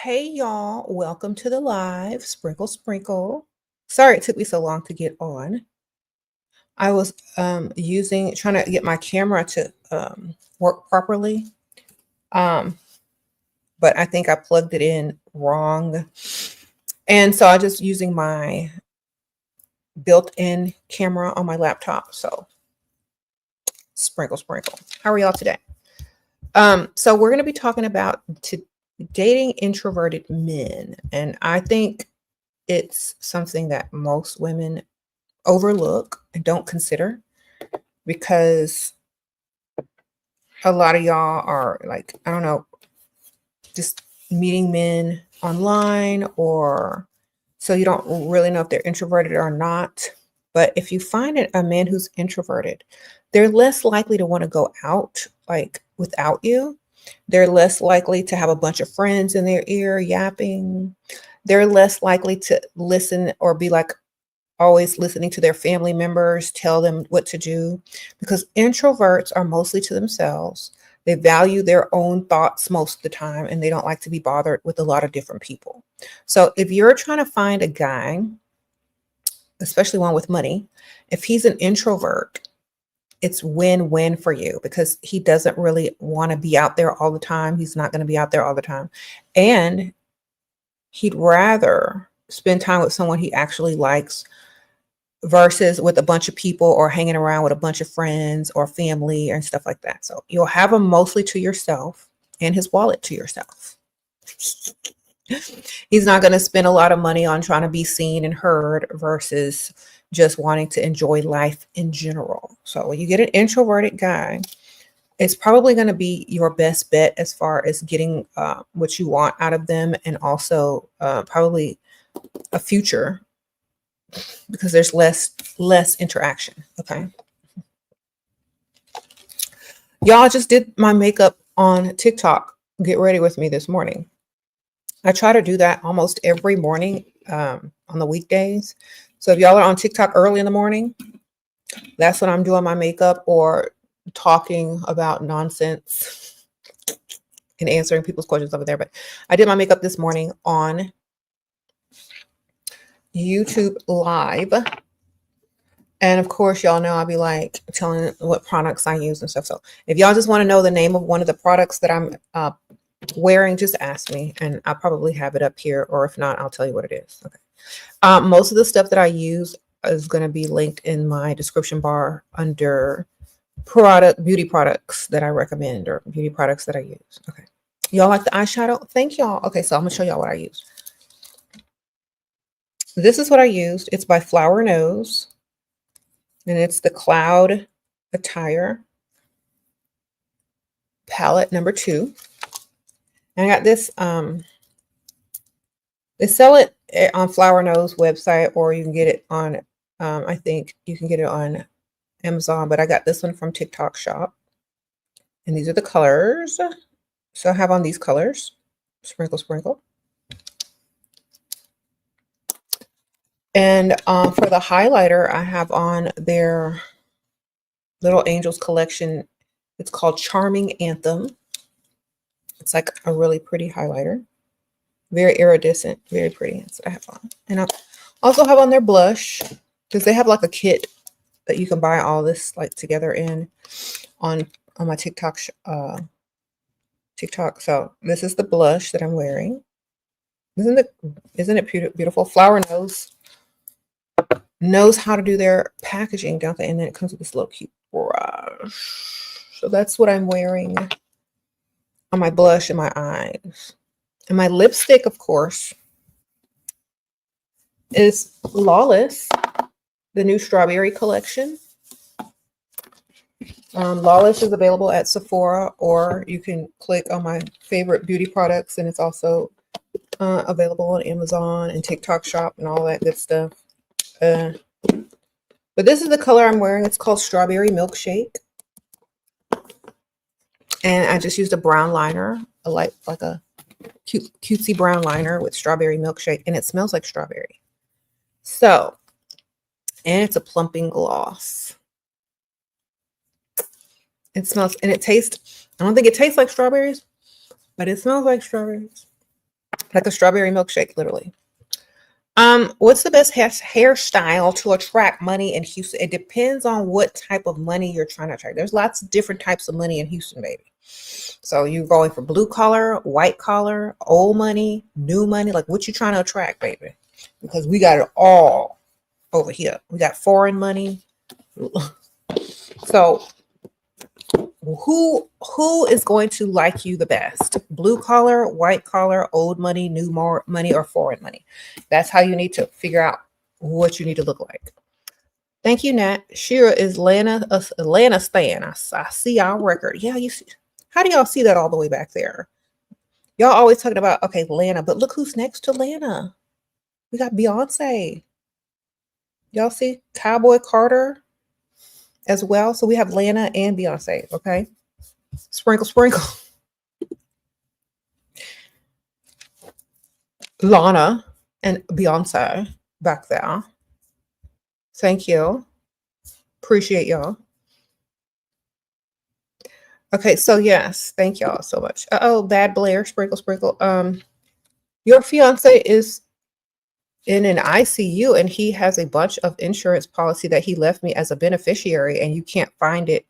Hey y'all, welcome to the live. Sprinkle, sprinkle. Sorry it took me so long to get on. I was trying to get my camera to work properly. Um, but I think I plugged it in wrong. And so I just using my built-in camera on my laptop. So sprinkle, sprinkle. How are y'all today? So we're going to be talking about dating introverted men. And I think it's something that most women overlook and don't consider because a lot of y'all are like, I don't know, just meeting men online, or so you don't really know if they're introverted or not. But if you find a man who's introverted, they're less likely to want to go out like without you. They're less likely to have a bunch of friends in their ear yapping. They're less likely to listen or be like always listening to their family members tell them what to do, because introverts are mostly to themselves. They value their own thoughts most of the time, and they don't like to be bothered with a lot of different people. So if you're trying to find a guy, especially one with money, if he's an introvert, it's win-win for you because he doesn't really want to be out there all the time. He's not going to be out there all the time. And he'd rather spend time with someone he actually likes versus with a bunch of people or hanging around with a bunch of friends or family and stuff like that. So you'll have him mostly to yourself and his wallet to yourself. He's not going to spend a lot of money on trying to be seen and heard versus just wanting to enjoy life in general. So when you get an introverted guy, it's probably going to be your best bet as far as getting what you want out of them, and also probably a future, because there's less interaction. Okay. Y'all just did my makeup on TikTok. Get ready with me this morning. I try to do that almost every morning on the weekdays. So if y'all are on TikTok early in the morning, that's when I'm doing my makeup or talking about nonsense and answering people's questions over there. But I did my makeup this morning on YouTube Live. And of course, y'all know I'll be like telling what products I use and stuff. So if y'all just want to know the name of one of the products that I'm wearing, just ask me and I'll probably have it up here. Or if not, I'll tell you what it is. Okay. Most of the stuff that I use is going to be linked in my description bar under beauty products that I recommend, or beauty products that I use. Okay. Y'all like the eyeshadow? Thank y'all. Okay. So I'm going to show y'all what I use. This is what I used. It's by Flower Nose. And it's the Cloud Attire palette number 2. And I got this, they sell it on Flower Nose website, or you can get it on, I think you can get it on Amazon, but I got this one from TikTok Shop. And these are the colors. So I have on these colors, sprinkle, sprinkle. And for the highlighter, I have on their Little Angels collection. It's called Charming Anthem. It's like a really pretty highlighter. Very iridescent, very pretty. That's what I have on. And I also have on their blush, because they have like a kit that you can buy all this like together in on my TikTok. So this is the blush that I'm wearing. Isn't it beautiful? Flower knows how to do their packaging, don't they? And then it comes with this little cute brush. So that's what I'm wearing on my blush and my eyes. And my lipstick, of course, is Lawless, the new strawberry collection. Lawless is available at Sephora, or you can click on my favorite beauty products, and it's also available on Amazon and TikTok Shop and all that good stuff. But this is the color I'm wearing. It's called Strawberry Milkshake. And I just used a brown liner, like a cutesy brown liner with Strawberry Milkshake, and it smells like strawberry. So, and it's a plumping gloss. It smells, and it tastes, I don't think it tastes like strawberries, but it smells like strawberries. like a strawberry milkshake, literally. What's the best hairstyle to attract money in Houston? It depends on what type of money you're trying to attract. There's lots of different types of money in Houston, baby. So you're going for blue collar, white collar, old money, new money. Like what you trying to attract, baby? Because we got it all over here. We got foreign money. So who is going to like you the best? Blue collar, white collar, old money, new more money, or foreign money? That's how you need to figure out what you need to look like. Thank you, Nat. Shira is Atlanta stan. I see our record. Yeah, you see. How do y'all see that all the way back there? Y'all always talking about, okay, Lana, but look who's next to Lana. We got Beyonce. Y'all see Cowboy Carter as well. So we have Lana and Beyonce, okay? Sprinkle, sprinkle. Lana and Beyonce back there. Thank you. Appreciate y'all. Okay, so yes, thank y'all so much. Oh, Bad Blair, sprinkle, sprinkle. Your fiance is in an ICU and he has a bunch of insurance policy that he left me as a beneficiary and you can't find it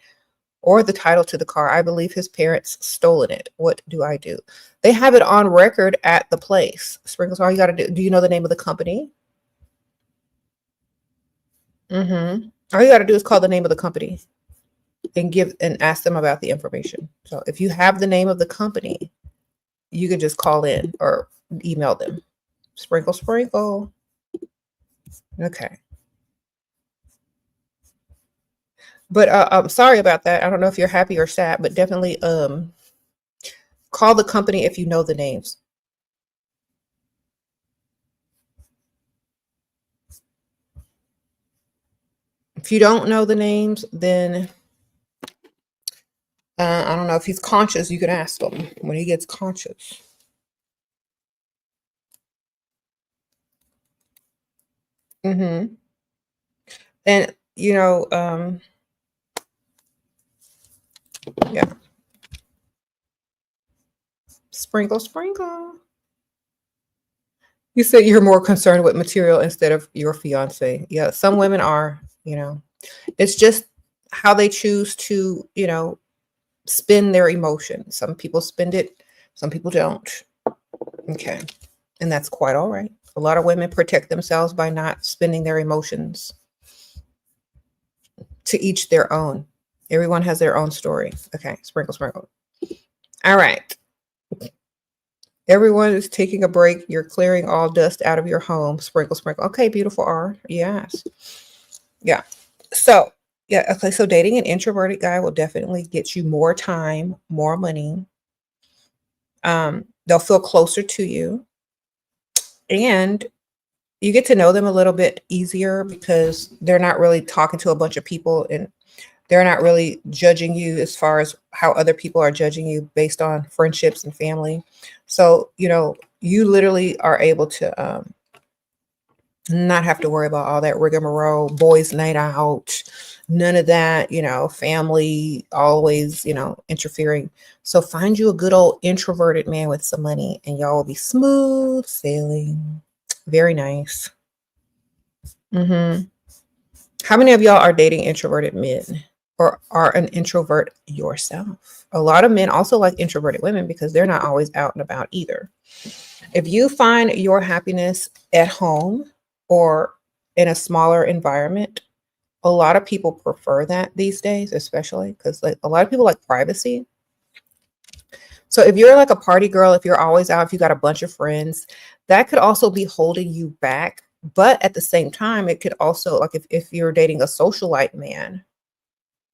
or the title to the car. I believe his parents stolen it. What do I do? They have it on record at the place. Sprinkles, all you got to do. Do you know the name of the company? All you got to do is call the name of the company and ask them about the information. So if you have the name of the company, you can just call in or email them. Sprinkle, sprinkle. Okay. But I'm sorry about that. I don't know if you're happy or sad, but definitely call the company if you know the names. If you don't know the names, then I don't know if he's conscious. You can ask him when he gets conscious. And you know, yeah. Sprinkle, sprinkle. You said you're more concerned with material instead of your fiance. Yeah, some women are, you know. It's just how they choose to, you know, spend their emotion. Some people spend it, some people don't. Okay. And that's quite all right. A lot of women protect themselves by not spending their emotions. To each their own. Everyone has their own story. Okay. Sprinkle, sprinkle. All right. Everyone is taking a break. You're clearing all dust out of your home. Sprinkle, sprinkle. Okay, beautiful R. Yes. Yeah. So, yeah. Okay. So dating an introverted guy will definitely get you more time, more money. They'll feel closer to you. And you get to know them a little bit easier because they're not really talking to a bunch of people and they're not really judging you as far as how other people are judging you based on friendships and family. So, you know, you literally are able to not have to worry about all that rigmarole, boys' night out, none of that, you know, family always, you know, interfering. So find you a good old introverted man with some money and y'all will be smooth sailing. Very nice. How many of y'all are dating introverted men or are an introvert yourself? A lot of men also like introverted women because they're not always out and about either. If you find your happiness at home or in a smaller environment, a lot of people prefer that these days, especially because like a lot of people like privacy. So if you're like a party girl, if you're always out, if you got a bunch of friends, that could also be holding you back. But at the same time, it could also, like if you're dating a socialite man,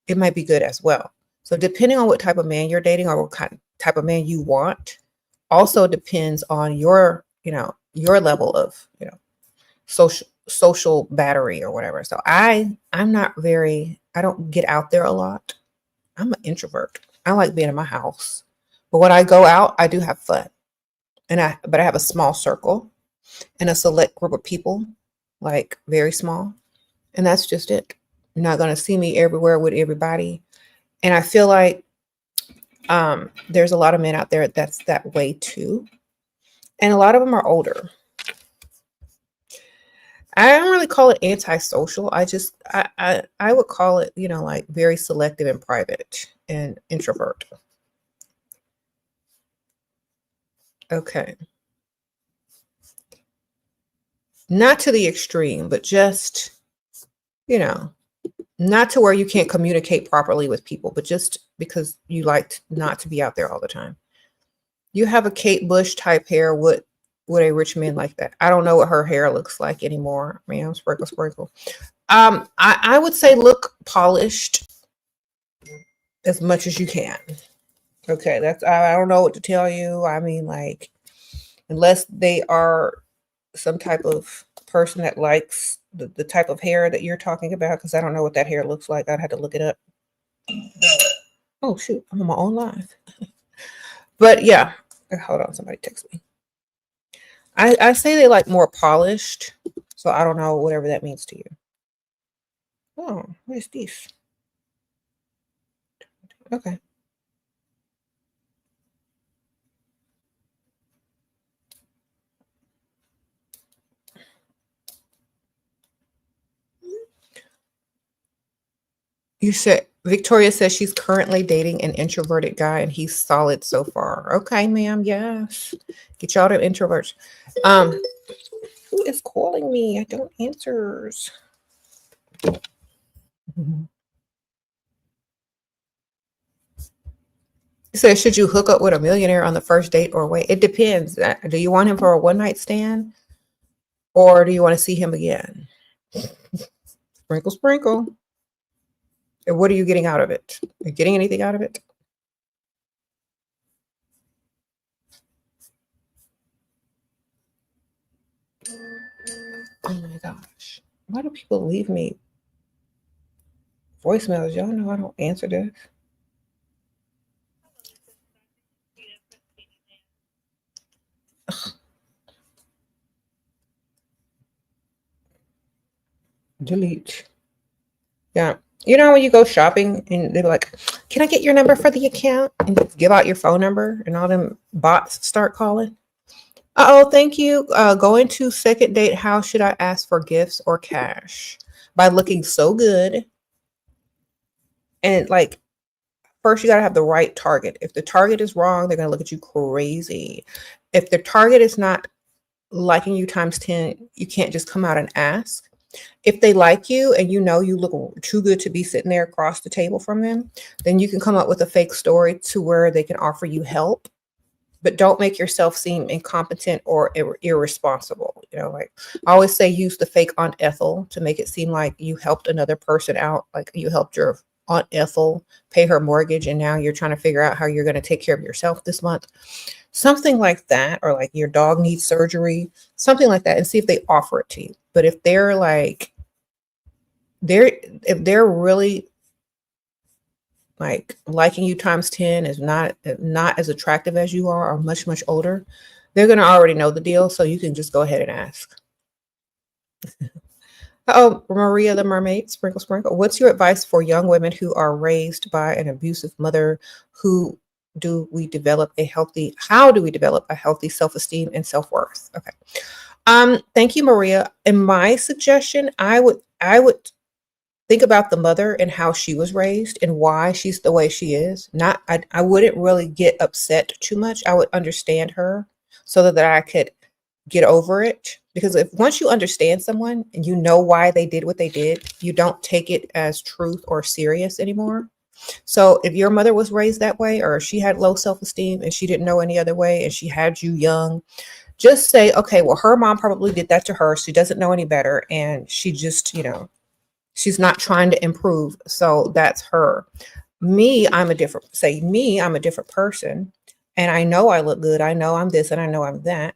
it might be good as well. So depending on what type of man you're dating or what type of man you want, also depends on your, you know, your level of, you know, social battery or whatever. So I don't get out there a lot. I'm an introvert. I like being in my house. But when I go out, I do have fun. But I have a small circle and a select group of people, like very small. And that's just it. You're not going to see me everywhere with everybody. And I feel like there's a lot of men out there that's that way too. And a lot of them are older. I don't really call it antisocial. I would call it, like very selective and private and introvert. Okay. Not to the extreme, but just, you know, not to where you can't communicate properly with people, but just because you like not to be out there all the time. You have a Kate Bush type hair. Would a rich man like that? I don't know what her hair looks like anymore. Ma'am, sprinkle, sprinkle. I would say look polished as much as you can. Okay, I don't know what to tell you. I mean, like, unless they are some type of person that likes the type of hair that you're talking about, because I don't know what that hair looks like. I'd have to look it up. Oh shoot, I'm on my own live. But yeah, hold on, somebody text me. I say they like more polished, so I don't know whatever that means to you. Oh, what is this? Okay. You said Victoria says she's currently dating an introverted guy and he's solid so far. Okay, ma'am. Yes. Get y'all to introverts. Who is calling me? I don't answers. It says, should you hook up with a millionaire on the first date or wait? It depends. Do you want him for a one night stand or do you want to see him again? Sprinkle, sprinkle. And what are you getting out of it? Are you getting anything out of it? Oh my gosh. Why do people leave me voicemails? Y'all know I don't answer this. Ugh. Delete. Yeah. You know when you go shopping and they're like, can I get your number for the account? And you give out your phone number and all them bots start calling. Oh, thank you. Going to second date, how should I ask for gifts or cash? By looking so good. And like, first you gotta have the right target. If the target is wrong, they're gonna look at you crazy. If the target is not liking you times 10, you can't just come out and ask. If they like you and you know you look too good to be sitting there across the table from them, then you can come up with a fake story to where they can offer you help, but don't make yourself seem incompetent or irresponsible. Like I always say, use the fake Aunt Ethel to make it seem like you helped another person out, like you helped your Aunt Ethel pay her mortgage, and now you're trying to figure out how you're going to take care of yourself this month. Something like that, or like your dog needs surgery, something like that, and see if they offer it to you. But if they're like, if they're really like liking you times 10 is not as attractive as you are or much, much older, they're going to already know the deal. So you can just go ahead and ask. Oh, Maria the Mermaid, sprinkle, sprinkle. What's your advice for young women who are raised by an abusive mother? How do we develop a healthy self-esteem and self-worth? Okay. Thank you, Maria. In my suggestion, I would think about the mother and how she was raised and why she's the way she is. I wouldn't really get upset too much. I would understand her so that I could get over it. Because if once you understand someone and you know why they did what they did, you don't take it as truth or serious anymore. So if your mother was raised that way, or she had low self-esteem and she didn't know any other way and she had you young, just say, okay, well, her mom probably did that to her. She doesn't know any better. And she just, she's not trying to improve. So that's her. I'm a different person. And I know I look good. I know I'm this and I know I'm that.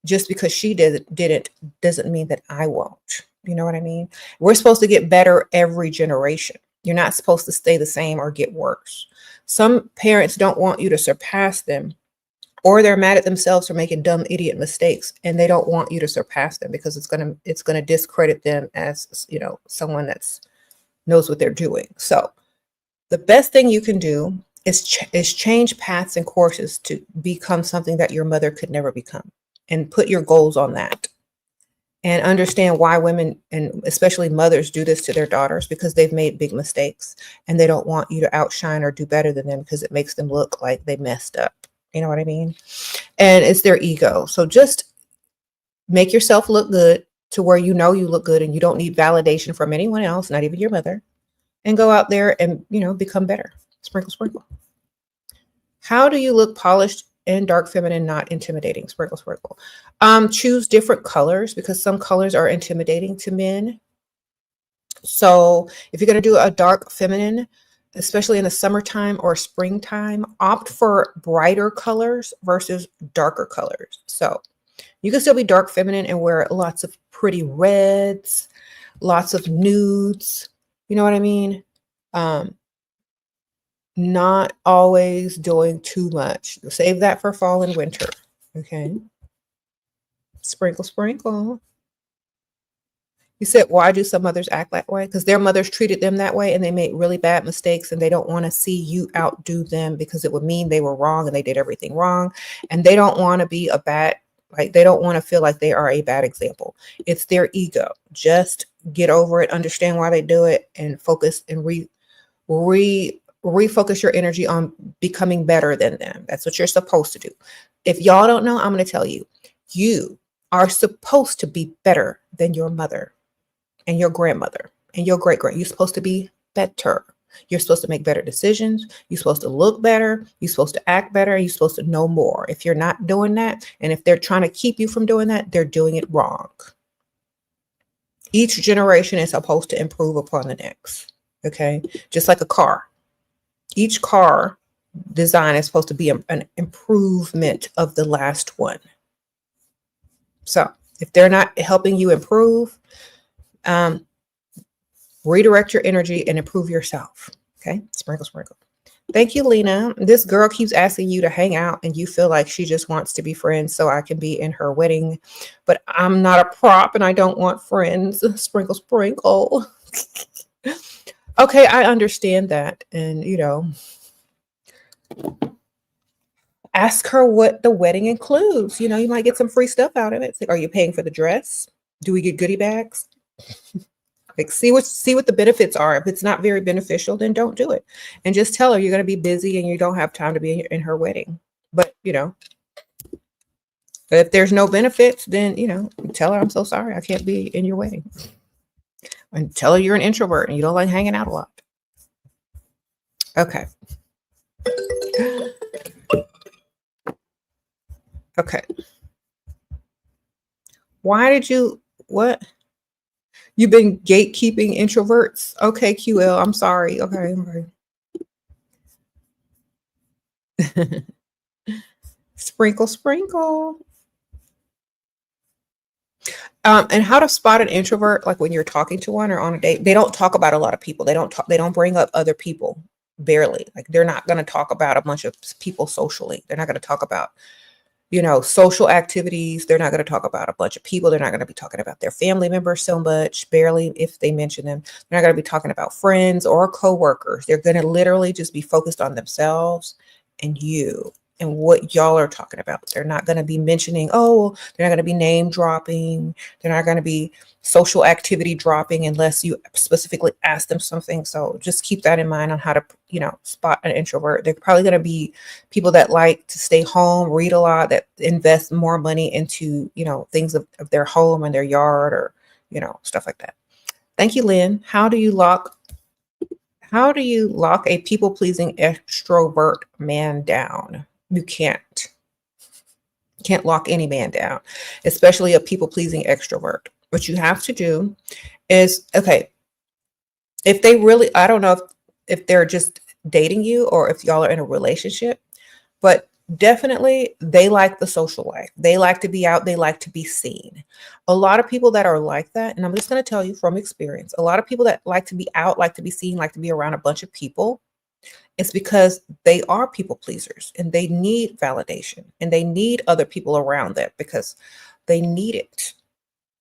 Just because she didn't doesn't mean that I won't. You know what I mean? We're supposed to get better every generation. You're not supposed to stay the same or get worse. Some parents don't want you to surpass them, or they're mad at themselves for making dumb idiot mistakes, and they don't want you to surpass them because it's gonna discredit them as someone that's knows what they're doing. So the best thing you can do is change paths and courses to become something that your mother could never become. and put your goals on that. And understand why women, and especially mothers, do this to their daughters, because they've made big mistakes and they don't want you to outshine or do better than them because it makes them look like they messed up. You know what I mean? And it's their ego. So just make yourself look good to where you know you look good and you don't need validation from anyone else, not even your mother, and go out there and, become better. Sprinkle, sprinkle. How do you look polished and dark feminine, not intimidating? Sprinkle, sprinkle. Choose different colors, because some colors are intimidating to men. So if you're going to do a dark feminine, especially in the summertime or springtime, opt for brighter colors versus darker colors. So you can still be dark feminine and wear lots of pretty reds, lots of nudes. You know what I mean? Not always doing too much. Save that for fall and winter. Okay. Sprinkle, sprinkle. You said, why do some mothers act that way? Because their mothers treated them that way and they made really bad mistakes, and they don't want to see you outdo them because it would mean they were wrong and they did everything wrong. And they don't want to be they don't want to feel like they are a bad example. It's their ego. Just get over it, understand why they do it, and focus and refocus your energy on becoming better than them. That's what you're supposed to do. If y'all don't know, I'm going to tell you, you are supposed to be better than your mother and your grandmother and your great-grand. You're supposed to be better. You're supposed to make better decisions. You're supposed to look better. You're supposed to act better. You're supposed to know more. If you're not doing that, and if they're trying to keep you from doing that, they're doing it wrong. Each generation is supposed to improve upon the next. Okay. Just like a car. Each car design is supposed to be an improvement of the last one. So if they're not helping you improve, redirect your energy and improve yourself. Okay. Sprinkle, sprinkle. Thank you, Lena. This girl keeps asking you to hang out and you feel like she just wants to be friends so I can be in her wedding, but I'm not a prop and I don't want friends. Sprinkle, sprinkle. Okay, I understand that. And, ask her what the wedding includes. You might get some free stuff out of it. Are you paying for the dress? Do we get goodie bags? Like, see what the benefits are. If it's not very beneficial, then don't do it. And just tell her you're going to be busy and you don't have time to be in her wedding. But, if there's no benefits, then, tell her, I'm so sorry, I can't be in your wedding. And tell her you're an introvert and you don't like hanging out a lot. Okay. Okay. What? You've been gatekeeping introverts? Okay, QL, I'm sorry. Okay. Sprinkle, sprinkle. And how to spot an introvert, like when you're talking to one or on a date. They don't talk about a lot of people. They don't bring up other people, barely. Like, they're not going to talk about a bunch of people socially. They're not going to talk about, social activities. They're not going to talk about a bunch of people. They're not going to be talking about their family members so much, barely, if they mention them. They're not going to be talking about friends or coworkers. They're going to literally just be focused on themselves and you and what y'all are talking about. They're not going to be mentioning, they're not going to be name dropping. They're not going to be social activity dropping unless you specifically ask them something. So just keep that in mind on how to, spot an introvert. They're probably going to be people that like to stay home, read a lot, that invest more money into, things of their home and their yard or, stuff like that. Thank you, Lynn. How do you lock a people-pleasing extrovert man down? You can't lock any man down, especially a people-pleasing extrovert. What you have to do is, okay, if they really, I don't know if they're just dating you or if y'all are in a relationship, but definitely they like the social life. They like to be out. They like to be seen. A lot of people that are like that, and I'm just going to tell you from experience, a lot of people that like to be out, like to be seen, like to be around a bunch of people, it's because they are people pleasers and they need validation and they need other people around them because they need it.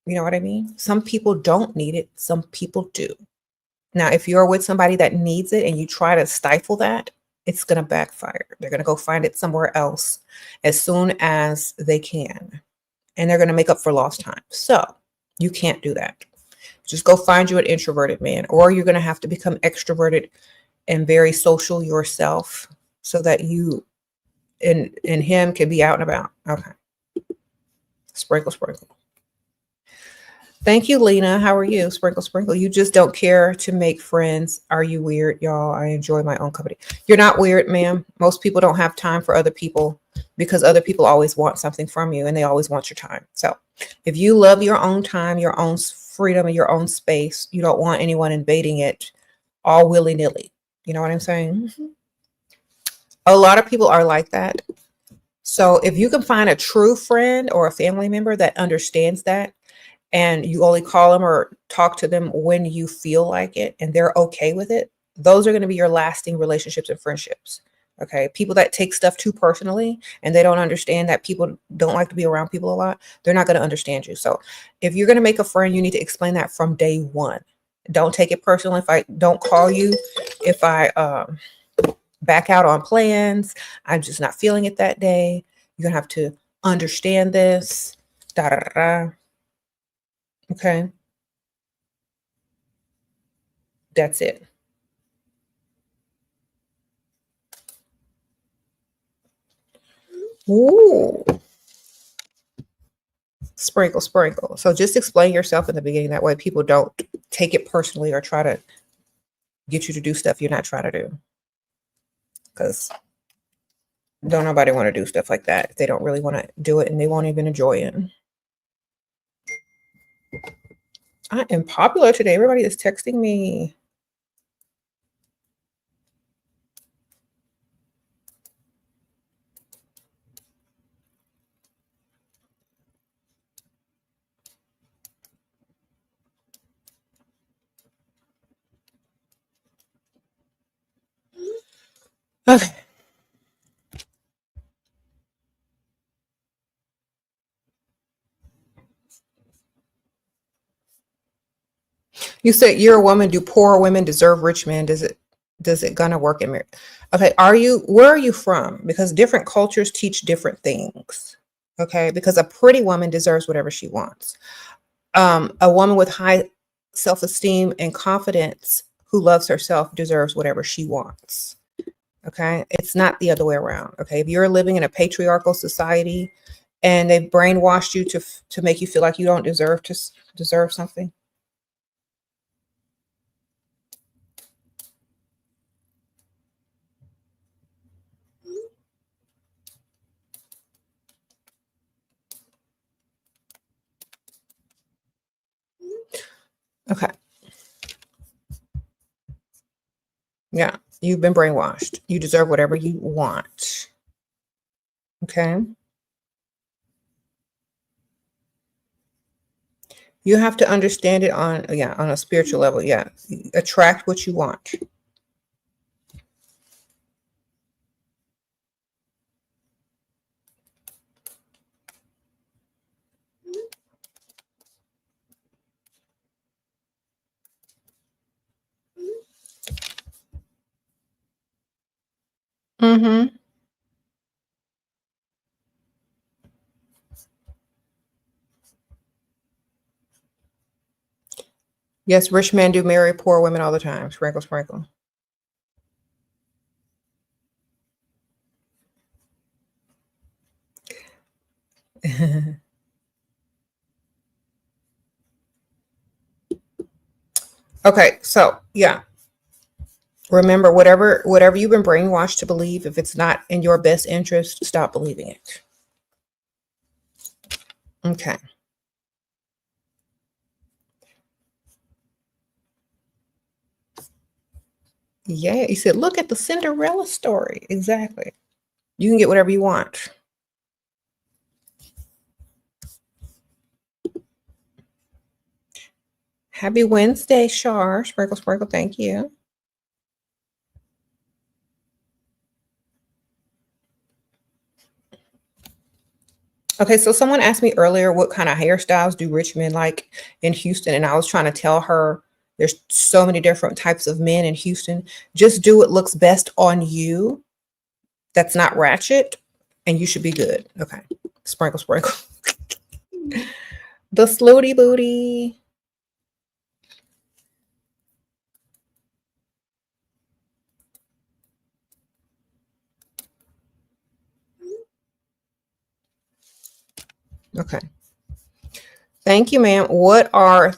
You know what I mean? Some people don't need it. Some people do. Now, if you're with somebody that needs it and you try to stifle that, it's going to backfire. They're going to go find it somewhere else as soon as they can. and they're going to make up for lost time. So you can't do that. Just go find you an introverted man, or you're going to have to become extroverted and very social yourself so that you and him can be out and about. Okay. Sprinkle, sprinkle. Thank you, Lena. How are you? Sprinkle, sprinkle. You just don't care to make friends. Are you weird, y'all? I enjoy my own company. You're not weird, ma'am. Most people don't have time for other people because other people always want something from you and they always want your time. So if you love your own time, your own freedom, and your own space, you don't want anyone invading it all willy-nilly. You know what I'm saying? A lot of people are like that. So if you can find a true friend or a family member that understands that, and you only call them or talk to them when you feel like it and they're okay with it, those are going to be your lasting relationships and friendships. Okay. People that take stuff too personally and they don't understand that people don't like to be around people a lot, they're not going to understand you. So if you're going to make a friend, you need to explain that from day one. Don't take it personal. If I don't call you, if I back out on plans, I'm just not feeling it that day. You're going to have to understand this. Da, da, da, da. Okay. That's it. Ooh. Sprinkle, sprinkle. So just explain yourself in the beginning. That way people don't take it personally or try to get you to do stuff you're not trying to do. Because don't nobody want to do stuff like that if they don't really want to do it and they won't even enjoy it. I am popular today. Everybody is texting me. Okay. You said you're a woman. Do poor women deserve rich men? Does it gonna work in marriage? Okay, where are you from? Because different cultures teach different things. Okay, because a pretty woman deserves whatever she wants. A woman with high self-esteem and confidence who loves herself deserves whatever she wants. Okay, it's not the other way around. Okay, if you're living in a patriarchal society and they've brainwashed you to make you feel like you don't deserve something. Okay. Yeah, you've been brainwashed. You deserve whatever you want. Okay. You have to understand it on a spiritual level. Yeah. Attract what you want. Mm-hmm. Yes, rich men do marry poor women all the time. Sprinkle, sprinkle. Okay, so yeah. Remember, whatever you've been brainwashed to believe, if it's not in your best interest, stop believing it. Okay. Yeah, you said, look at the Cinderella story. Exactly. You can get whatever you want. Happy Wednesday, Shar. Sprinkle, sprinkle. Thank you. Okay, so someone asked me earlier what kind of hairstyles do rich men like in Houston, and I was trying to tell her there's so many different types of men in Houston. Just do what looks best on you. That's not ratchet, and you should be good. Okay, sprinkle, sprinkle. The slooty booty. Okay. Thank you, ma'am. What are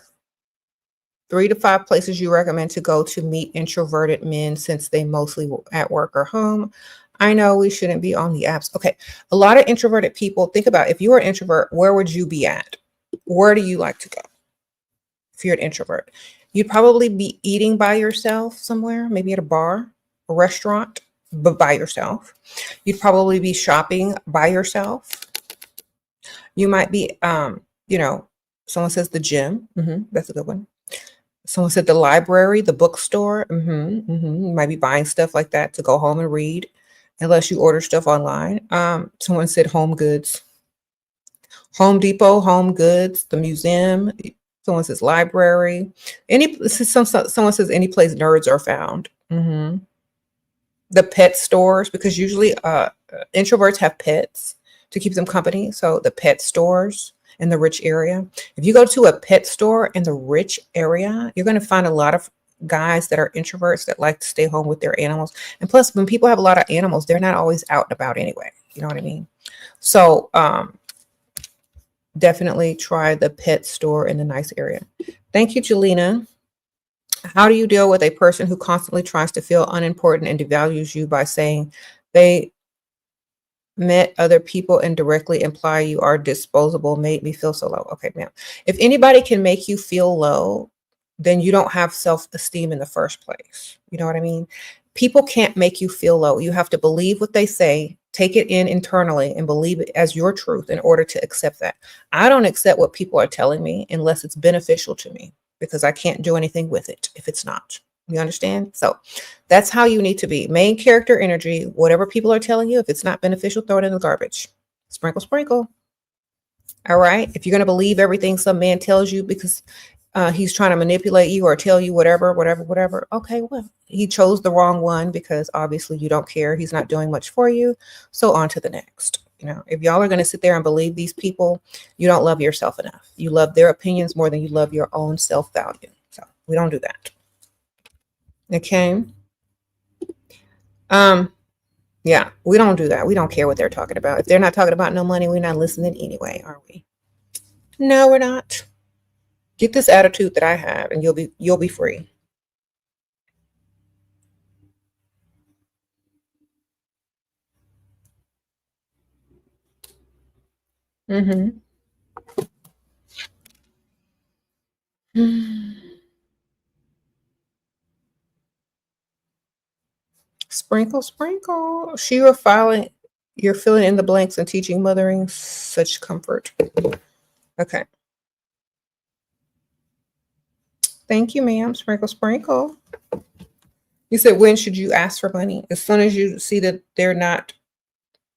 3 to 5 places you recommend to go to meet introverted men since they mostly at work or home? I know we shouldn't be on the apps. Okay. A lot of introverted people, think about if you were an introvert, where would you be at? Where do you like to go if you're an introvert? You'd probably be eating by yourself somewhere, maybe at a bar, a restaurant, but by yourself. You'd probably be shopping by yourself. You might be, someone says the gym. That's a good one. Someone said the library, the bookstore. You might be buying stuff like that to go home and read, unless you order stuff online. Someone said home goods, Home Depot, home goods, the museum. Someone says library. Someone says any place nerds are found. The pet stores, because usually introverts have pets to keep them company. So the pet stores in the rich area. If you go to a pet store in the rich area, you're going to find a lot of guys that are introverts that like to stay home with their animals. And plus, when people have a lot of animals, they're not always out and about anyway. You know what I mean? So definitely try the pet store in the nice area. Thank you, Jelena. How do you deal with a person who constantly tries to feel unimportant and devalues you by saying they met other people and directly imply you are disposable, made me feel so low? Okay, ma'am. If anybody can make you feel low, then you don't have self-esteem in the first place. You know what I mean? People can't make you feel low. You have to believe what they say, take it in internally, and believe it as your truth in order to accept that. I don't accept what people are telling me unless it's beneficial to me, because I can't do anything with it if it's not. You understand? So that's how you need to be. Main character energy, whatever people are telling you, if it's not beneficial, throw it in the garbage. Sprinkle, sprinkle. All right. If you're going to believe everything some man tells you because he's trying to manipulate you or tell you whatever. Okay, well, he chose the wrong one because obviously you don't care. He's not doing much for you. So on to the next. If y'all are going to sit there and believe these people, you don't love yourself enough. You love their opinions more than you love your own self-value. So we don't do that. Okay. Yeah, we don't do that. We don't care what they're talking about. If they're not talking about no money, we're not listening anyway, are we? No, we're not. Get this attitude that I have and you'll be free. Mm-hmm. Sprinkle, sprinkle. You're filling in the blanks and teaching mothering such comfort. Okay. Thank you, ma'am. Sprinkle, sprinkle. You said, when should you ask for money? As soon as you see that they're not,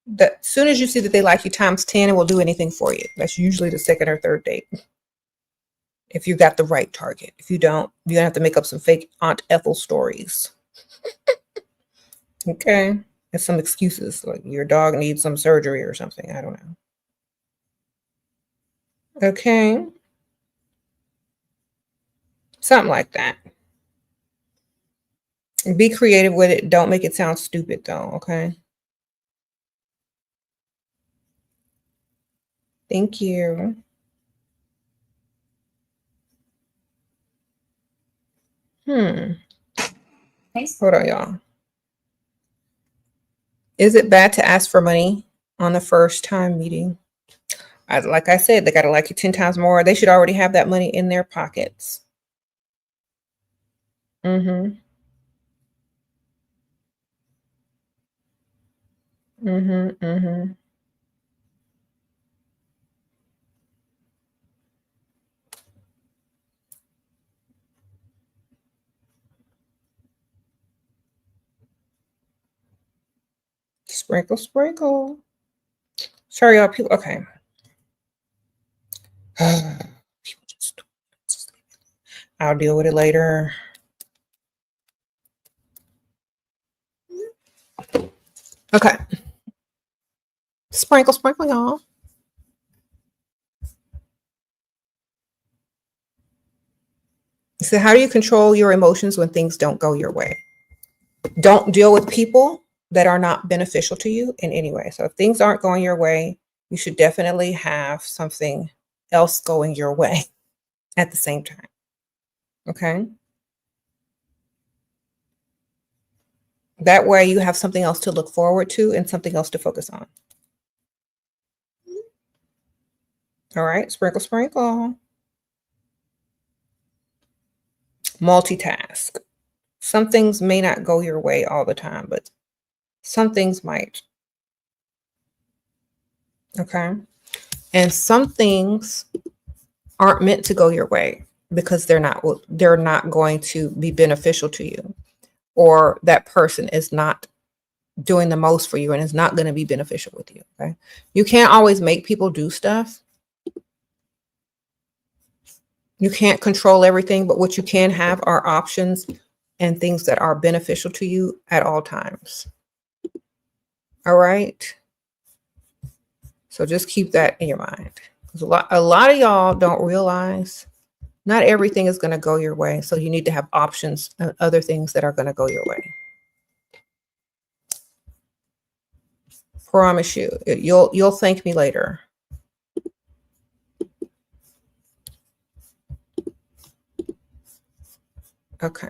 that soon as you see that they like you times 10 and will do anything for you. That's usually the second or third date. If you got the right target. If you don't, you're gonna have to make up some fake Aunt Ethel stories. Okay. And some excuses, like your dog needs some surgery or something. I don't know. Okay. Something like that. Be creative with it. Don't make it sound stupid though, okay? Thank you. Hmm. Hold on, y'all. Is it bad to ask for money on the first time meeting? Like I said, they got to like you 10 times more. They should already have that money in their pockets. Mm-hmm. Mm-hmm. Mm-hmm. Sprinkle, sprinkle. Sorry, y'all. People. Okay. I'll deal with it later. Okay. Sprinkle, sprinkle, y'all. So how do you control your emotions when things don't go your way? Don't deal with people that are not beneficial to you in any way. So if things aren't going your way, you should definitely have something else going your way at the same time. Okay. That way you have something else to look forward to and something else to focus on. All right. Sprinkle, sprinkle. Multitask. Some things may not go your way all the time, but some things might. Okay. And some things aren't meant to go your way because they're not going to be beneficial to you, or that person is not doing the most for you and is not going to be beneficial with you. Okay. You can't always make people do stuff. You can't control everything, but what you can have are options and things that are beneficial to you at all times. All right. So just keep that in your mind. Because a lot of y'all don't realize not everything is going to go your way. So you need to have options and other things that are going to go your way. Promise you, you'll thank me later. Okay.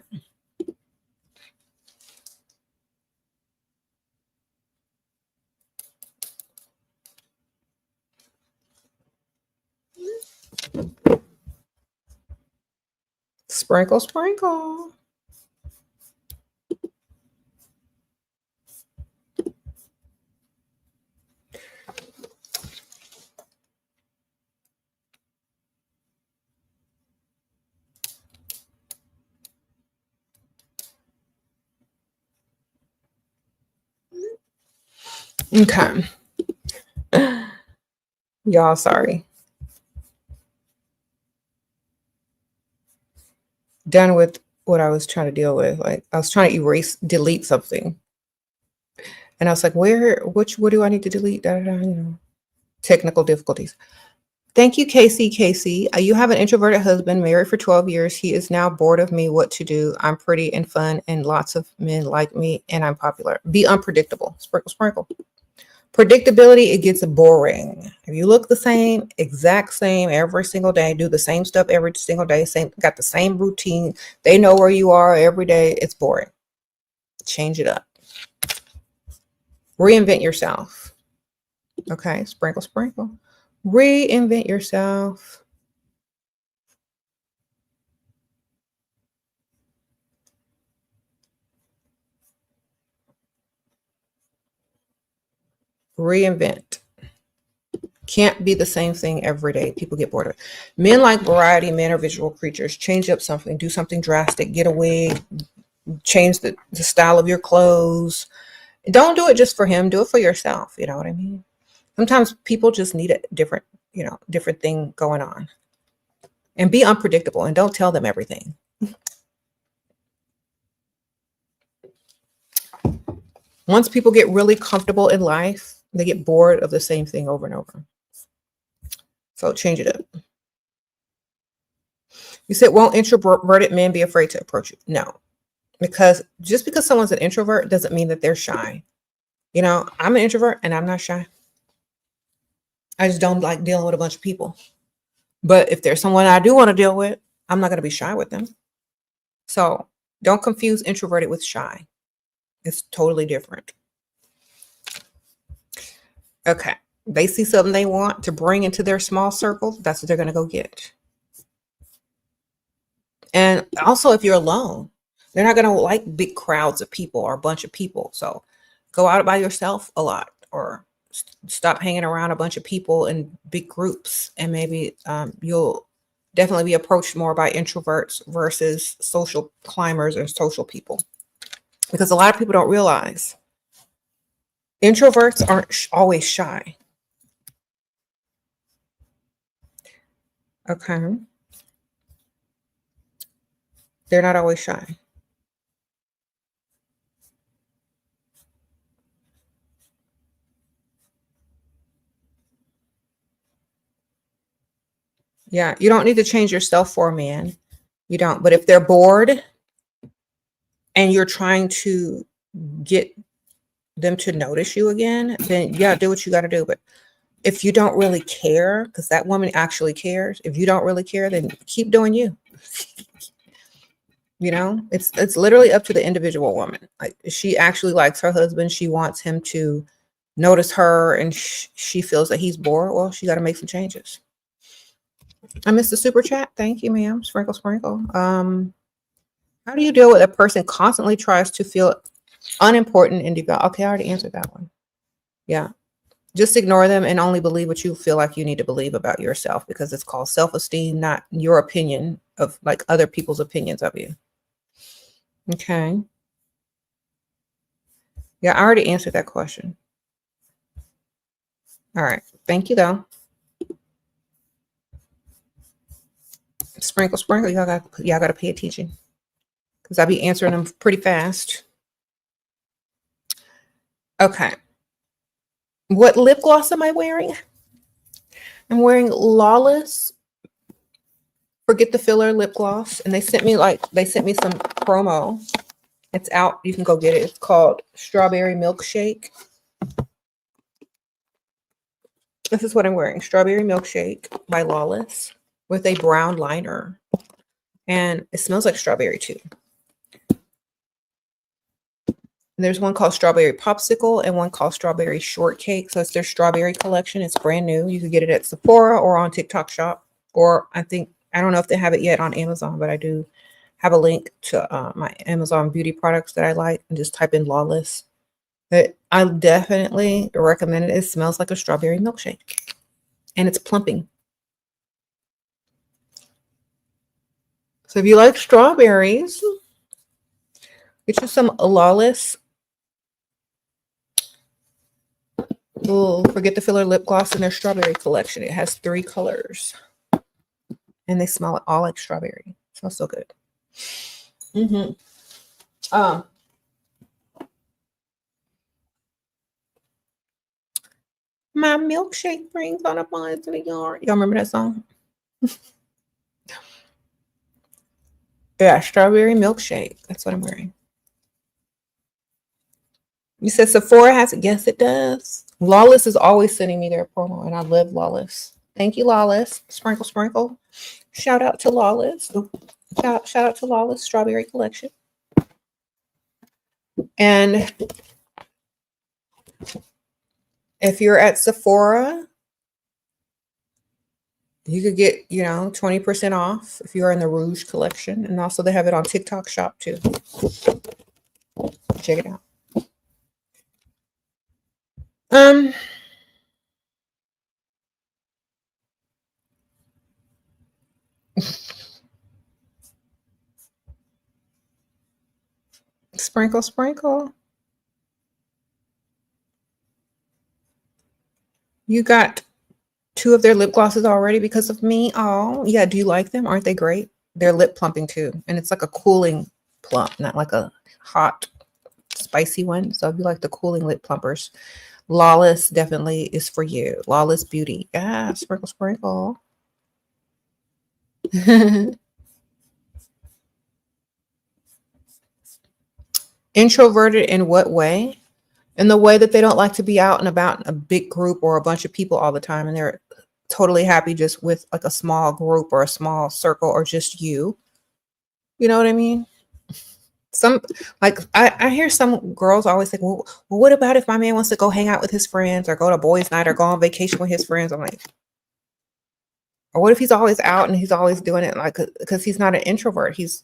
Sprinkle, sprinkle. Okay. Y'all, sorry. Done with what I was trying to deal with. Like I was trying to delete something. And I was like, what do I need to delete? Da, da, da, technical difficulties. Thank you, Casey. Casey, you have an introverted husband, married for 12 years. He is now bored of me. What to do? I'm pretty and fun, and lots of men like me, and I'm popular. Be unpredictable. Sprinkle, sprinkle. Predictability, it gets boring. If you look the same, exact same every single day, do the same stuff every single day, got the same routine, they know where you are every day, it's boring. Change it up. Reinvent yourself. Okay, sprinkle, sprinkle. Reinvent yourself. Reinvent. Can't be the same thing every day. People get bored of it. Men like variety. Men are visual creatures. Change up something. Do something drastic. Get a wig. Change the style of your clothes. Don't do it just for him. Do it for yourself. You know what I mean? Sometimes people just need a different thing going on. And be unpredictable and don't tell them everything. Once people get really comfortable in life, they get bored of the same thing over and over. So change it up. You said, won't introverted men be afraid to approach you? No, because just because someone's an introvert doesn't mean that they're shy. I'm an introvert and I'm not shy. I just don't like dealing with a bunch of people. But if there's someone I do want to deal with, I'm not going to be shy with them. So don't confuse introverted with shy. It's totally different. Okay. They see something they want to bring into their small circle. That's what they're going to go get. And also, if you're alone, they're not going to like big crowds of people or a bunch of people. So go out by yourself a lot, or stop hanging around a bunch of people in big groups. And maybe you'll definitely be approached more by introverts versus social climbers or social people. Because a lot of people don't realize introverts aren't always shy. Okay. They're not always shy. Yeah, you don't need to change yourself for a man. You don't. But if they're bored and you're trying to get them to notice you again, then yeah, do what you got to do. But if you don't really care, because that woman actually cares, if you don't really care, then keep doing you. You know, it's literally up to the individual woman. Like, she actually likes her husband. She wants him to notice her, and she feels that he's bored. Well, she got to make some changes. I missed the super chat. Thank you, ma'am. Sprinkle, sprinkle. How do you deal with a person constantly tries to feel unimportant and devout? Okay, I already answered that one. Yeah. Just ignore them and only believe what you feel like you need to believe about yourself, because it's called self-esteem, not your opinion of like other people's opinions of you. Okay. Yeah, I already answered that question. All right. Thank you, though. Sprinkle, sprinkle. Y'all got to pay attention, because I'll be answering them pretty fast. Okay. What lip gloss am I wearing? I'm wearing Lawless Forget the Filler lip gloss, and they sent me some promo. It's out. You can go get it. It's called Strawberry Milkshake. This is what I'm wearing. Strawberry Milkshake by Lawless with a brown liner. And it smells like strawberry too. And there's one called Strawberry Popsicle and one called Strawberry Shortcake. So it's their strawberry collection. It's brand new. You can get it at Sephora or on TikTok Shop. Or I don't know if they have it yet on Amazon, but I do have a link to my Amazon beauty products that I like, and just type in Lawless. But I definitely recommend it. It smells like a strawberry milkshake, and it's plumping. So if you like strawberries, get you some Lawless Forget the Filler lip gloss in their strawberry collection. It has 3 colors, and they smell all like strawberry. It smells so good. My milkshake brings on a bun to the yard. Y'all remember that song? Yeah, Strawberry Milkshake. That's what I'm wearing. You said Sephora has it? Yes, it does. Lawless is always sending me their promo, and I love Lawless. Thank you, Lawless. Sprinkle, sprinkle. Shout out to Lawless. Shout out to Lawless Strawberry Collection. And if you're at Sephora, you could get, 20% off if you're in the Rouge collection. And also they have it on TikTok Shop too. Check it out. Sprinkle, sprinkle. You got 2 of their lip glosses already because of me. Oh, yeah. Do you like them? Aren't they great? They're lip plumping too. And it's like a cooling plump, not like a hot, spicy one. So if you like the cooling lip plumpers, Lawless definitely is for you. Lawless Beauty. Yeah, sprinkle, sprinkle. Introverted in what way? In the way that they don't like to be out and about in a big group or a bunch of people all the time, and they're totally happy just with like a small group or a small circle or just you. You know what I mean? Some like I hear some girls always think, well, what about if my man wants to go hang out with his friends or go to boys' night or go on vacation with his friends? I'm like, or what if he's always out and he's always doing it like because he's not an introvert, he's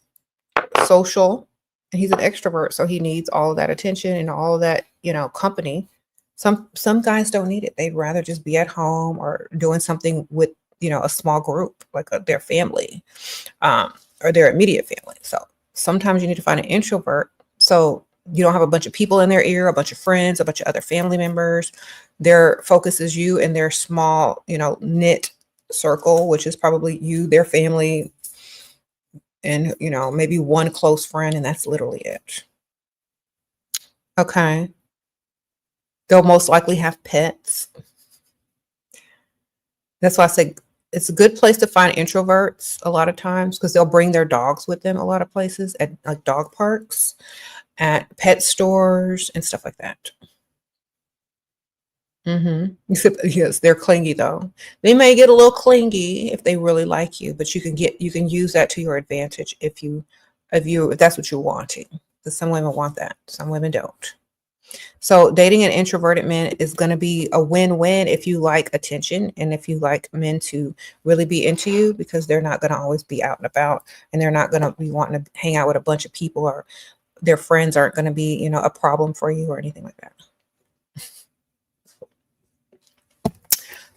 social and he's an extrovert, so he needs all of that attention and all of that, company. Some guys don't need it. They'd rather just be at home or doing something with, a small group like their family, or their immediate family. So sometimes you need to find an introvert so you don't have a bunch of people in their ear, a bunch of friends, a bunch of other family members. Their focus is you and their small, knit circle, which is probably you, their family, and, maybe one close friend, and that's literally it. Okay. They'll most likely have pets. That's why I say it's a good place to find introverts a lot of times because they'll bring their dogs with them a lot of places at like dog parks, at pet stores and stuff like that. Yes, they're clingy though. They may get a little clingy if they really like you, but you can use that to your advantage if that's what you're wanting. Because some women want that, some women don't. So dating an introverted man is going to be a win-win if you like attention and if you like men to really be into you, because they're not going to always be out and about, and they're not going to be wanting to hang out with a bunch of people, or their friends aren't going to be, a problem for you or anything like that.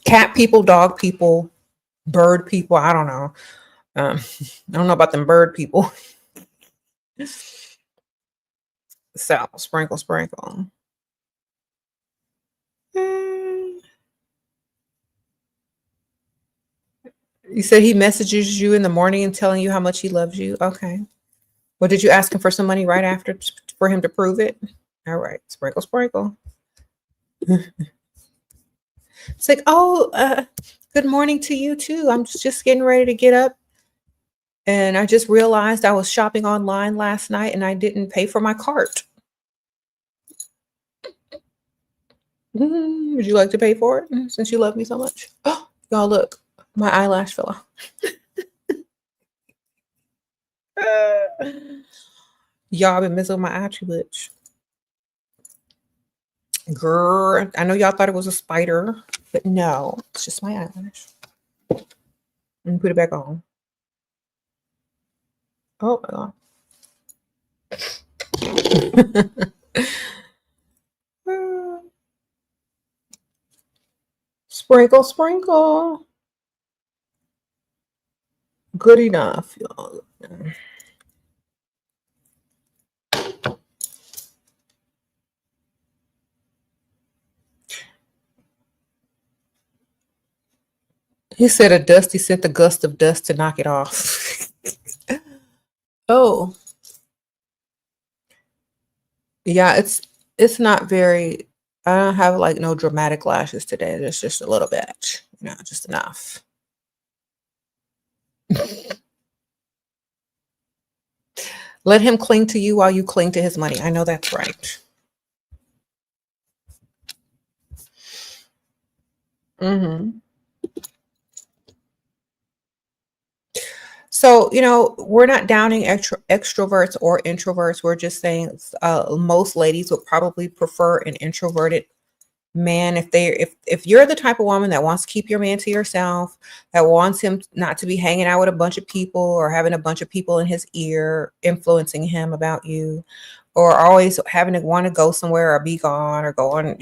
Cat people, dog people, bird people. I don't know. I don't know about them bird people. So sprinkle, sprinkle. You said he messages you in the morning and telling you how much he loves you. Okay. Well, did you ask him for some money right after for him to prove it? All right. Sprinkle, sprinkle. It's like, oh, good morning to you too. I'm just getting ready to get up. And I just realized I was shopping online last night and I didn't pay for my cart. Would you like to pay for it since you love me so much? Oh, y'all, look, my eyelash fell off. Y'all, I've been messing with my attributes. Girl, I know y'all thought it was a spider, but no, it's just my eyelash. Let me put it back on. Oh my God. Sprinkle, sprinkle. Good enough, y'all. He said a dusty sent the gust of dust to knock it off. Oh, yeah, it's not very. I don't have like no dramatic lashes today. There's just a little bit, just enough. Let him cling to you while you cling to his money. I know that's right. hmm So, we're not downing extroverts or introverts. We're just saying most ladies would probably prefer an introverted man if you're the type of woman that wants to keep your man to yourself, that wants him not to be hanging out with a bunch of people or having a bunch of people in his ear influencing him about you, or always having to want to go somewhere or be gone or go on,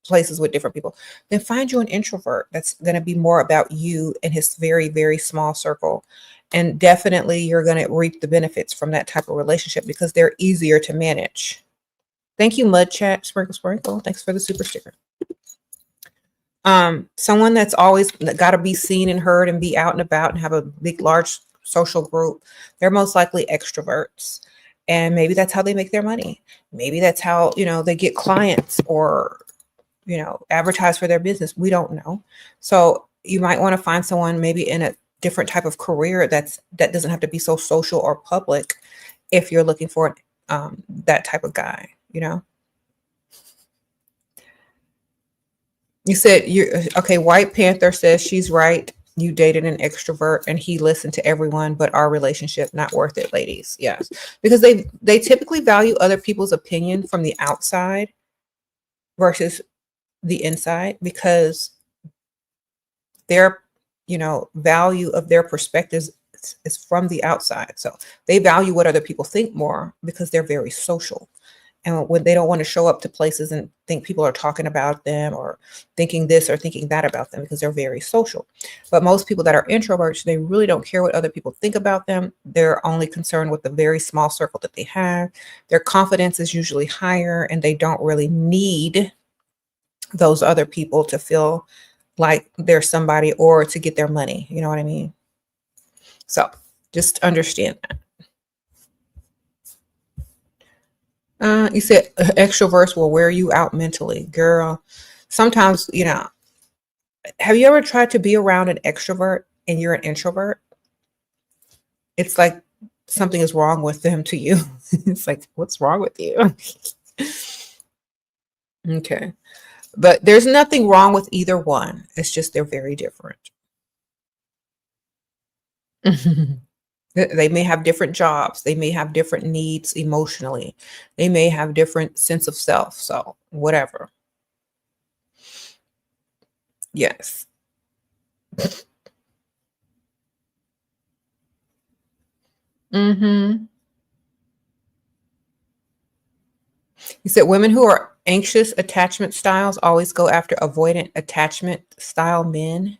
places with different people, then find you an introvert that's going to be more about you and his very, very small circle. And definitely you're going to reap the benefits from that type of relationship because they're easier to manage. Thank you, Mud Chat, Sprinkle Sprinkle. Thanks for the super sticker. Someone that's always got to be seen and heard and be out and about and have a big, large social group, they're most likely extroverts. And maybe that's how they make their money. Maybe that's how, they get clients or advertise for their business. We don't know. So you might want to find someone maybe in a different type of career that doesn't have to be so social or public if you're looking for that type of guy, You said you're okay. White Panther says she's right. You dated an extrovert and he listened to everyone, but our relationship not worth it, ladies. Yes, because they typically value other people's opinion from the outside versus the inside, because their value of their perspectives is from the outside. So they value what other people think more because they're very social, and when they don't want to show up to places and think people are talking about them or thinking this or thinking that about them because they're very social. But most people that are introverts, they really don't care what other people think about them. They're only concerned with the very small circle that they have. Their confidence is usually higher and they don't really need those other people to feel like they're somebody or to get their money. You know what I mean? So just understand that. You said extroverts will wear you out mentally. Girl, sometimes, Have you ever tried to be around an extrovert and you're an introvert? It's like something is wrong with them to you. It's like, what's wrong with you? Okay. But there's nothing wrong with either one. It's just they're very different. They may have different jobs. They may have different needs emotionally. They may have different sense of self. So whatever. Yes. Hmm. You said women who are anxious attachment styles always go after avoidant attachment style men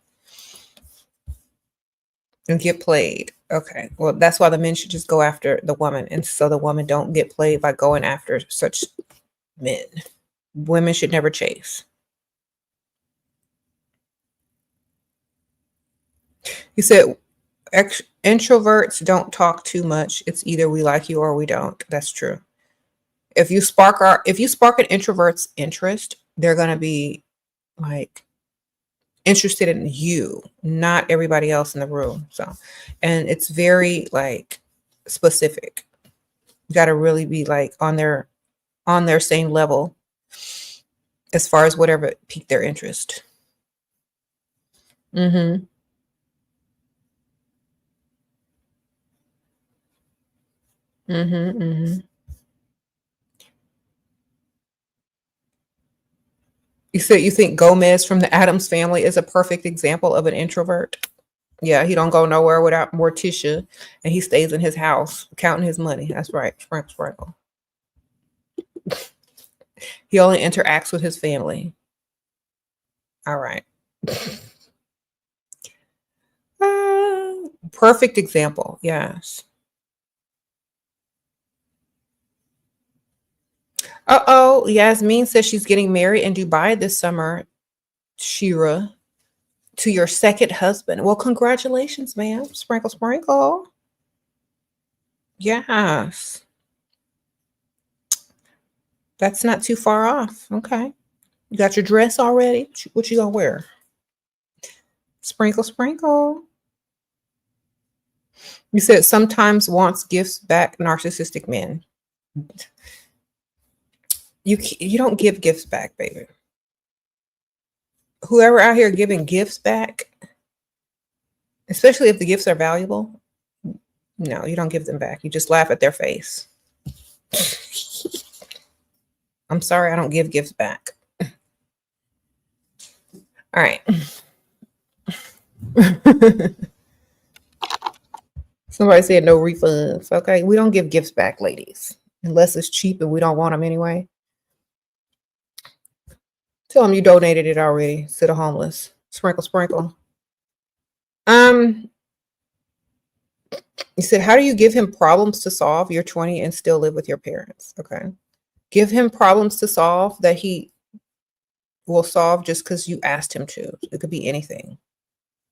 and get played. Okay. Well, that's why the men should just go after the woman. And so the woman don't get played by going after such men. Women should never chase. You said introverts don't talk too much. It's either we like you or we don't. That's true. If you spark an introvert's interest, they're gonna be like interested in you, not everybody else in the room. So, and it's very like specific. You got to really be like on their same level as far as whatever piqued their interest. Mm-hmm. Mm-hmm. Mm-hmm. You said you think Gomez from the Adams Family is a perfect example of an introvert. Yeah, he don't go nowhere without Morticia, and he stays in his house counting his money. That's right, Frank Sprinkle. He only interacts with his family. All right. Perfect example. Yes. Uh-oh. Yasmin says she's getting married in Dubai this summer, Shira, to your second husband. Well, congratulations, ma'am. Sprinkle, sprinkle. Yes. That's not too far off. Okay. You got your dress already? What you gonna wear? Sprinkle, sprinkle. You said sometimes wants gifts back, narcissistic men. You don't give gifts back, baby. Whoever out here giving gifts back, especially if the gifts are valuable, no, you don't give them back. You just laugh at their face. I'm sorry, I don't give gifts back. All right. Somebody said no refunds. Okay, we don't give gifts back, ladies, unless it's cheap and we don't want them anyway. Tell them you donated it already to the homeless. Sprinkle, sprinkle. Um, you said, how do you give him problems to solve? You're 20 and still live with your parents. Okay. Give him problems to solve that he will solve just because you asked him to. It could be anything.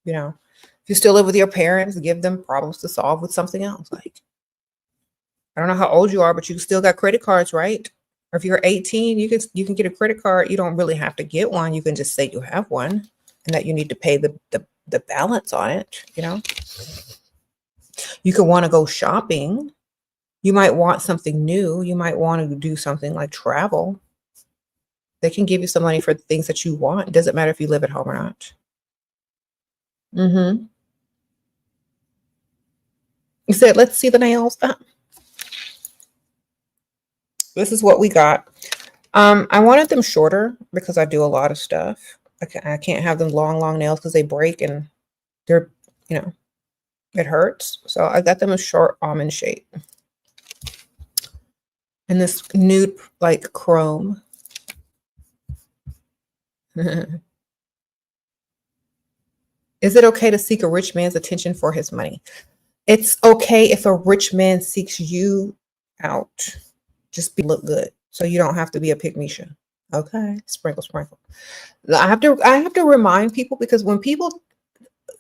You know, if you still live with your parents, give them problems to solve with something else. Like, I don't know how old you are, but you still got credit cards, right? Or if you're 18, you can get a credit card. You don't really have to get one. You can just say you have one and that you need to pay the balance on it, you know. You could want to go shopping. You might want something new. You might want to do something like travel. They can give you some money for the things that you want. It doesn't matter if you live at home or not. Mm-hmm. You said, let's see the nails. This is what we got. I wanted them shorter because I do a lot of stuff. I can't have them long nails because they break and they're, you know, it hurts. So I got them a short almond shape. And this nude like chrome. Is it okay to seek a rich man's attention for his money? It's okay if a rich man seeks you out. Just look good. So you don't have to be a pikmisha. Okay. Sprinkle, sprinkle. I have to remind people because when people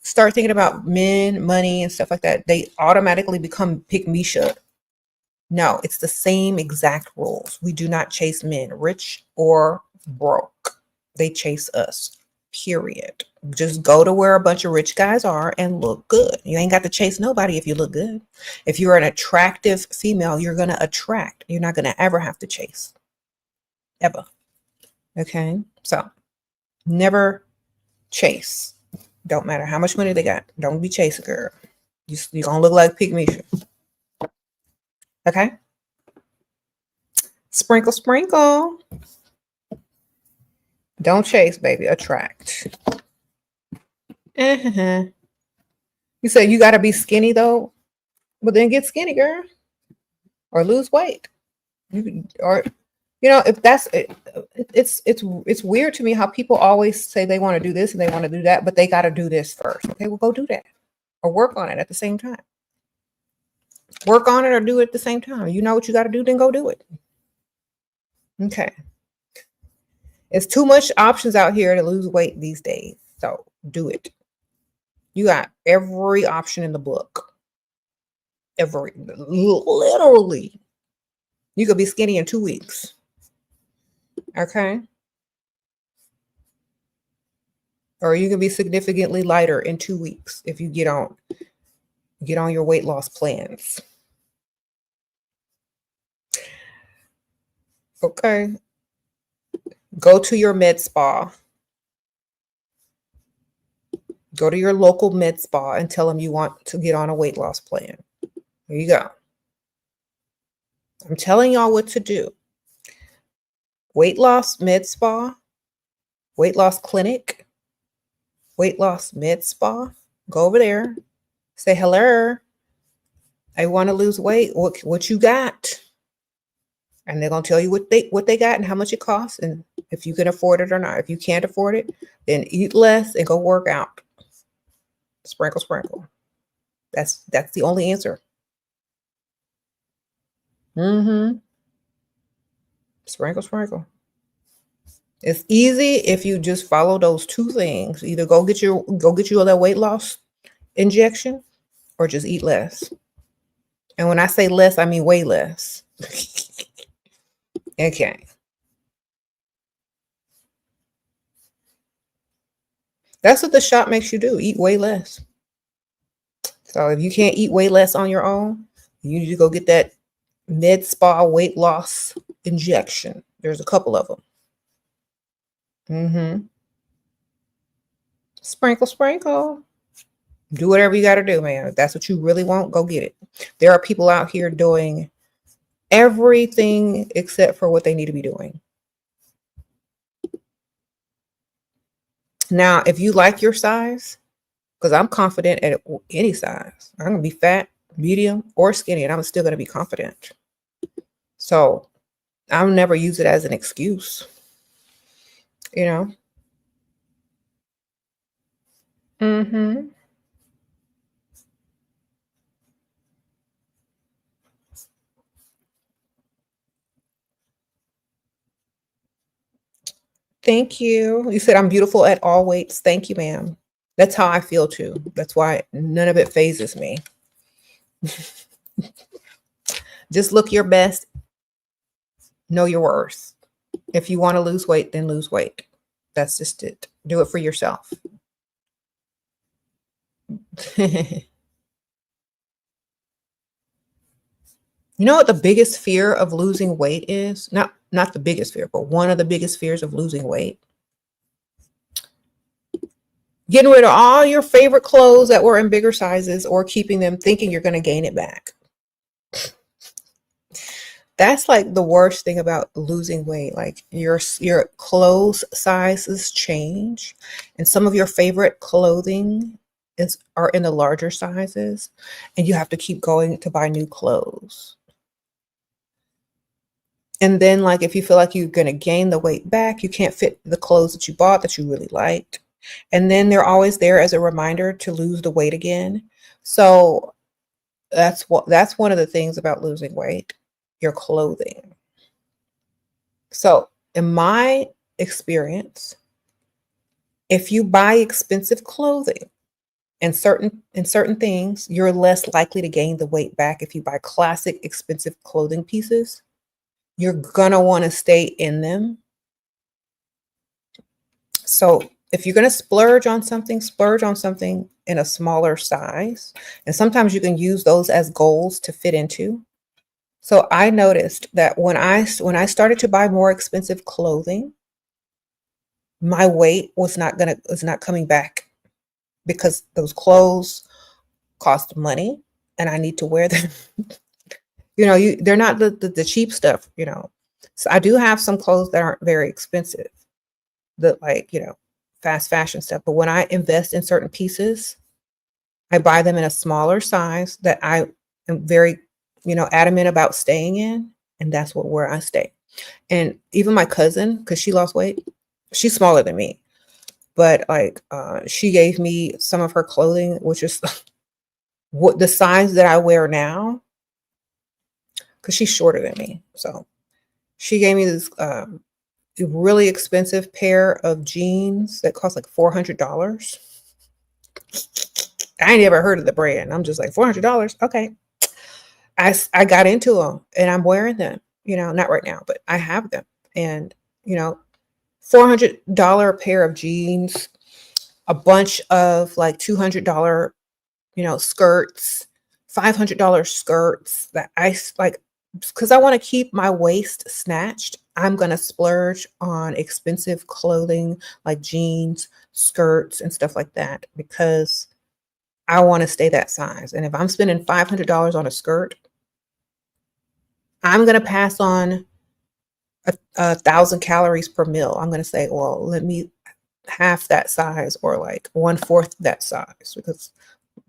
start thinking about men, money, and stuff like that, they automatically become pikmisha. No, it's the same exact rules. We do not chase men, rich or broke. They chase us. Period. Just go to where a bunch of rich guys are and look good. You ain't got to chase nobody if you look good. If you're an attractive female, you're going to attract. You're not going to ever have to chase. Ever. Okay? So, never chase. Don't matter how much money they got. Don't be chasing, girl. You're going to look like pikmisha. Okay? Sprinkle, sprinkle. Don't chase, baby. Attract. You said you got to be skinny, though? Well, then get skinny, girl. Or lose weight. If that's it, it's weird to me how people always say they want to do this and they want to do that, but they got to do this first. Okay, well, go do that or work on it at the same time. Work on it or do it at the same time. You know what you got to do, then go do it. Okay. It's too much options out here to lose weight these days, so do it. You got every option in the book. Literally. You could be skinny in 2 weeks. Okay. Or you can be significantly lighter in 2 weeks if you get on your weight loss plans. Okay. Go to your med spa. Go to your local med spa and tell them you want to get on a weight loss plan. There you go. I'm telling y'all what to do. Weight loss med spa, weight loss clinic, weight loss med spa. Go over there. Say, hello, I want to lose weight. What you got? And they're going to tell you what they got and how much it costs and if you can afford it or not. If you can't afford it, then eat less and go work out. Sprinkle, sprinkle. That's the only answer. Sprinkle, sprinkle. It's easy if you just follow those two things. Either go get you that weight loss injection or just eat less. And when I say less, I mean way less. Okay. That's what the shop makes you do. Eat way less. So if you can't eat way less on your own, you need to go get that med spa weight loss injection. There's a couple of them. Sprinkle, sprinkle. Do whatever you got to do, man. If that's what you really want, go get it. There are people out here doing everything except for what they need to be doing. Now, if you like your size, because I'm confident at any size. I'm going to be fat, medium, or skinny, and I'm still going to be confident. So I'll never use it as an excuse. Thank you. You said I'm beautiful at all weights. Thank you, ma'am. That's how I feel too. That's why none of it phases me. Just look your best. Know your worth. If you want to lose weight, then lose weight. That's just it. Do it for yourself. You know what the biggest fear of losing weight is? Not the biggest fear, but one of the biggest fears of losing weight. Getting rid of all your favorite clothes that were in bigger sizes or keeping them thinking you're going to gain it back. That's like the worst thing about losing weight. Like your clothes sizes change and some of your favorite clothing are in the larger sizes and you have to keep going to buy new clothes. And then like if you feel like you're going to gain the weight back, you can't fit the clothes that you bought that you really liked. And then they're always there as a reminder to lose the weight again. So that's one of the things about losing weight, your clothing. So in my experience, if you buy expensive clothing and certain things, you're less likely to gain the weight back. If you buy classic expensive clothing pieces, you're gonna want to stay in them. So If you're going to splurge on something in a smaller size. And sometimes you can use those as goals to fit into. So I noticed that when I started to buy more expensive clothing, my weight was not coming back because those clothes cost money and I need to wear them. They're not the cheap stuff. So I do have some clothes that aren't very expensive, the like, fast fashion stuff. But when I invest in certain pieces, I buy them in a smaller size that I am very, adamant about staying in. And that's where I stay. And even my cousin, because she lost weight, she's smaller than me. But like she gave me some of her clothing, which is what the size that I wear now, because she's shorter than me. So she gave me this really expensive pair of jeans that cost like $400. I ain't ever heard of the brand. I'm just like, $400. Okay. I got into them and I'm wearing them, not right now, but I have them. And, $400 pair of jeans, a bunch of like $200, skirts, $500 skirts that like, because I want to keep my waist snatched. I'm going to splurge on expensive clothing like jeans, skirts, and stuff like that because I want to stay that size. And if I'm spending $500 on a skirt, I'm going to pass on 1,000 calories per meal. I'm going to say, well, let me half that size or like 1/4 that size because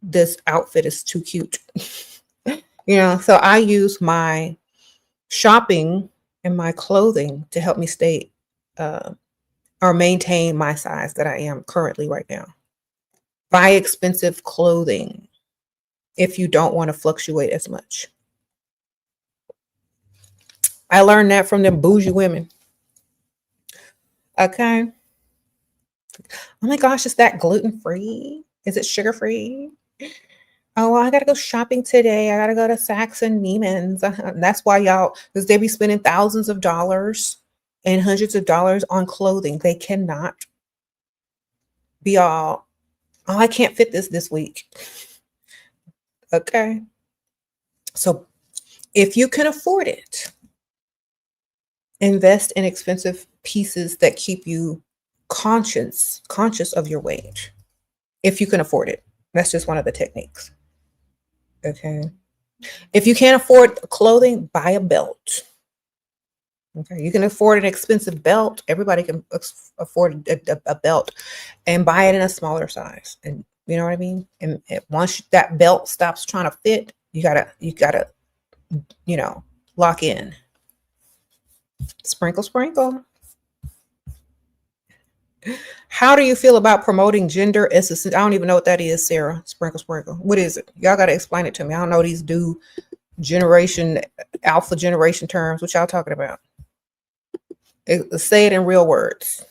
this outfit is too cute. So I use my shopping and my clothing to help me stay or maintain my size that I am currently right now. Buy expensive clothing if you don't want to fluctuate as much. I learned that from them bougie women. Okay. Oh my gosh, is that gluten-free? Is it sugar-free? Oh, well, I gotta go shopping today. I gotta go to Saks and Neiman's. That's why y'all, because they be spending thousands of dollars and hundreds of dollars on clothing. They cannot be all, oh, I can't fit this week. Okay. So if you can afford it, invest in expensive pieces that keep you conscious of your weight. If you can afford it. That's just one of the techniques. Okay. If you can't afford clothing, buy a belt. Okay. You can afford an expensive belt. Everybody can afford a belt and buy it in a smaller size. And you know what I mean? And once that belt stops trying to fit, you gotta, lock in. Sprinkle, sprinkle. How do you feel about promoting gender assistance? I don't even know what that is, Sarah. Sprinkle, sprinkle. What is it? Y'all got to explain it to me. I don't know these alpha generation terms. What y'all talking about? Say it in real words.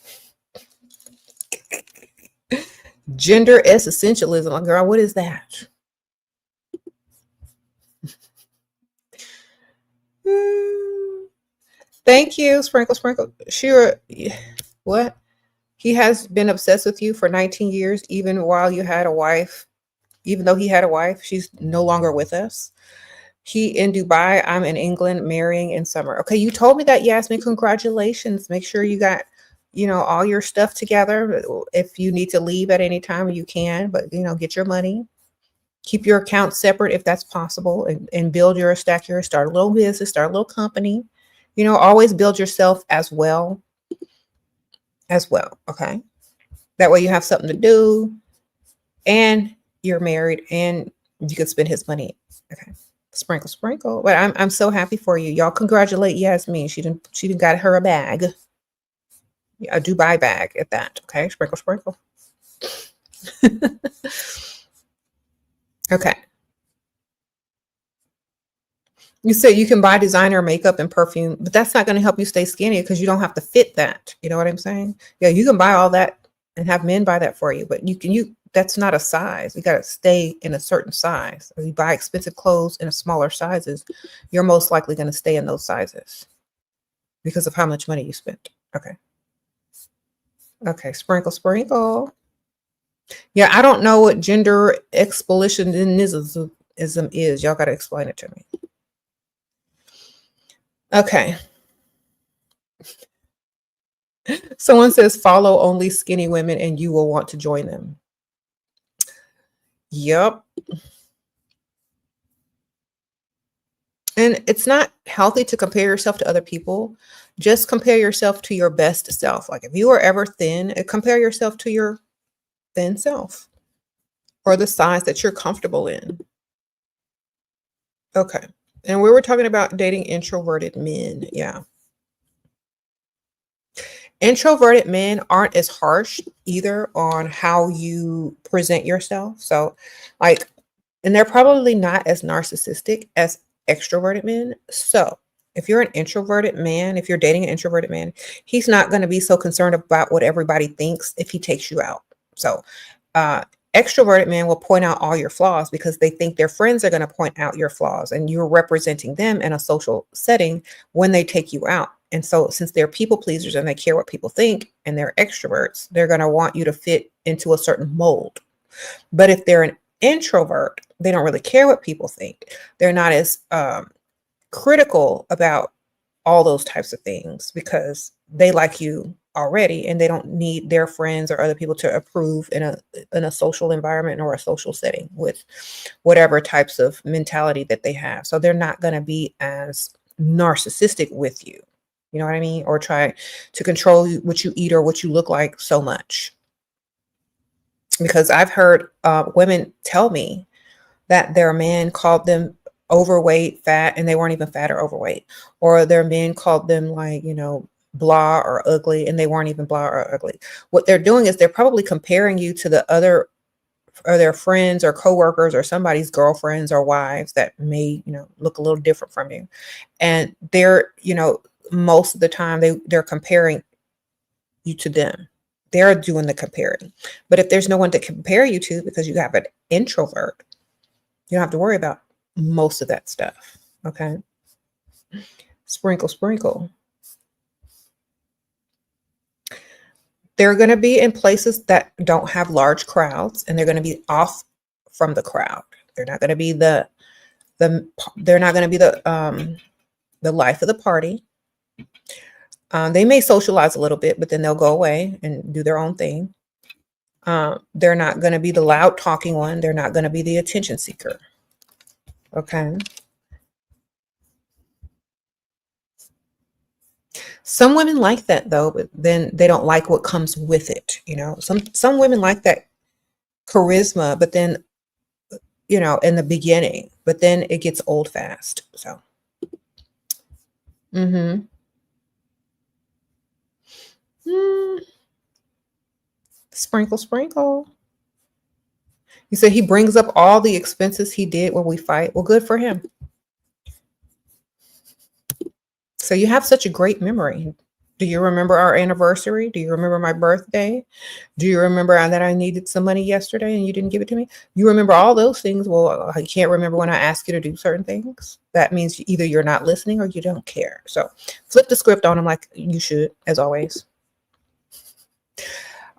Gender essentialism. Girl, what is that? Thank you, sprinkle, sprinkle. Sure. What? He has been obsessed with you for 19 years, even while you had a wife. Even though he had a wife, she's no longer with us. He in Dubai, I'm in England, marrying in summer. Okay, you told me that, Yasmin. Congratulations. Make sure you got, all your stuff together. If you need to leave at any time, you can, but, get your money. Keep your account separate if that's possible and build start a little business, start a little company. Always build yourself as well. Okay. That way you have something to do and you're married and you can spend his money. Okay. Sprinkle, sprinkle. But I'm so happy for you. Y'all congratulate Yasmin. She didn't got her a bag. A Dubai bag at that. Okay. Sprinkle, sprinkle. Okay. You say you can buy designer makeup and perfume, but that's not going to help you stay skinny because you don't have to fit that. You know what I'm saying? Yeah, you can buy all that and have men buy that for you, but that's not a size. You got to stay in a certain size. If you buy expensive clothes in a smaller sizes, you're most likely going to stay in those sizes because of how much money you spent. Okay. Okay, sprinkle, sprinkle. Yeah, I don't know what gender explosionism is. Y'all got to explain it to me. Okay. Someone says follow only skinny women and you will want to join them. Yep. And it's not healthy to compare yourself to other people. Just compare yourself to your best self. Like if you are ever thin, compare yourself to your thin self or the size that you're comfortable in. Okay. And we were talking about dating introverted men. Yeah. Introverted men aren't as harsh either on how you present yourself. So, like, and they're probably not as narcissistic as extroverted men. So, if you're an introverted man, if you're dating an introverted man, he's not going to be so concerned about what everybody thinks if he takes you out. So, uh, extroverted men will point out all your flaws because they think their friends are going to point out your flaws and you're representing them in a social setting when they take you out. And so, since they're people pleasers and they care what people think and they're extroverts, they're going to want you to fit into a certain mold. But if they're an introvert, they don't really care what people think. They're not as critical about all those types of things because they like you already and they don't need their friends or other people to approve in a social environment or a social setting with whatever types of mentality that they have. So they're not going to be as narcissistic with you. You know what I mean? Or try to control what you eat or what you look like so much. Because I've heard women tell me that their man called them overweight, fat, and they weren't even fat or overweight. Or their men called them like, blah or ugly, and they weren't even blah or ugly. What they're doing is they're probably comparing you to the other or their friends or coworkers or somebody's girlfriends or wives that may, look a little different from you. And they're, most of the time they're comparing you to them. They're doing the comparing. But if there's no one to compare you to because you have an introvert, you don't have to worry about most of that stuff. Okay. Sprinkle, sprinkle. They're going to be in places that don't have large crowds and they're going to be off from the crowd. They're not going to be they're not going to be the life of the party. They may socialize a little bit, but then they'll go away and do their own thing. They're not going to be the loud talking one. They're not going to be the attention seeker. Okay. Some women like that though, but then they don't like what comes with it. Some women like that charisma, but then, in the beginning, but then it gets old fast. So, mm-hmm. Mm, sprinkle, sprinkle. He said he brings up all the expenses he did when we fight. Well, good for him. So you have such a great memory. Do you remember our anniversary? Do you remember my birthday? Do you remember that I needed some money yesterday and you didn't give it to me? You remember all those things. Well, I can't remember when I asked you to do certain things. That means either you're not listening or you don't care. So flip the script on them like you should, as always.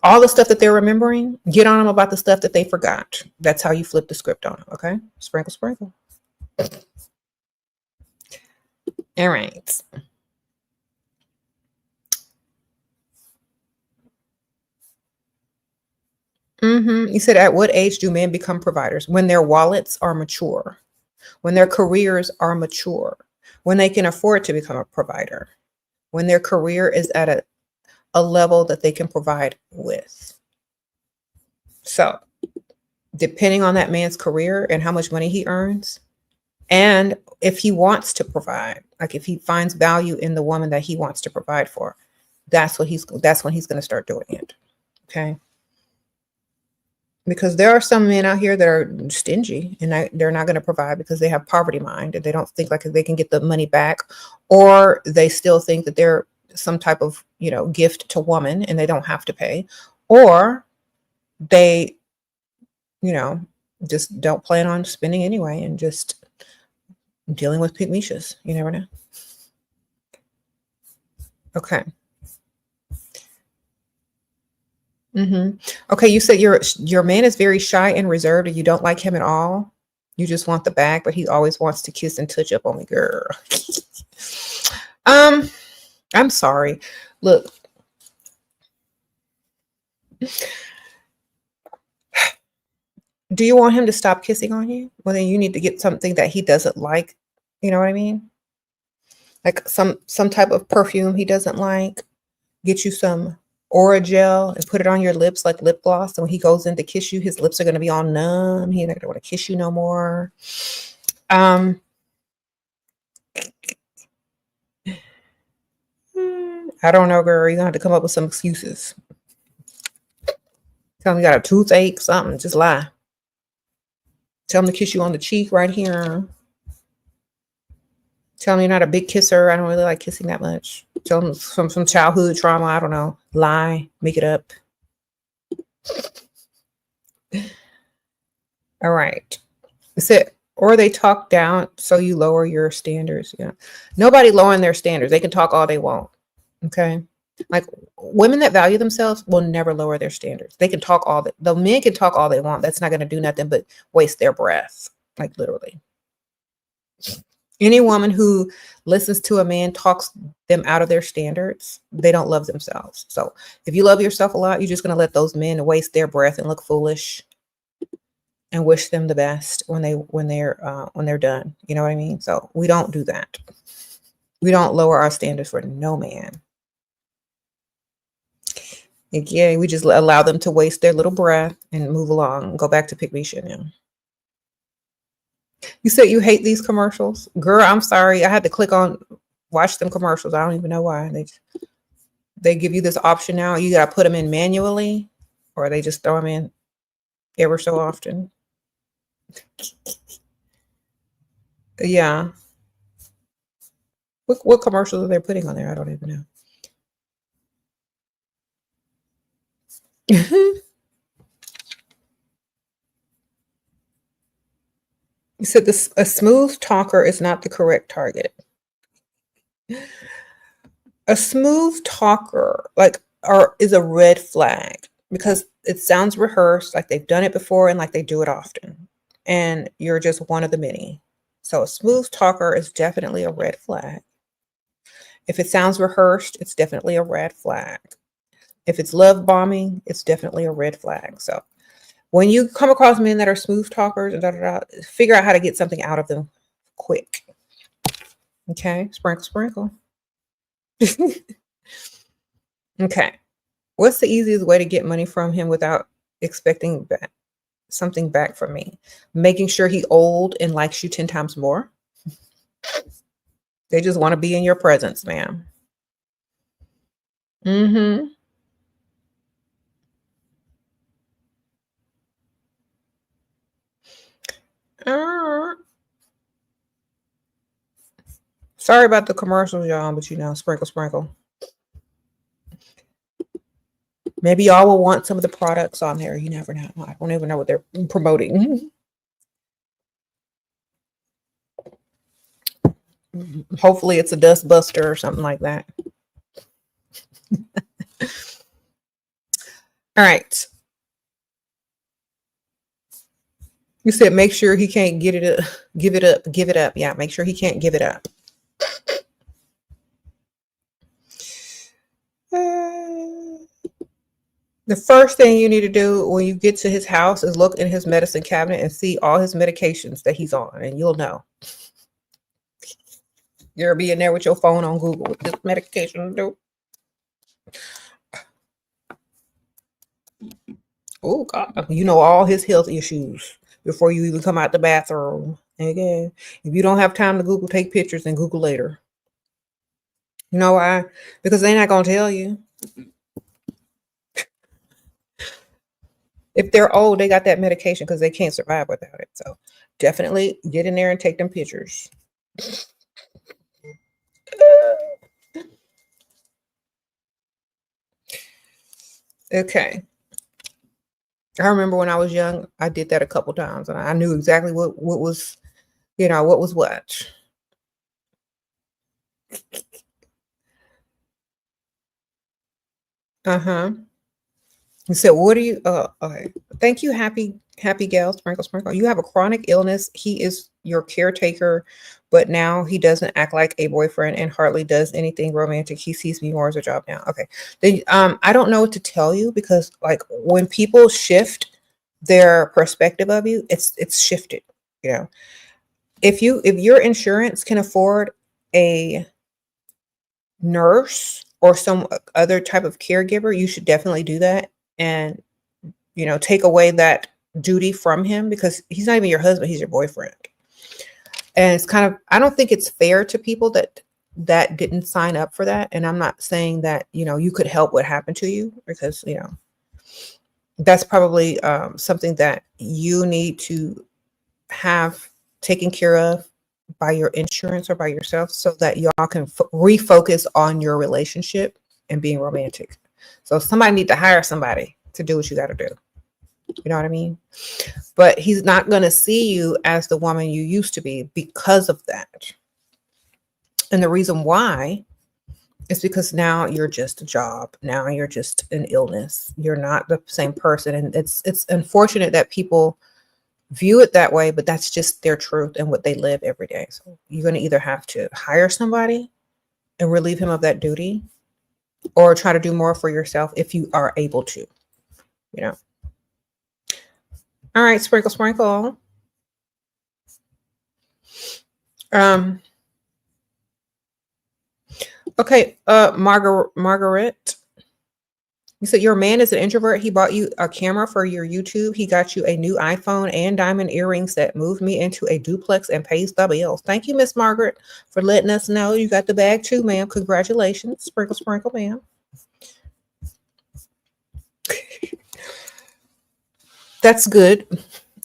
All the stuff that they're remembering, get on them about the stuff that they forgot. That's how you flip the script on them. Okay. Sprinkle, sprinkle. All right. You said, at what age do men become providers? When their wallets are mature, when their careers are mature, when they can afford to become a provider, when their career is at a level that they can provide with. So, depending on that man's career and how much money he earns, and if he wants to provide, like if he finds value in the woman that he wants to provide for, that's when he's going to start doing it. Okay. Because there are some men out here that are stingy and they're not going to provide because they have poverty mind and they don't think like they can get the money back, or they still think that they're some type of, gift to woman and they don't have to pay, or they, just don't plan on spending anyway and just dealing with pikmishas. You never know. Okay. Okay, you said your man is very shy and reserved, and you don't like him at all. You just want the bag, but he always wants to kiss and touch up on me, girl. um, I'm sorry. Look, do you want him to stop kissing on you? Well, then you need to get something that he doesn't like. You know what I mean? Like some type of perfume he doesn't like. Get you some aura gel and put it on your lips like lip gloss. And when he goes in to kiss you, his lips are gonna be all numb. He's not gonna want to kiss you no more. Um, I don't know, girl. You're gonna have to come up with some excuses. Tell him you got a toothache, something. Just lie. Tell him to kiss you on the cheek right here. Tell him you're not a big kisser. I don't really like kissing that much. Tell him some childhood trauma. I don't know. Lie. Make it up. All right. Or they talk down so you lower your standards. Yeah. Nobody lowering their standards. They can talk all they want. Okay. Like women that value themselves will never lower their standards. They can talk the men can talk all they want. That's not going to do nothing but waste their breath. Like literally. Any woman who listens to a man talks them out of their standards, they don't love themselves. So if you love yourself a lot, you're just going to let those men waste their breath and look foolish and wish them the best when they're done. You know what I mean? So we don't do that. We don't lower our standards for no man. Again, we just allow them to waste their little breath and move along. Go back to pikmisha now. You said you hate these commercials? Girl, I'm sorry. I had to click on watch them commercials. I don't even know why. They give you this option now. You got to put them in manually, or they just throw them in ever so often. Yeah. What commercials are they putting on there? I don't even know. You said a smooth talker is not the correct target. A smooth talker, is a red flag because it sounds rehearsed, like they've done it before and like they do it often. And you're just one of the many. So a smooth talker is definitely a red flag. If it sounds rehearsed, it's definitely a red flag. If it's love bombing, it's definitely a red flag. So when you come across men that are smooth talkers, figure out how to get something out of them quick. Okay, sprinkle, sprinkle. Okay. What's the easiest way to get money from him without expecting something back from me? Making sure he old and likes you 10 times more. They just want to be in your presence, ma'am. Mm-hmm. Sorry about the commercials, y'all, but sprinkle, sprinkle. Maybe y'all will want some of the products on there. You never know. I don't even know what they're promoting. Hopefully it's a dust buster or something like that. All right. You said make sure he can't give it up. Yeah, make sure he can't give it up. The first thing you need to do when you get to his house is look in his medicine cabinet and see all his medications that he's on, and you'll know. You'll be in there with your phone on Google with this medication. Oh, God. You know all his health issues before you even come out the bathroom. Okay. If you don't have time to Google, take pictures and Google later. You know why? Because they're not going to tell you. If they're old, they got that medication because they can't survive without it. So definitely get in there and take them pictures. Okay. I remember when I was young, I did that a couple times and I knew exactly what was, what was what. Uh-huh. You said, what are you? Okay. Thank you, happy gal, sprinkle, sprinkle. You have a chronic illness. He is your caretaker, but now he doesn't act like a boyfriend and hardly does anything romantic. He sees me more as a job now. Okay. Then, I don't know what to tell you because, like, when people shift their perspective of you, it's shifted. You know, if your insurance can afford a nurse or some other type of caregiver, you should definitely do that. And take away that duty from him because he's not even your husband, he's your boyfriend. And it's kind of, I don't think it's fair to people that didn't sign up for that. And I'm not saying that, you could help what happened to you because, that's probably something that you need to have taken care of by your insurance or by yourself so that y'all can refocus on your relationship and being romantic. So somebody need to hire somebody to do what you got to do. You know what I mean? But he's not going to see you as the woman you used to be because of that. And the reason why is because now you're just a job. Now you're just an illness. You're not the same person. And it's unfortunate that people view it that way, but that's just their truth and what they live every day. So you're going to either have to hire somebody and relieve him of that duty or try to do more for yourself if you are able to, All right, sprinkle, sprinkle. Okay, Margaret. You said your man is an introvert. He bought you a camera for your YouTube. He got you a new iPhone and diamond earrings that moved me into a duplex and pays the bills. Thank you, Miss Margaret, for letting us know you got the bag too, ma'am. Congratulations. Sprinkle, sprinkle, ma'am. That's good.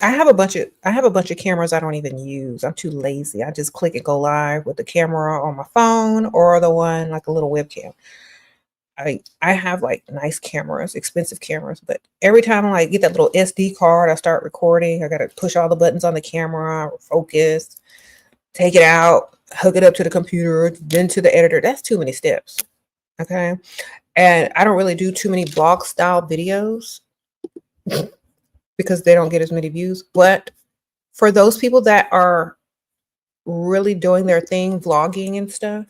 I have a bunch of cameras I don't even use. I'm too lazy. I just click and go live with the camera on my phone or the one like a little webcam. I have like nice cameras, expensive cameras, but every time I like get that little SD card, I start recording. I got to push all the buttons on the camera, focus, take it out, hook it up to the computer, then to the editor. That's too many steps. Okay. And I don't really do too many blog style videos because they don't get as many views. But for those people that are really doing their thing, vlogging and stuff,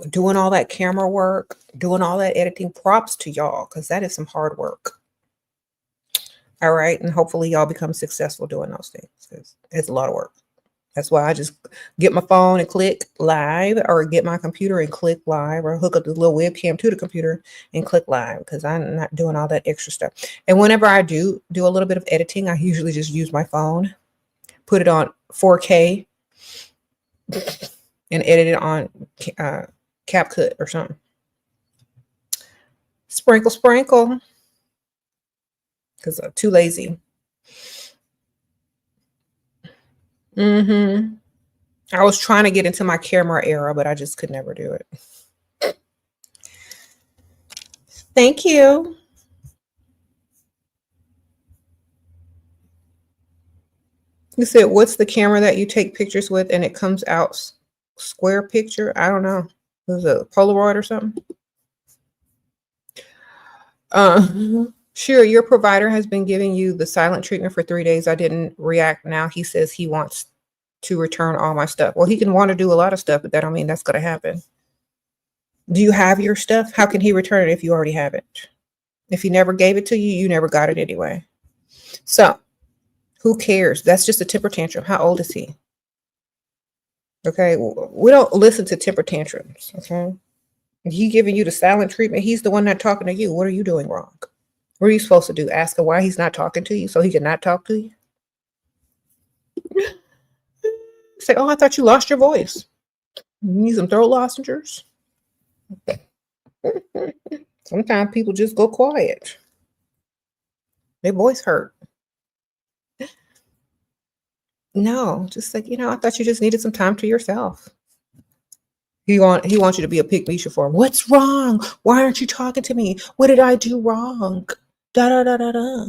doing all that camera work, doing all that editing, props to y'all because that is some hard work. All right. And hopefully y'all become successful doing those things because it's a lot of work. That's why I just get my phone and click live or get my computer and click live or hook up the little webcam to the computer and click live because I'm not doing all that extra stuff. And whenever I do a little bit of editing, I usually just use my phone, put it on 4K and edit it on CapCut or something. Sprinkle, sprinkle. Because I'm too lazy. I was trying to get into my camera era, but I just could never do it. Thank you. You said, what's the camera that you take pictures with and it comes out square picture? I don't know. Was it a Polaroid or something? Sure, your provider has been giving you the silent treatment for 3 days. I didn't react. Now he says he wants to return all my stuff. Well, he can want to do a lot of stuff, but that don't mean that's going to happen. Do you have your stuff? How can he return it if you already have it? If he never gave it to you, you never got it anyway. So who cares? That's just a temper tantrum. How old is he? Okay, we don't listen to temper tantrums. Okay, he giving you the silent treatment. He's the one not talking to you. What are you doing wrong? What are you supposed to do? Ask him why he's not talking to you so he can not talk to you? Say, oh, I thought you lost your voice. You need some throat lozenges? Sometimes people just go quiet. Their voice hurt. No, just like, I thought you just needed some time to yourself. He wants you to be a pikmisha for him. What's wrong? Why aren't you talking to me? What did I do wrong? Da da da da da.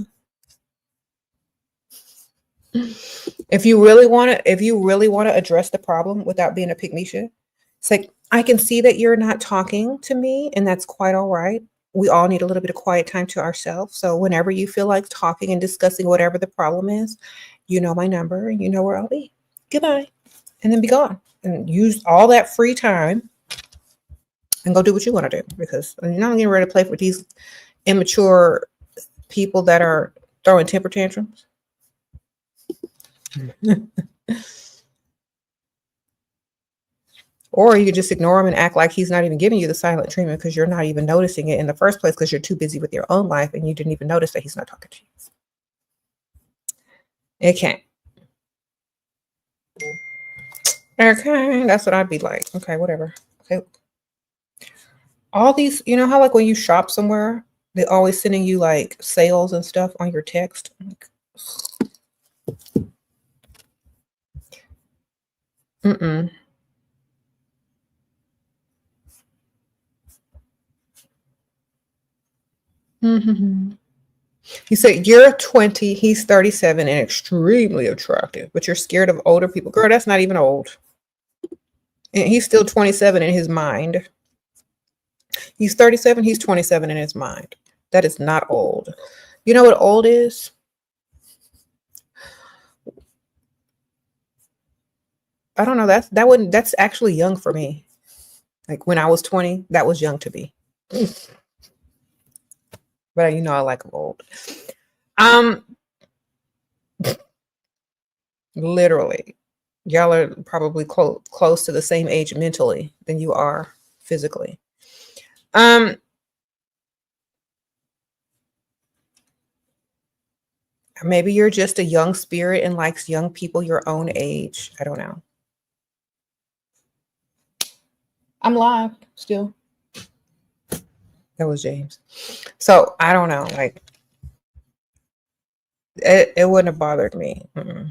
If you really want to address the problem without being a pikmisha, it's like, I can see that you're not talking to me, and that's quite all right. we all need a little bit of quiet time to ourselves. So whenever you feel like talking and discussing whatever the problem is, you know my number and you know where I'll be. Goodbye. And then be gone. And use all that free time and go do what you want to do, because you're not getting ready to play with these immature people that are throwing temper tantrums. Or you could just ignore him and act like he's not even giving you the silent treatment because you're not even noticing it in the first place because you're too busy with your own life and you didn't even notice that he's not talking to you. It can't. Okay, that's what I'd be like. Okay, whatever. Okay. All these, you know how like when you shop somewhere, they're always sending you like sales and stuff on your text. Mm-mm. Mm-hmm. You say you're 20, he's 37 and extremely attractive, but you're scared of older people. Girl, that's not even old. And he's still 27 in his mind. He's 37, he's 27 in his mind. That is not old. You know what old is? I don't know. That's actually young for me. Like when I was 20, that was young to me. But you know I like them old. Um Literally. Y'all are probably close to the same age mentally than you are physically. Maybe you're just a young spirit and likes young people your own age. I don't know. I'm live still. That was James. So I don't know. Like it wouldn't have bothered me. Mm-mm.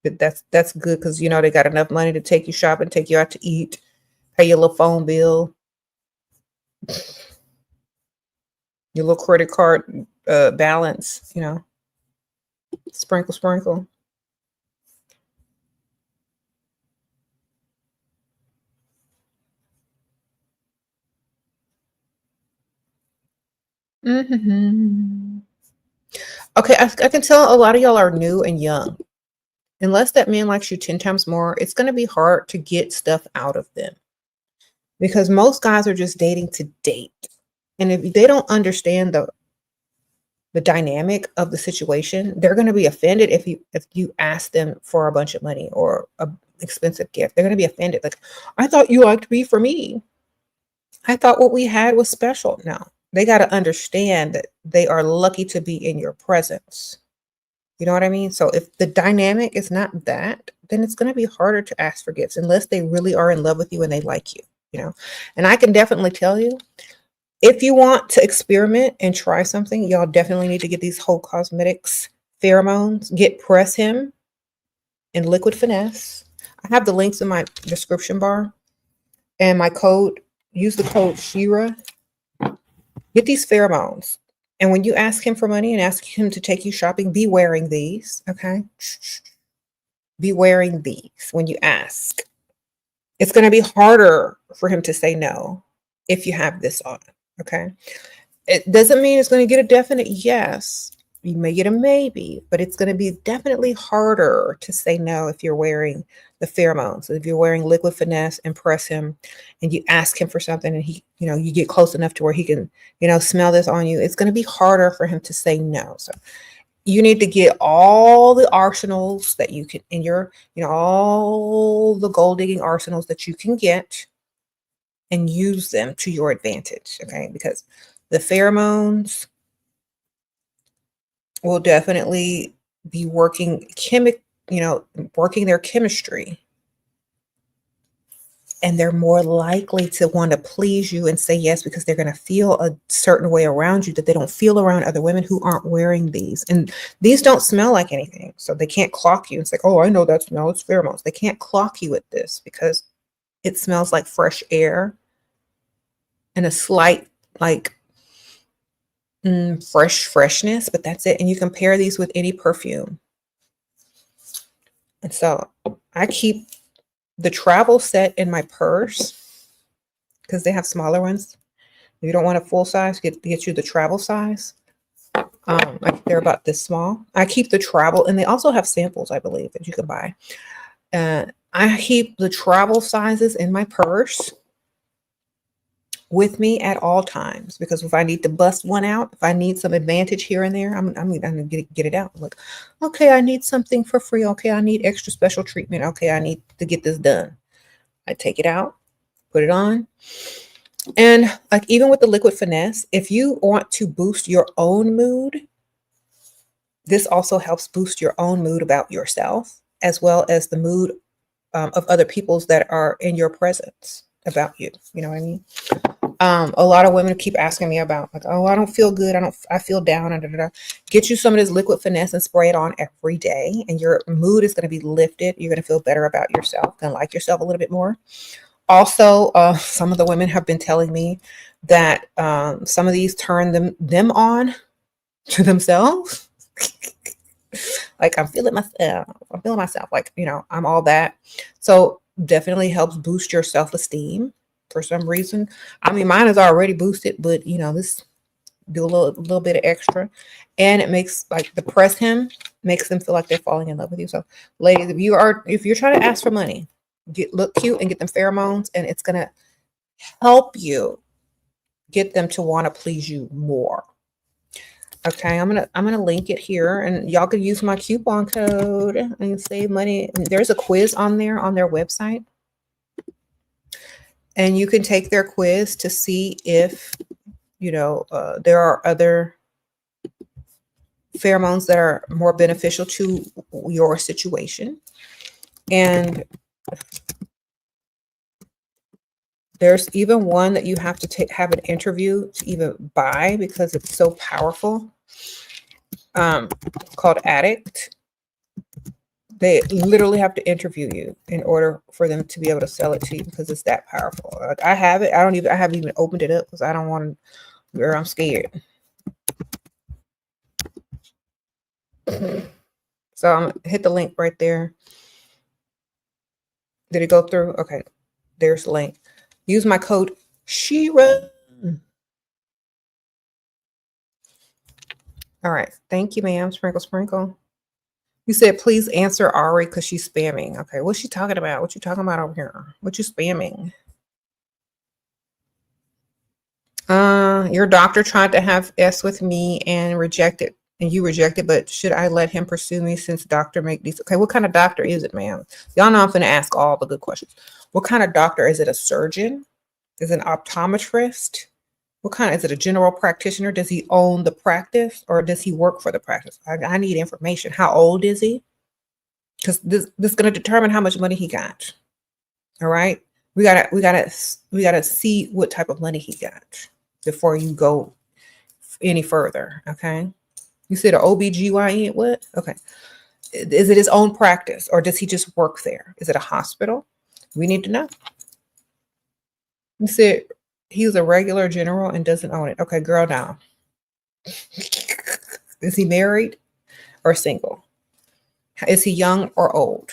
But that's good because you know they got enough money to take you shopping, take you out to eat, pay your little phone bill, your little credit card balance. You know, sprinkle, sprinkle. Mm-hmm. Okay, I can tell a lot of y'all are new and young. Unless that man likes you 10 times more, it's going to be hard to get stuff out of them because most guys are just dating to date. And if they don't understand the dynamic of the situation, they're going to be offended if you ask them for a bunch of money or a expensive gift. They're going to be offended. Like, I thought you liked me for me. I thought what we had was special. No, they got to understand that they are lucky to be in your presence. You know what I mean? So if the dynamic is not that, then it's going to be harder to ask for gifts unless they really are in love with you and they like you, you know? And I can definitely tell you, if you want to experiment and try something, y'all definitely need to get these whole cosmetics pheromones, get Press Him and Liquid Finesse. I have the links in my description bar and my code, use the code SheRa. Get these pheromones. And when you ask him for money and ask him to take you shopping, be wearing these, okay? Be wearing these when you ask. It's going to be harder for him to say no if you have this on, okay? It doesn't mean it's going to get a definite yes. You may get a maybe, but it's going to be definitely harder to say no if you're wearing the pheromones. If you're wearing Liquid Finesse and Press Him and you ask him for something and he, you know, you get close enough to where he can, you know, smell this on you, it's going to be harder for him to say no. So you need to get all the arsenals that you can in your, you know, all the gold digging arsenals that you can get and use them to your advantage, okay? Because the pheromones will definitely be working working their chemistry. And they're more likely to want to please you and say yes because they're going to feel a certain way around you that they don't feel around other women who aren't wearing these. And these don't smell like anything. So they can't clock you. It's like, oh, I know that smell. It's pheromones. They can't clock you with this because it smells like fresh air and a slight like freshness, but that's it. And you can pair these with any perfume. And so I keep the travel set in my purse because they have smaller ones. If you don't want a full size, get you the travel size. They're about this small. I keep the travel, and they also have samples, I believe, that you can buy. I keep the travel sizes in my purse with me at all times, because if I need to bust one out, if I need some advantage here and there, I'm gonna get it out. Like, okay, I need something for free. Okay, I need extra special treatment. Okay, I need to get this done. I take it out, put it on. And like, even with the liquid finesse, if you want to boost your own mood, this also helps boost your own mood about yourself, as well as the mood of other people's that are in your presence about you. You know what I mean? A lot of women keep asking me about, like, oh, I don't feel good. I feel down. Da, da, da. Get you some of this liquid finesse and spray it on every day, and your mood is going to be lifted. You're going to feel better about yourself, going to like yourself a little bit more. Also, some of the women have been telling me that some of these turn them on to themselves. Like, I'm feeling myself. Like, I'm all that. So definitely helps boost your self-esteem for some reason. I mean, mine is already boosted, but this do a little bit of extra, and it makes, like, the press him makes them feel like they're falling in love with you. So ladies, if you're trying to ask for money, look cute and get them pheromones, and it's gonna help you get them to want to please you more. Okay, I'm gonna link it here, and y'all can use my coupon code and save money. There's a quiz on there on their website, and you can take their quiz to see if there are other pheromones that are more beneficial to your situation. And there's even one that you have to have an interview to even buy, because it's so powerful. Called Addict. They literally have to interview you in order for them to be able to sell it to you, because it's that powerful. Like, I have it. I haven't even opened it up because I don't want to, or I'm scared. So I'm gonna hit the link right there. Did it go through? Okay, there's the link. Use my code SheRa. All right, thank you, ma'am. Sprinkle, sprinkle. You said, please answer Ari because she's spamming. Okay, what's she talking about? What you talking about over here? What you spamming? Your doctor tried to have S with me and rejected, and you rejected, but should I let him pursue me since doctor make these? Okay, what kind of doctor is it, ma'am? Y'all know I'm going to ask all the good questions. What kind of doctor? Is it a surgeon? Is it an optometrist? What kind? Is it a general practitioner? Does he own the practice, or does he work for the practice? I need information. How old is he? Because this is going to determine how much money he got. All right, we gotta see what type of money he got before you go any further. Okay, you said an OBGYN. What? Okay, is it his own practice, or does he just work there? Is it a hospital? We need to know. You said he's a regular general and doesn't own it. Okay, girl down. Is he married or single? Is he young or old?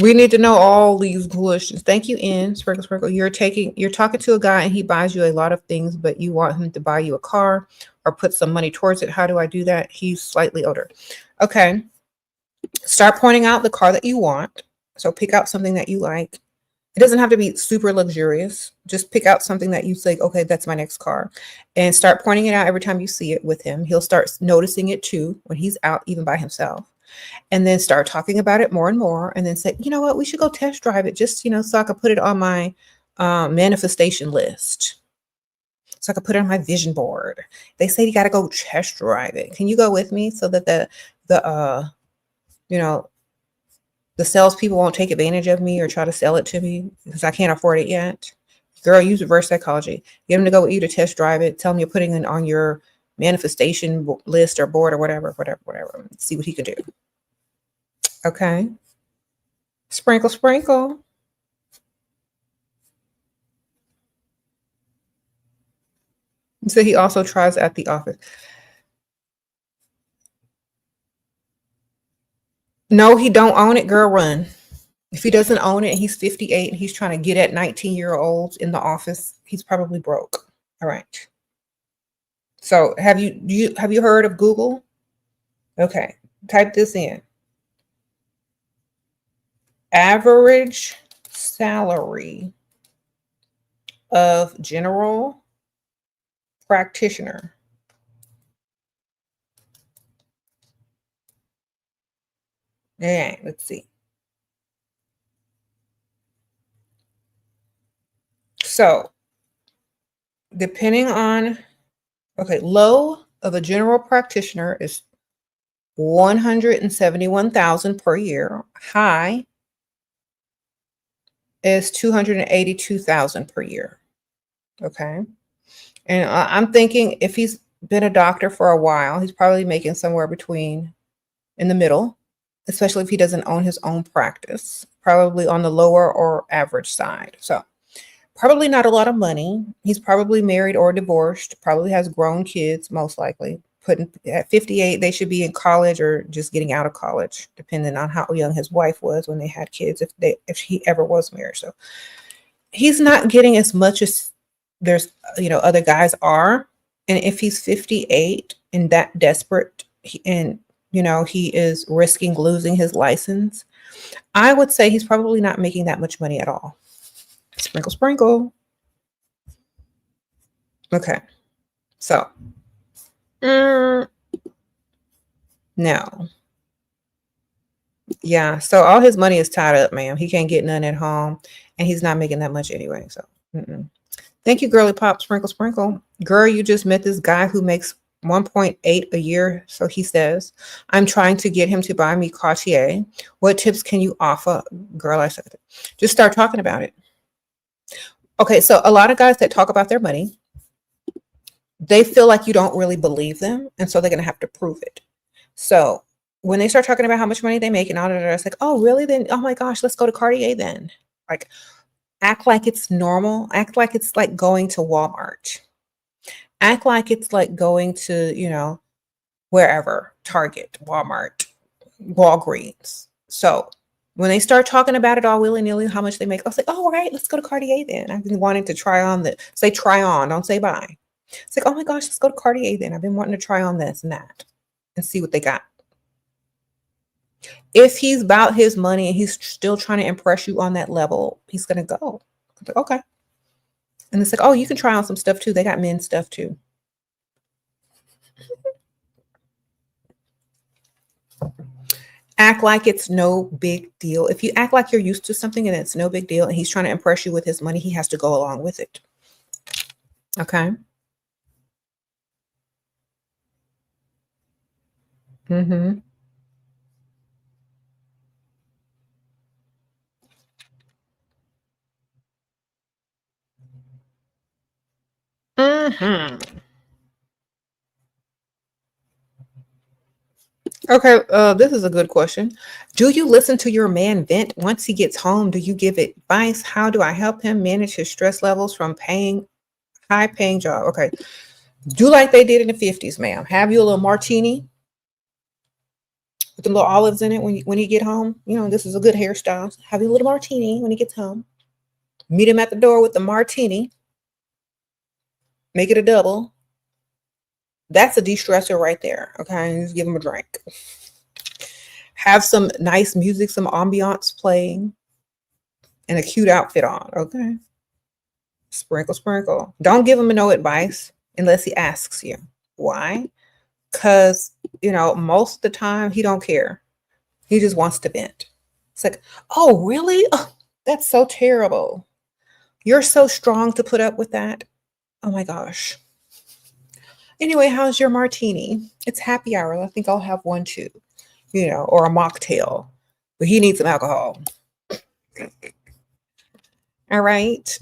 We need to know all these questions. Thank you, N. Sprinkle, sprinkle. You're talking to a guy and he buys you a lot of things, but you want him to buy you a car or put some money towards it. How do I do that? He's slightly older. Okay. Start pointing out the car that you want. So pick out something that you like. It doesn't have to be super luxurious. Just pick out something that you say, okay, that's my next car. And start pointing it out every time you see it with him. He'll start noticing it too when he's out, even by himself. And then start talking about it more and more. And then say, you know what, we should go test drive it, just, so I could put it on my manifestation list. So I could put it on my vision board. They say you got to go test drive it. Can you go with me so that the salespeople won't take advantage of me or try to sell it to me because I can't afford it yet? Girl, use reverse psychology. Get them to go with you to test drive it. Tell them you're putting it on your manifestation list or board or whatever. See what he can do. Okay. Sprinkle, sprinkle. So he also tries at the office. No, he don't own it. Girl, run. If he doesn't own it and he's 58 and he's trying to get at 19-year-olds in the office, he's probably broke. All right. So have you heard of Google? Okay. Type this in. Average salary of general practitioner. Yeah, let's see. So, depending on, okay, low of a general practitioner is 171,000 per year. High is 282,000 per year. Okay. And I'm thinking if he's been a doctor for a while, he's probably making somewhere between in the middle, especially if he doesn't own his own practice, probably on the lower or average side. So probably not a lot of money. He's probably married or divorced, probably has grown kids, most likely. Putting at 58, they should be in college or just getting out of college, depending on how young his wife was when they had kids, if he ever was married. So he's not getting as much as there's other guys are. And if he's 58 and that desperate and he is risking losing his license, I would say he's probably not making that much money at all. Sprinkle, sprinkle. Okay. So, no. Yeah. So all his money is tied up, ma'am. He can't get none at home and he's not making that much anyway. So, thank you, girly pop, sprinkle, sprinkle. Girl, you just met this guy who makes 1.8 a year. So he says, I'm trying to get him to buy me Cartier. What tips can you offer? Girl, I said, just start talking about it. Okay, so a lot of guys that talk about their money, they feel like you don't really believe them. And so they're going to have to prove it. So when they start talking about how much money they make and all that, it's like, oh, really? Then, oh my gosh, let's go to Cartier then. Like, act like it's normal. Act like it's like going to Walmart. Act like it's like going to, wherever, Target, Walmart, Walgreens. So when they start talking about it all willy-nilly, how much they make, I was like, oh, all right, let's go to Cartier then. I've been wanting to try on say try on, don't say buy. It's like, oh my gosh, let's go to Cartier then. I've been wanting to try on this and that and see what they got. If he's about his money and he's still trying to impress you on that level, he's going to go. Like, okay. And it's like, oh, you can try on some stuff too. They got men's stuff too. Act like it's no big deal. If you act like you're used to something and it's no big deal and he's trying to impress you with his money, he has to go along with it. Okay. Mm-hmm. Mm-hmm. Okay, this is a good question. Do you listen to your man vent once he gets home? Do you give advice? How do I help him manage his stress levels from high paying job? Okay. Do like they did in the 50s, ma'am. Have you a little martini with the little olives in it when you get home. This is a good hairstyle. Have you a little martini when he gets home. Meet him at the door with the martini. Make it a double. That's a de-stressor right there. Okay, just give him a drink. Have some nice music, some ambiance playing, and a cute outfit on. Okay. Sprinkle, sprinkle. Don't give him no advice unless he asks you. Why? Because, most of the time he don't care. He just wants to vent. It's like, oh, really? Oh, that's so terrible. You're so strong to put up with that. Oh my gosh. Anyway, how's your martini? It's happy hour. I think I'll have one too, or a mocktail. But he needs some alcohol. All right.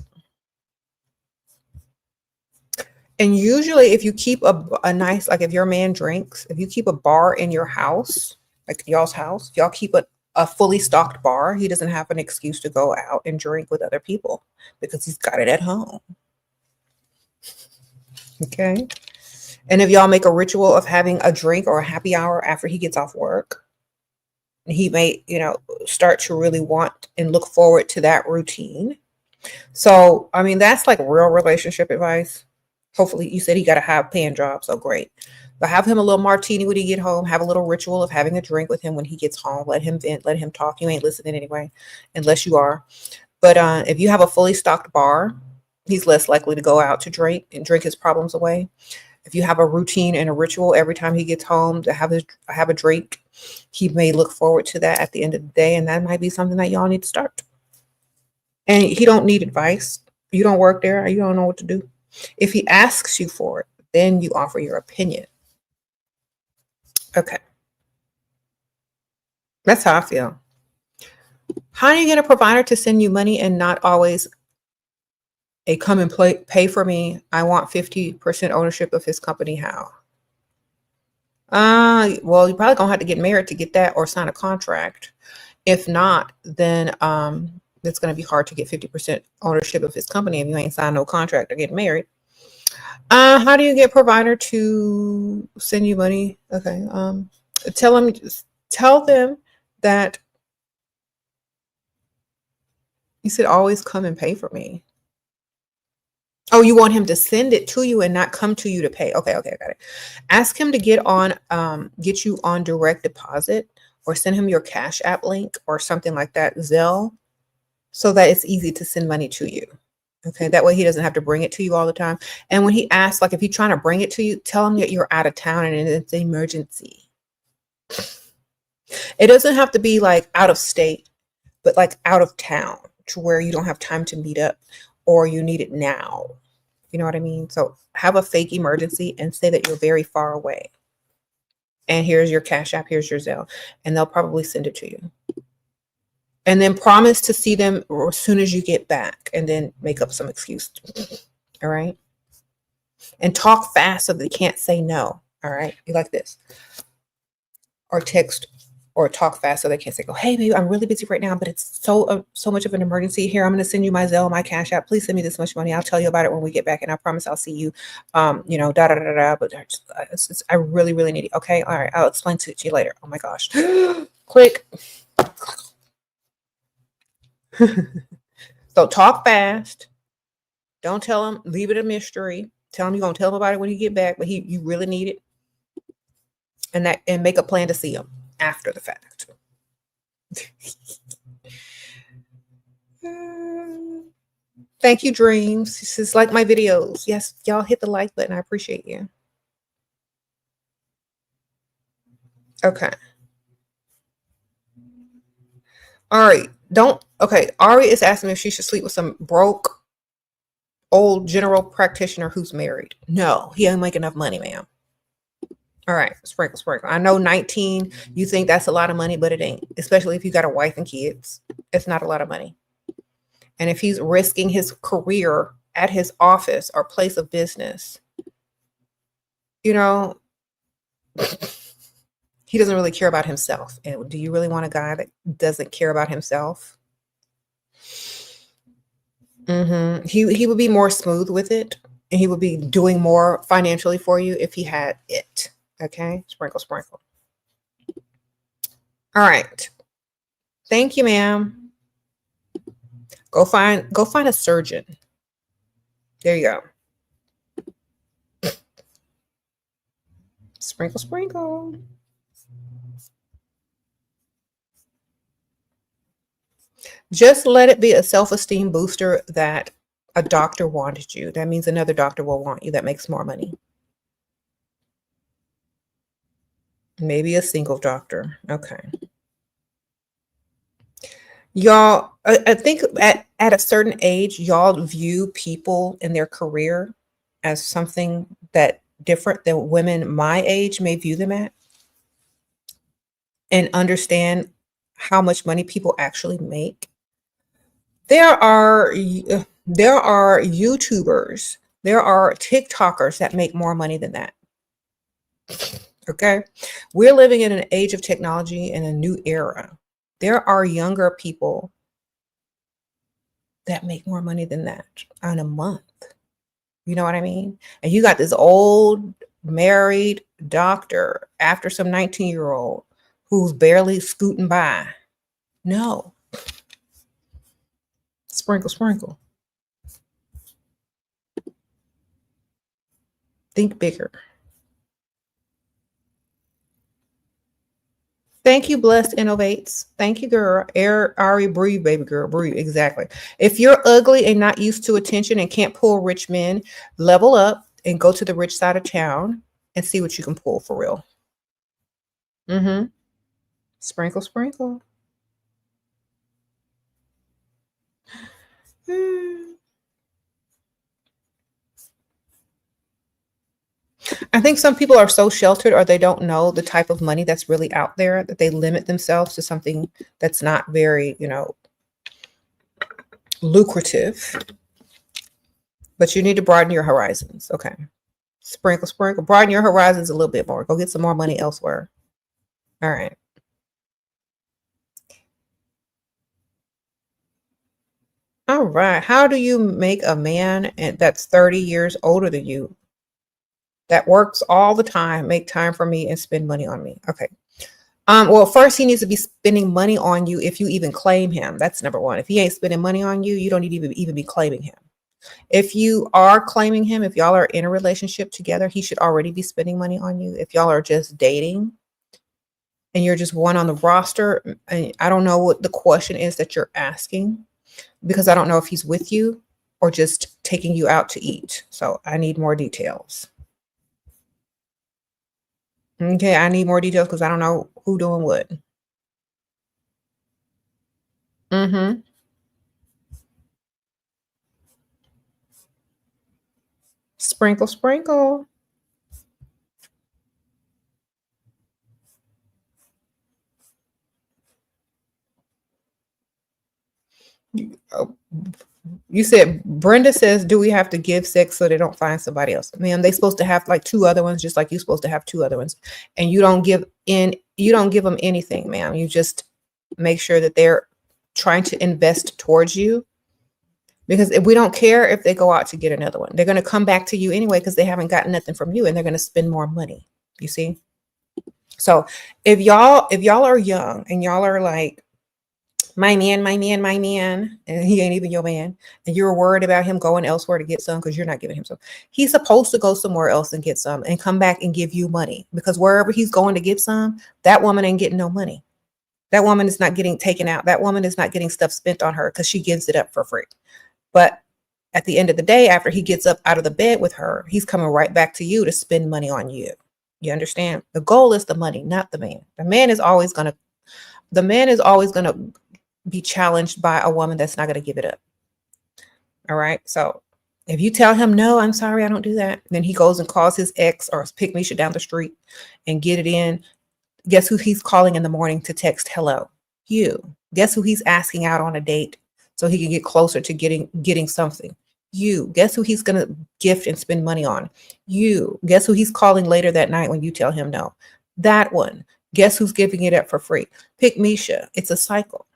And usually if you keep a nice, like if your man drinks, if you keep a bar in your house, like y'all's house, y'all keep a fully stocked bar, he doesn't have an excuse to go out and drink with other people because he's got it at home. Okay. And if y'all make a ritual of having a drink or a happy hour after he gets off work, he may, start to really want and look forward to that routine. So, I mean, that's like real relationship advice. Hopefully, you said he got a high paying job, so great. But have him a little martini when he get home. Have a little ritual of having a drink with him when he gets home. Let him vent. Let him talk. You ain't listening anyway, unless you are. But if you have a fully stocked bar, he's less likely to go out to drink and drink his problems away. If you have a routine and a ritual every time he gets home to have a drink, he may look forward to that at the end of the day, and that might be something that y'all need to start. And he don't need advice. You don't work there. You don't know what to do. If he asks you for it, then you offer your opinion. Okay. That's how I feel. How do you get a provider to send you money and not always a come and pay for me? I want 50% ownership of his company. How? Well, you're probably gonna have to get married to get that or sign a contract. If not, then it's gonna be hard to get 50% ownership of his company if you ain't signed no contract or get married. How do you get provider to send you money? Okay. Tell them that you said always come and pay for me. Oh, you want him to send it to you and not come to you to pay. Okay, I got it. Ask him to get you on direct deposit, or send him your Cash App link or something like that, Zelle, so that it's easy to send money to you. Okay, that way he doesn't have to bring it to you all the time. And when he asks, like if he's trying to bring it to you, tell him that you're out of town and it's an emergency. It doesn't have to be like out of state, but like out of town to where you don't have time to meet up or you need it now. You know what I mean? So have a fake emergency and say that you're very far away. And here's your Cash App, here's your Zelle, and they'll probably send it to you. And then promise to see them as soon as you get back, and then make up some excuse. All right? And talk fast so they can't say no. All right? You like this. Or text or talk fast so they can't say, "Oh, hey, baby, I'm really busy right now, but it's so much of an emergency. Here, I'm going to send you my Zelle, my Cash App. Please send me this much money. I'll tell you about it when we get back, and I promise I'll see you. Da da da da. But I really, really need it. Okay, all right. I'll explain to you later. Oh my gosh, click. So talk fast. Don't tell him. Leave it a mystery. Tell him you're gonna tell him about it when you get back, but you really need it, and make a plan to see him after the fact. Thank you, Dreams. This is like my videos. Yes, y'all hit the like button. I appreciate you. Okay. Ari, Ari is asking me if she should sleep with some broke old general practitioner who's married. No, he ain't make enough money, ma'am. All right, sprinkle. I know 19, you think that's a lot of money, but it ain't. Especially if you got a wife and kids. It's not a lot of money. And if he's risking his career at his office or place of business, he doesn't really care about himself. And do you really want a guy that doesn't care about himself? He would be more smooth with it, and he would be doing more financially for you if he had it. Okay, sprinkle. All right. Thank you, ma'am. Go find a surgeon. There you go. Sprinkle. Just let it be a self-esteem booster that a doctor wanted you. That means another doctor will want you that makes more money. Maybe a single doctor. Okay. Y'all, I think at a certain age, y'all view people in their career as something that different than women my age may view them at, and understand how much money people actually make. There are YouTubers, there are TikTokers that make more money than that. Okay. We're living in an age of technology and a new era. There are younger people that make more money than that in a month. You know what I mean? And you got this old married doctor after some 19-year-old who's barely scooting by. No. Sprinkle, sprinkle. Think bigger. Thank you, Blessed Innovates. Thank you, girl. Air, Ari, breathe, baby girl. Breathe. Exactly. If you're ugly and not used to attention and can't pull rich men, level up and go to the rich side of town and see what you can pull for real. Mm-hmm. Sprinkle, sprinkle. I think some people are so sheltered or they don't know the type of money that's really out there that they limit themselves to something that's not very, lucrative. But you need to broaden your horizons. Okay. Sprinkle, sprinkle. Broaden your horizons a little bit more. Go get some more money elsewhere. All right. All right. How do you make a man that's 30 years older than you that works all the time, make time for me and spend money on me? Okay. Well, first he needs to be spending money on you if you even claim him. That's number one. If he ain't spending money on you, you don't need to even be claiming him. If you are claiming him, if y'all are in a relationship together, he should already be spending money on you. If y'all are just dating and you're just one on the roster, and I don't know what the question is that you're asking because I don't know if he's with you or just taking you out to eat. So I need more details. Okay, I need more details because I don't know who doing what. Mm-hmm. Sprinkle, sprinkle. You said Brenda says, do we have to give sex so they don't find somebody else? Man, they supposed to have like two other ones, just like you're supposed to have two other ones. And you don't give them anything, ma'am. You just make sure that they're trying to invest towards you. Because if we don't care if they go out to get another one, they're going to come back to you anyway because they haven't gotten nothing from you and they're going to spend more money. You see? So if y'all are young and y'all are like, my man, and he ain't even your man, and you're worried about him going elsewhere to get some because you're not giving him some. He's supposed to go somewhere else and get some and come back and give you money because wherever he's going to get some, that woman ain't getting no money. That woman is not getting taken out. That woman is not getting stuff spent on her because she gives it up for free. But at the end of the day, after he gets up out of the bed with her, he's coming right back to you to spend money on you. You understand? The goal is the money, not the man. The man is always going to be challenged by a woman that's not going to give it up. All right. So if you tell him, no, I'm sorry, I don't do that, then he goes and calls his ex or his pikmisha down the street and get it in. Guess who he's calling in the morning to text hello? You. Guess who he's asking out on a date so he can get closer to getting something? You. Guess who he's going to gift and spend money on? You. Guess who he's calling later that night when you tell him no? That one. Guess who's giving it up for free? Pikmisha. It's a cycle.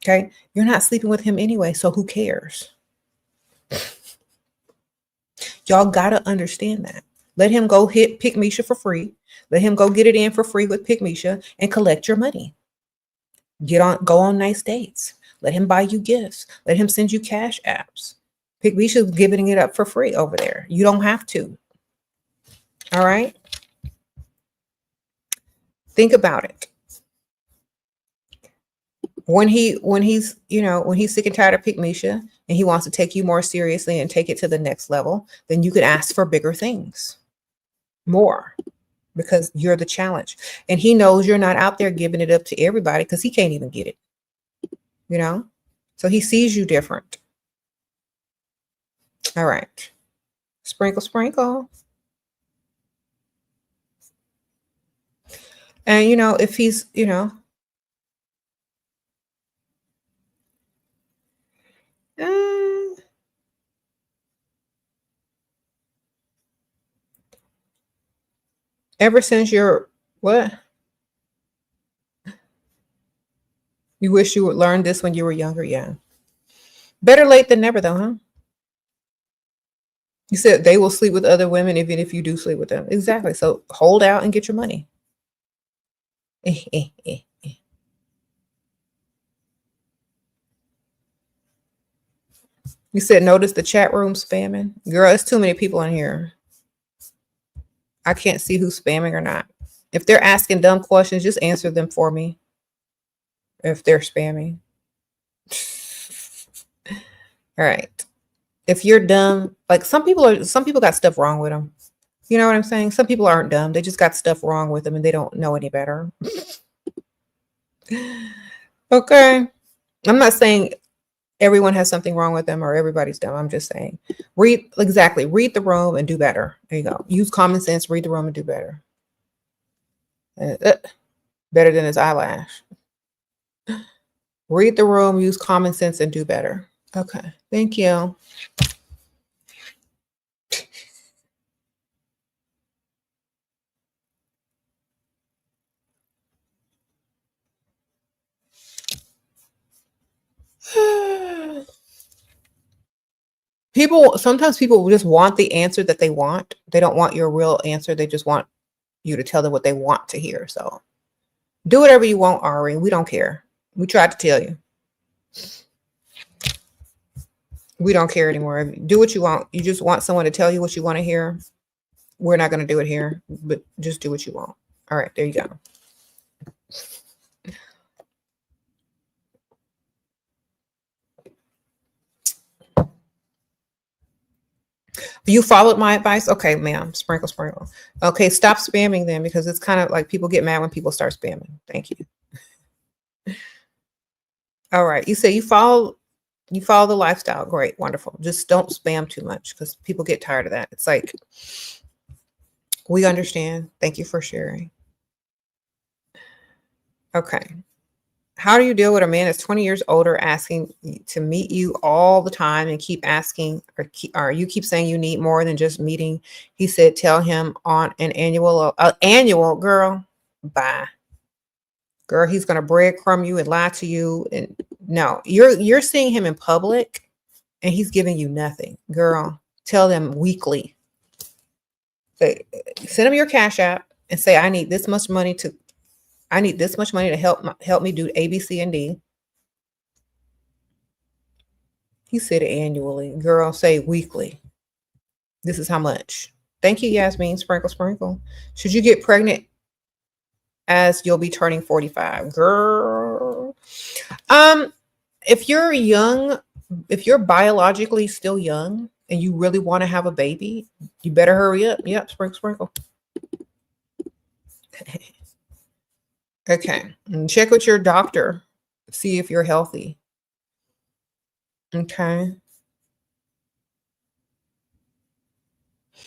Okay. You're not sleeping with him anyway, so who cares? Y'all got to understand that. Let him go hit pikmisha for free. Let him go get it in for free with pikmisha and collect your money. Go on nice dates. Let him buy you gifts. Let him send you cash apps. Pikmisha's giving it up for free over there. You don't have to. All right. Think about it. When he's sick and tired of pikmisha and he wants to take you more seriously and take it to the next level, then you could ask for bigger things, more, because you're the challenge. And he knows you're not out there giving it up to everybody because he can't even get it, so he sees you different. All right. Sprinkle, sprinkle. And if he's ever since you're what? You wish you would learn this when you were younger? Yeah. Better late than never, though, huh? You said they will sleep with other women even if you do sleep with them. Exactly. So hold out and get your money. You said notice the chat room spamming? Girl, it's too many people in here. I can't see who's spamming or not. If they're asking dumb questions, just answer them for me. If they're spamming. All right. If you're dumb, like some people got stuff wrong with them. You know what I'm saying? Some people aren't dumb. They just got stuff wrong with them and they don't know any better. Okay. I'm not saying everyone has something wrong with them or everybody's dumb. I'm just saying read the room and do better. There you go. Use common sense, read the room and do better. Better than his eyelash. Read the room, use common sense and do better. Okay. Thank you. Sometimes people just want the answer that they want. They don't want your real answer. They just want you to tell them what they want to hear. So do whatever you want, Ari. We don't care. We tried to tell you. We don't care anymore. Do what you want. You just want someone to tell you what you want to hear. We're not going to do it here, but just do what you want. All right, there you go. You followed my advice? Okay, ma'am. Sprinkle, sprinkle. Okay, stop spamming them because it's kind of like people get mad when people start spamming. Thank you. All right. You say you follow the lifestyle. Great, wonderful. Just don't spam too much because people get tired of that. It's like, we understand. Thank you for sharing. Okay. How do you deal with a man that's 20 years older asking to meet you all the time and keep asking or you keep saying you need more than just meeting? He said, tell him on an annual girl. Bye. Girl, he's going to breadcrumb you and lie to you. And no, you're seeing him in public and he's giving you nothing. Girl, tell them weekly. Send him your Cash App and say, I need this much money to help me do A, B, C, and D. He said it annually. Girl, say weekly. This is how much. Thank you, Yasmin. Sprinkle, sprinkle. Should you get pregnant as you'll be turning 45? Girl. If you're young, if you're biologically still young and you really want to have a baby, you better hurry up. Yep, sprinkle, sprinkle. Okay. And check with your doctor. See if you're healthy. Okay.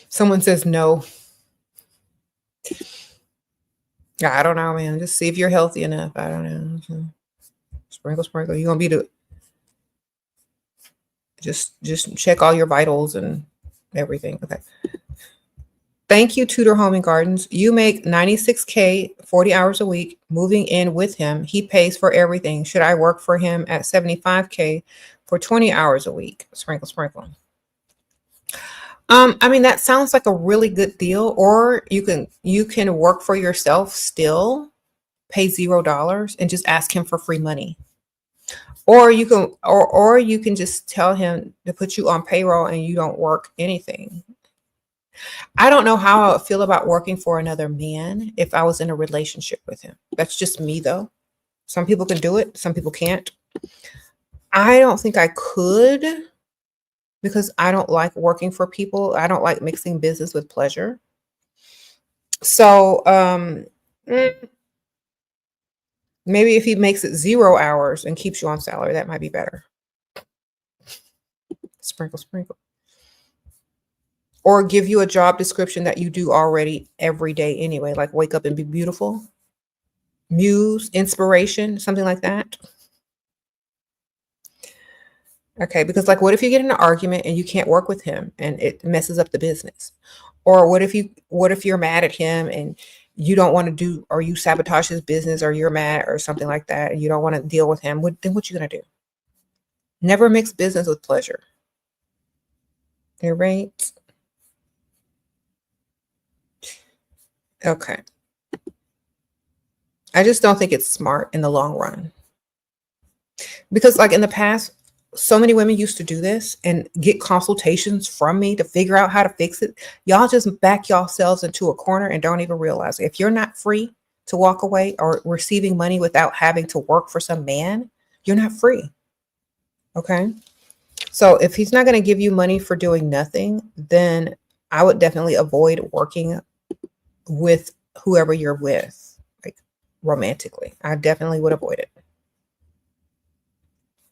Someone says no. I don't know, man. Just see if you're healthy enough. I don't know. Sprinkle, sprinkle. You're gonna be just check all your vitals and everything. Okay. Thank you, Tudor Home and Gardens. You make $96K, 40 hours a week, moving in with him. He pays for everything. Should I work for him at $75K for 20 hours a week? Sprinkle, sprinkle. I mean, that sounds like a really good deal. Or you can work for yourself still, pay $0 and just ask him for free money. Or you can just tell him to put you on payroll and you don't work anything. I don't know how I would feel about working for another man if I was in a relationship with him. That's just me, though. Some people can do it. Some people can't. I don't think I could because I don't like working for people. I don't like mixing business with pleasure. So maybe if he makes it 0 hours and keeps you on salary, that might be better. Sprinkle, sprinkle. Or give you a job description that you do already every day anyway, like wake up and be beautiful. Muse, inspiration, something like that. Okay, because like what if you get in an argument and you can't work with him and it messes up the business? Or what if you're mad at him and you don't want to do, or you sabotage his business, or you're mad or something like that and you don't want to deal with him? Then what you gonna do? Never mix business with pleasure. All right. Okay. I just don't think it's smart in the long run. Because like in the past, so many women used to do this and get consultations from me to figure out how to fix it. Y'all just back yourselves into a corner and don't even realize it. If you're not free to walk away or receiving money without having to work for some man, you're not free. Okay. So if he's not going to give you money for doing nothing, then I would definitely avoid working with whoever you're with, like romantically. I definitely would avoid it.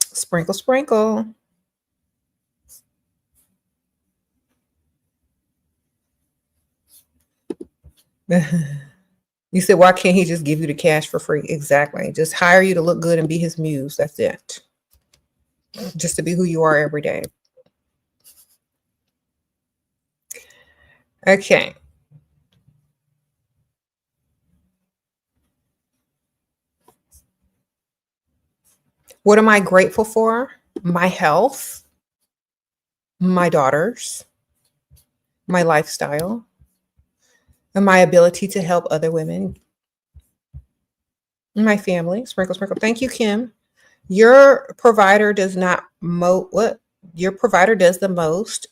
Sprinkle, sprinkle. You said, why can't he just give you the cash for free? Exactly. Just hire you to look good and be his muse. That's it. Just to be who you are every day. Okay. What am I grateful for? My health, my daughters, my lifestyle, and my ability to help other women, my family. Sprinkle, sprinkle. Thank you, Kim. Your provider does not what? Your provider does the most,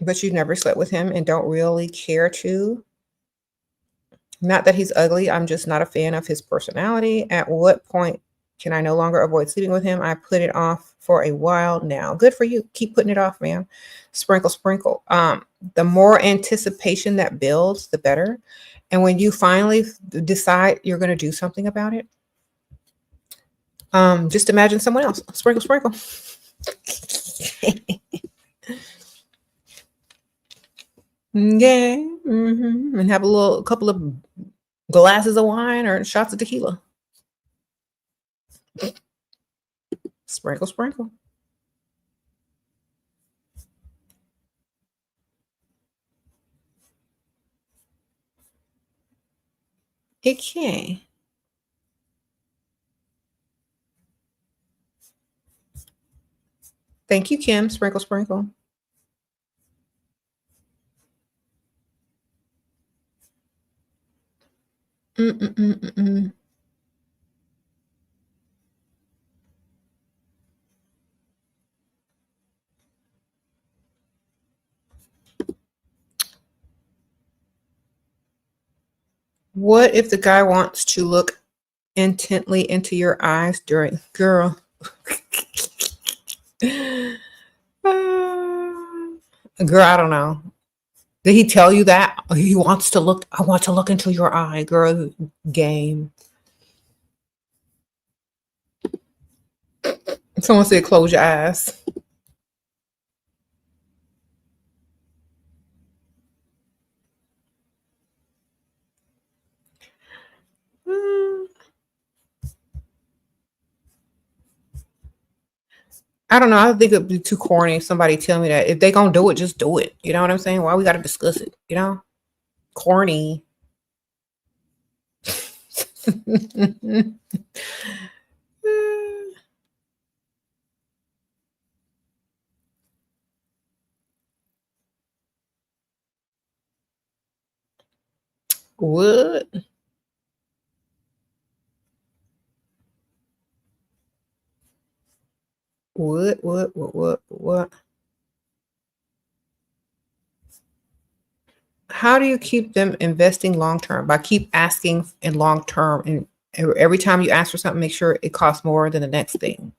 but you never slept with him and don't really care to. Not that he's ugly. I'm just not a fan of his personality. At what point can I no longer avoid sleeping with him? I put it off for a while now. Good for you. Keep putting it off, man. Sprinkle, sprinkle. The more anticipation that builds, the better. And when you finally decide you're going to do something about it, just imagine someone else. Sprinkle, sprinkle. Yeah. And have a couple of glasses of wine or shots of tequila. Sprinkle, sprinkle. It can. Thank you, Kim. Sprinkle, sprinkle. Mm-mm-mm-mm-mm. What if the guy wants to look intently into your eyes during girl? Girl, I don't know. Did he tell you that? He wants to look, I want to look into your eye, girl. Game. Someone said close your eyes. Mm, I don't know. I think it'd be too corny if somebody tell me that. If they gonna do it, just do it. You know what I'm saying? Why we gotta discuss it? You know? Corny. What? What? How do you keep them investing long term? By keep asking in long term, and every time you ask for something, make sure it costs more than the next thing.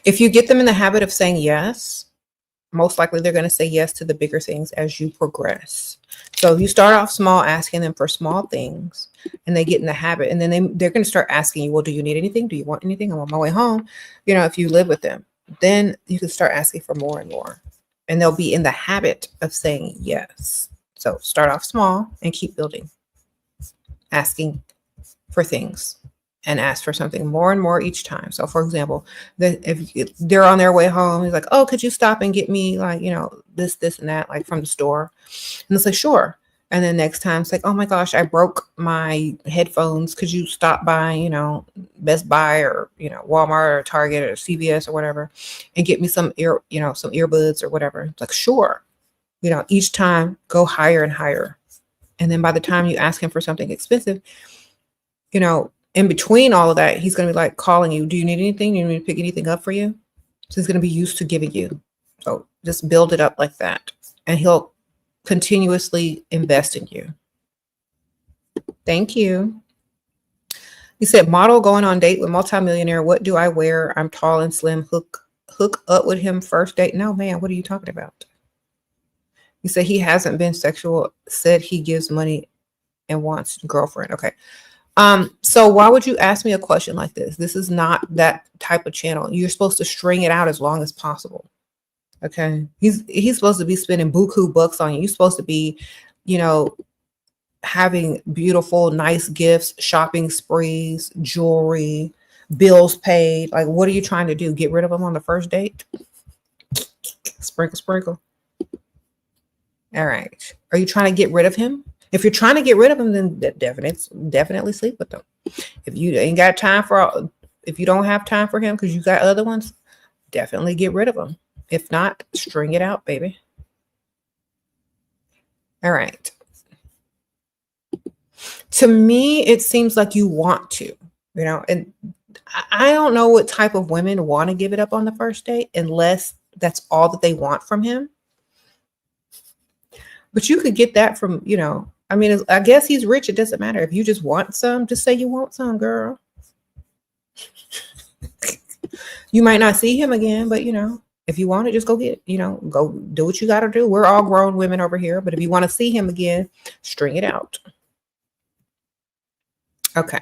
If you get them in the habit of saying yes, most likely they're going to say yes to the bigger things as you progress. So if you start off small, asking them for small things, and they get in the habit, and then they're going to start asking you, well, do you need anything? Do you want anything? I'm on my way home. You know, if you live with them, then you can start asking for more and more. And they'll be in the habit of saying yes. So start off small and keep building, asking for things and ask for something more and more each time. So for example, if they're on their way home, he's like, oh, could you stop and get me like, you know, this and that, like from the store? And it's like, sure. And then next time it's like, oh my gosh, I broke my headphones. Could you stop by, you know, Best Buy or, you know, Walmart or Target or CVS or whatever and get me some some earbuds or whatever? It's like, sure. You know, each time go higher and higher And then by the time you ask him for something expensive, in between all of that, he's going to be like calling you. Do you need anything? Do you need me to pick anything up for you? So he's going to be used to giving you. So just build it up like that. And he'll continuously invest in you. Thank you. You said model going on date with multimillionaire. What do I wear? I'm tall and slim. Hook up with him first date. No, man, what are you talking about? You said he hasn't been sexual, said he gives money and wants girlfriend. Okay. So why would you ask me a question like this? This is not that type of channel. You're supposed to string it out as long as possible. Okay. He's supposed to be spending buku bucks on you. You're supposed to be, having beautiful, nice gifts, shopping sprees, jewelry, bills paid. Like, what are you trying to do? Get rid of him on the first date? Sprinkle, sprinkle. All right. Are you trying to get rid of him? If you're trying to get rid of him, then definitely sleep with them. If you ain't got time if you don't have time for him because you got other ones, definitely get rid of him. If not, string it out, baby. All right. To me, it seems like you want to, and I don't know what type of women want to give it up on the first date unless that's all that they want from him. But you could get that from, I guess he's rich. It doesn't matter. If you just want some, just say you want some, girl. You might not see him again, but, if you want it, just go get it. Go do what you got to do. We're all grown women over here. But if you want to see him again, string it out. Okay.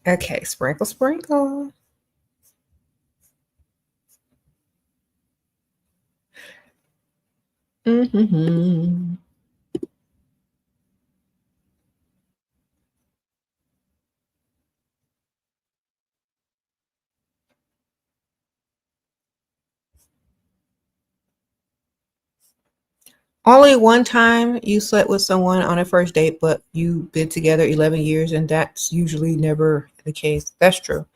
Okay, sprinkle, sprinkle. Mm-hmm. Only one time you slept with someone on a first date, but you've been together 11 years, and that's usually never the case. That's true.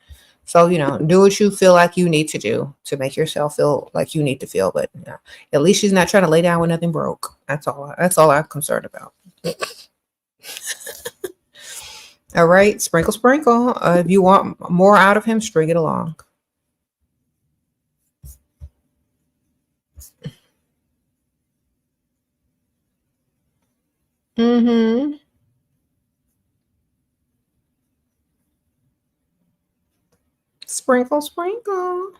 So, do what you feel like you need to do to make yourself feel like you need to feel. But at least she's not trying to lay down with nothing broke. That's all I'm concerned about. All right. Sprinkle, sprinkle. If you want more out of him, string it along. Mm-hmm. Sprinkle, sprinkle.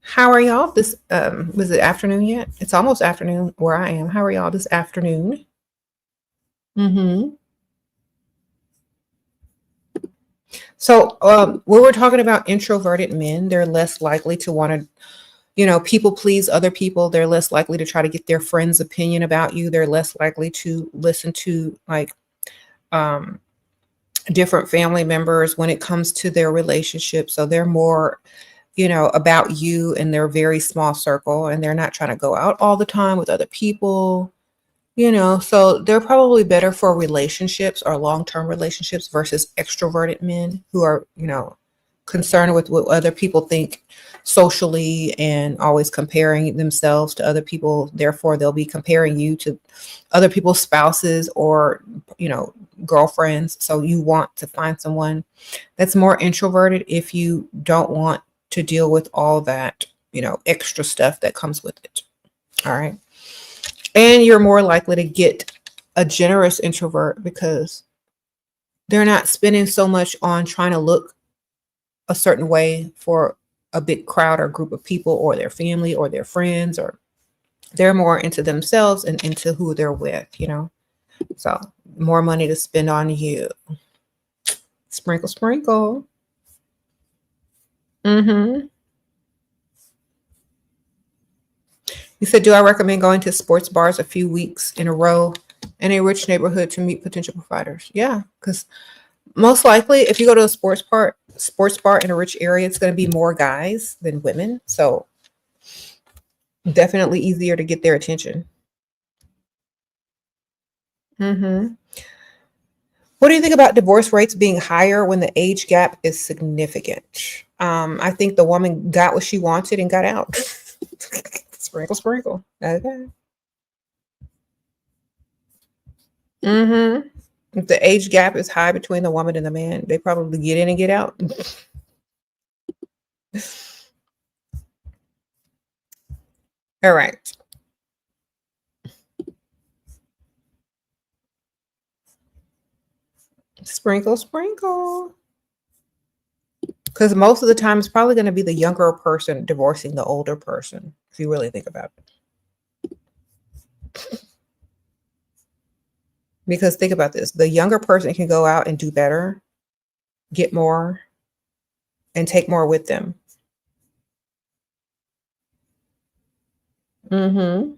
How are y'all this was it afternoon yet? It's almost afternoon where I am. How are y'all this afternoon? Mm-hmm. So when we're talking about introverted men, they're less likely to want to, people please other people. They're less likely to try to get their friend's opinion about you. They're less likely to listen to like um different family members when it comes to their relationship. So they're more, about you and their very small circle, and they're not trying to go out all the time with other people, so they're probably better for relationships or long-term relationships versus extroverted men who are, concerned with what other people think socially and always comparing themselves to other people. Therefore, they'll be comparing you to other people's spouses or, girlfriends. So you want to find someone that's more introverted if you don't want to deal with all that, extra stuff that comes with it. All right. And you're more likely to get a generous introvert because they're not spending so much on trying to look a certain way for a big crowd or group of people or their family or their friends, or they're more into themselves and into who they're with, So more money to spend on you. Sprinkle, sprinkle. Mm-hmm. You said, do I recommend going to sports bars a few weeks in a row in a rich neighborhood to meet potential providers? Yeah, because most likely if you go to a sports bar in a rich area, it's going to be more guys than women. So definitely easier to get their attention. Mm-hmm. What do you think about divorce rates being higher when the age gap is significant? I think the woman got what she wanted and got out. Sprinkle, sprinkle. Okay. Mm-hmm. If the age gap is high between the woman and the man, they probably get in and get out. All right. Sprinkle, sprinkle. Because most of the time, it's probably going to be the younger person divorcing the older person, if you really think about it. Because think about this, the younger person can go out and do better, get more, and take more with them. Mm-hmm.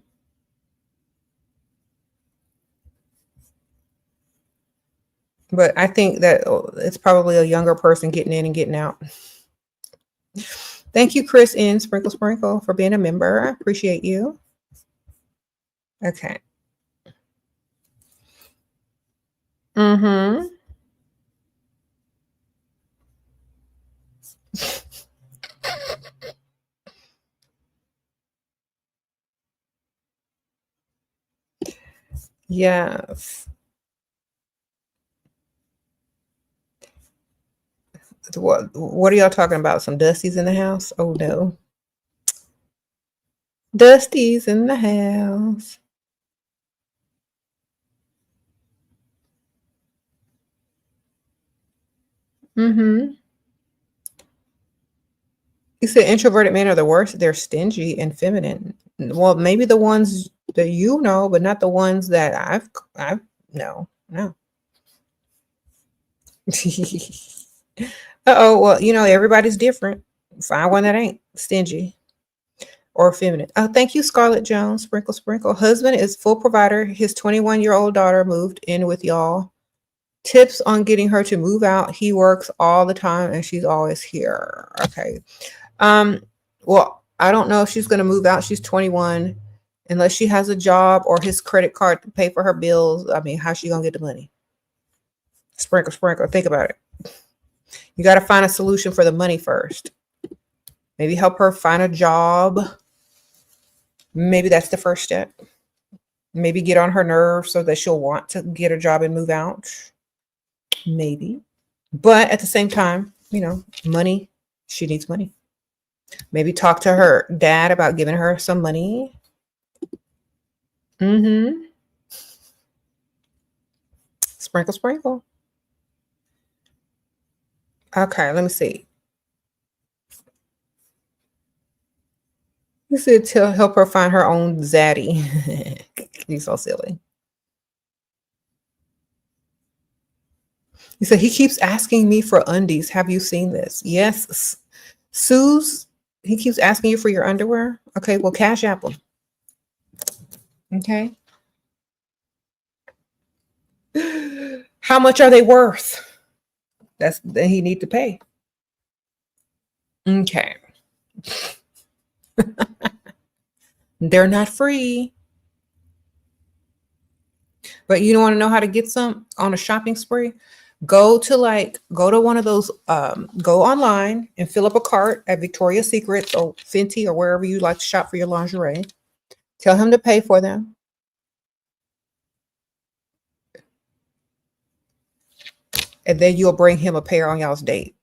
But I think that it's probably a younger person getting in and getting out. Thank you, Chris in Sprinkle Sprinkle, for being a member. I appreciate you. Okay. Mm-hmm. Yes. What are y'all talking about? Some dusties in the house? Oh no. Dusties in the house. Mm-hmm. You said introverted men are the worst. They're stingy and feminine. Well, maybe the ones that you know, but not the ones that I've no, no. Uh-oh, well, everybody's different. Find one that ain't stingy or feminine. Oh, thank you, Scarlett Jones. Sprinkle, sprinkle. Husband is full provider. His 21-year-old daughter moved in with y'all. Tips on getting her to move out. He works all the time and she's always here. Okay. Well, I don't know if she's gonna move out. She's 21. Unless she has a job or his credit card to pay for her bills. I mean, how's she gonna get the money? Sprinkle, sprinkle. Think about it. You got to find a solution for the money first. Maybe help her find a job. Maybe that's the first step. Maybe get on her nerves so that she'll want to get a job and move out. Maybe. But at the same time, money, she needs money. Maybe talk to her dad about giving her some money. Mm-hmm. Sprinkle, sprinkle. Okay, let me see. You said to help her find her own zaddy. You're so silly. You said he keeps asking me for undies. Have you seen this? Yes. Suze, he keeps asking you for your underwear. Okay, well, cash app him. Okay. How much are they worth? That's that he need to pay. Okay. They're not free. But you don't want to know how to get some on a shopping spree? Go to one of those, go online and fill up a cart at Victoria's Secret or Fenty or wherever you like to shop for your lingerie. Tell him to pay for them. And then you'll bring him a pair on y'all's date.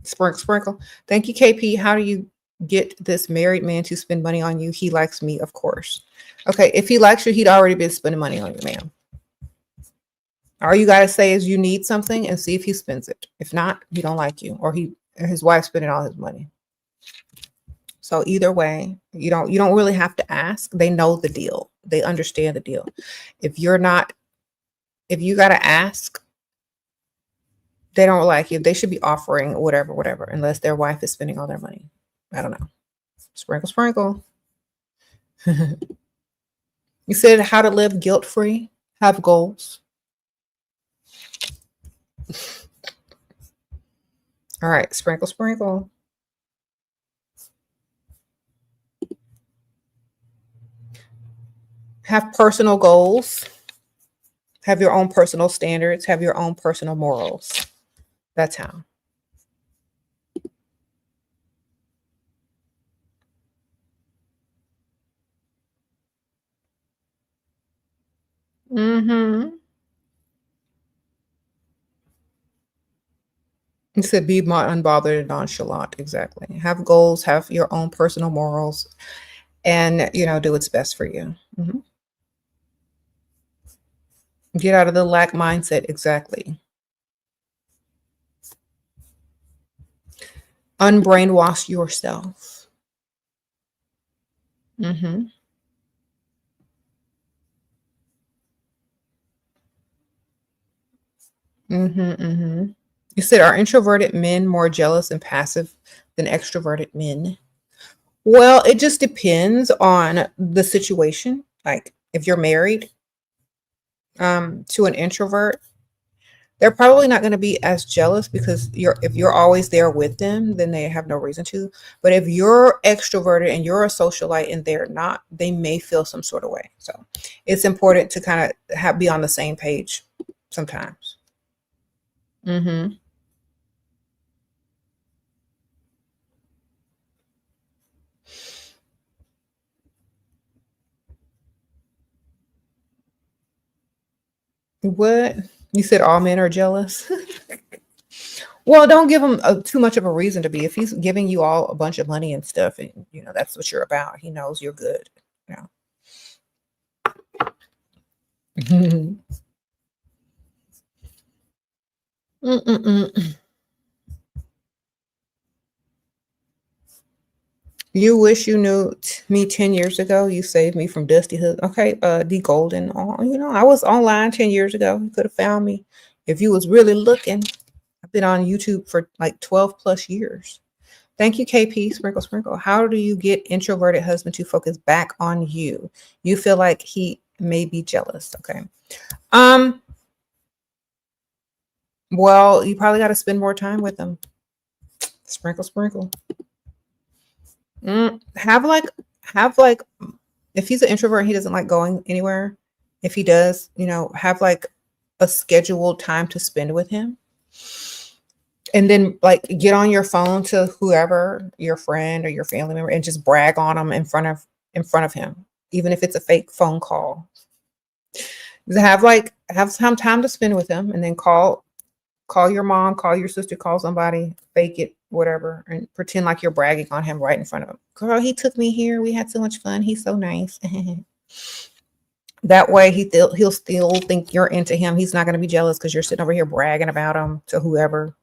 Sprinkle, sprinkle. Thank you, KP. How do you get this married man to spend money on you? He likes me, of course. Okay, if he likes you, he'd already been spending money on you, ma'am. All you gotta say is you need something and see if he spends it. If not, he don't like you, or his wife's spending all his money. So either way, you don't really have to ask. They know the deal. They understand the deal. If you gotta ask, they don't like you. They should be offering whatever, whatever, unless their wife is spending all their money. I don't know. Sprinkle, sprinkle. You said how to live guilt-free, have goals. All right, sprinkle, sprinkle. Have personal goals. Have your own personal standards, have your own personal morals. That's how. Mm-hmm. You said be more unbothered and nonchalant. Exactly. Have goals, have your own personal morals, and do what's best for you. Mhm. Get out of the lack mindset. Exactly. Unbrainwash yourself. Mm-hmm. Mm-hmm. Mm-hmm. You said, are introverted men more jealous and passive than extroverted men? Well, it just depends on the situation. Like if you're married to an introvert, they're probably not going to be as jealous because if you're always there with them, then they have no reason to. But if you're extroverted and you're a socialite and they're not, they may feel some sort of way. So it's important to kind of be on the same page sometimes. Mm-hmm. What? You said all men are jealous? Well, don't give him too much of a reason to be. If he's giving you all a bunch of money and stuff, and that's what you're about, he knows you're good. Mm-mm-mm. You wish you knew me 10 years ago. You saved me from Dusty Hood. Okay, D Golden. Oh, I was online 10 years ago. You could have found me if you was really looking. I've been on YouTube for like 12 plus years. Thank you, KP. Sprinkle, sprinkle. How do you get introverted husband to focus back on you? You feel like he may be jealous. Okay. Um, well, you probably got to spend more time with him. Sprinkle, sprinkle. Have like if he's an introvert, he doesn't like going anywhere. If he does, have like a scheduled time to spend with him. And then like get on your phone to whoever, your friend or your family member, and just brag on them in front of him, even if it's a fake phone call. Have some time to spend with him and then call your mom, call your sister, call somebody, fake it, whatever, and pretend like you're bragging on him right in front of him. Girl, he took me here. We had so much fun. He's so nice. That way he'll still think you're into him. He's not going to be jealous because you're sitting over here bragging about him to whoever,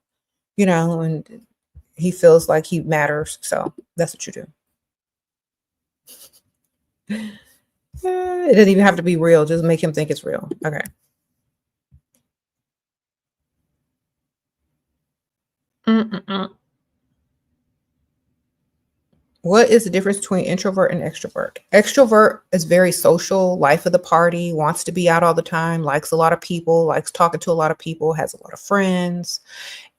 and he feels like he matters. So that's what you do. It doesn't even have to be real. Just make him think it's real. Okay. Mm-mm-mm. What is the difference between introvert and extrovert? Extrovert is very social, life of the party, wants to be out all the time, likes a lot of people, likes talking to a lot of people, has a lot of friends.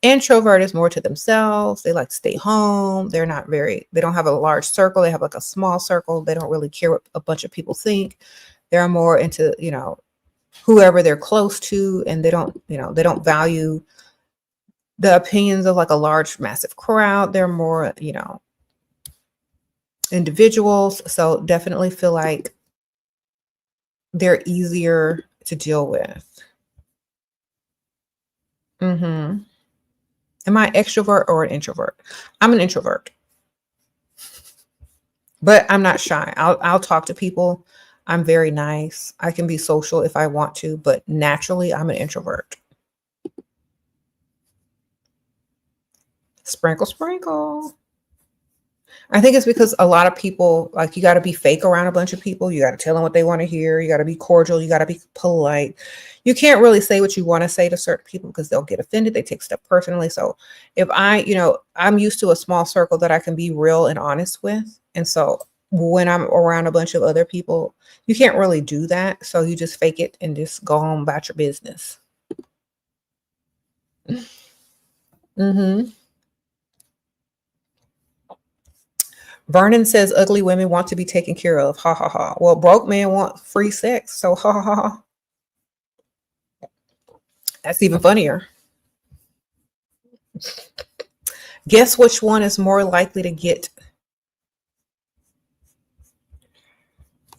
Introvert is more to themselves. They like to stay home. They don't have a large circle. They have like a small circle. They don't really care what a bunch of people think. They're more into, whoever they're close to, and they don't value the opinions of like a large, massive crowd. They're more, individuals. So definitely feel like they're easier to deal with. Hmm. Am I extrovert or an introvert? I'm an introvert, but I'm not shy. I'll talk to people. I'm very nice. I can be social if I want to, but naturally I'm an introvert. Sprinkle, sprinkle. I think it's because a lot of people, like, you got to be fake around a bunch of people. You got to tell them what they want to hear. You got to be cordial. You got to be polite. You can't really say what you want to say to certain people because they'll get offended. They take stuff personally. So if I'm used to a small circle that I can be real and honest with. And so when I'm around a bunch of other people, you can't really do that. So you just fake it and just go on about your business. Hmm. Vernon says ugly women want to be taken care of. Ha ha ha. Well, broke men want free sex. So ha ha ha. That's even funnier. Guess which one is more likely to get.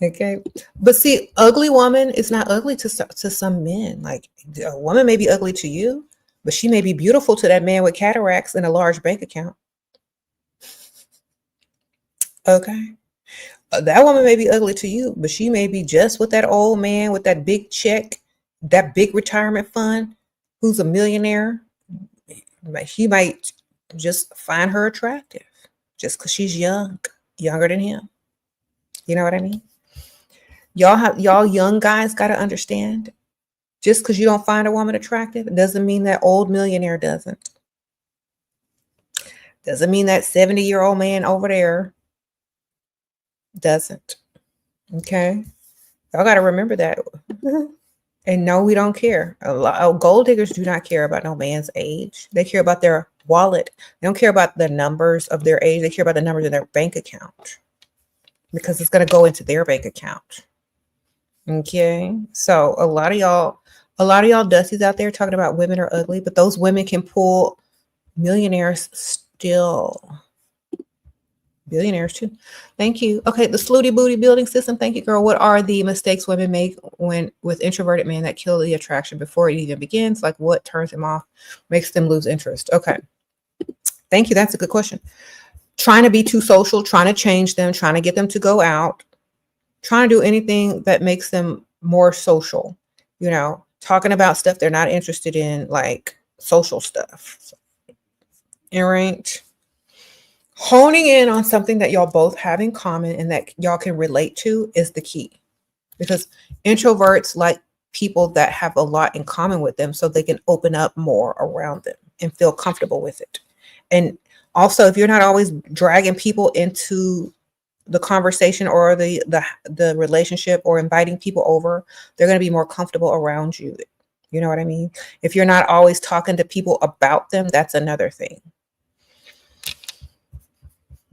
Okay. But see, ugly woman is not ugly to some men. Like a woman may be ugly to you, but she may be beautiful to that man with cataracts and a large bank account. Okay. That woman may be ugly to you, but she may be just with that old man with that big check, that big retirement fund, who's a millionaire. He might just find her attractive just because she's younger than him. You know what I mean? Y'all young guys got to understand. Just because you don't find a woman attractive, it doesn't mean that old millionaire doesn't. Doesn't mean that 70-year-old man over there doesn't. Okay? Y'all got to remember that. And no, we don't care. A lot of gold diggers do not care about no man's age. They care about their wallet. They don't care about the numbers of their age. They care about the numbers of their bank account because it's going to go into their bank account. Okay? So a lot of y'all dusties out there talking about women are ugly, but those women can pull millionaires still. Billionaires too. Thank you. Okay, the Slooty Booty building system. Thank you, girl. What are the mistakes women make when with introverted men that kill the attraction before it even begins? Like what turns them off, makes them lose interest? Okay. Thank you. That's a good question. Trying to be too social, trying to change them, trying to get them to go out, trying to do anything that makes them more social, talking about stuff they're not interested in, like social stuff. All right. Honing in on something that y'all both have in common and that y'all can relate to is the key, because introverts like people that have a lot in common with them so they can open up more around them and feel comfortable with it. And also, if you're not always dragging people into the conversation or the relationship or inviting people over, they're going to be more comfortable around you. You know what I mean? If you're not always talking to people about them, that's another thing.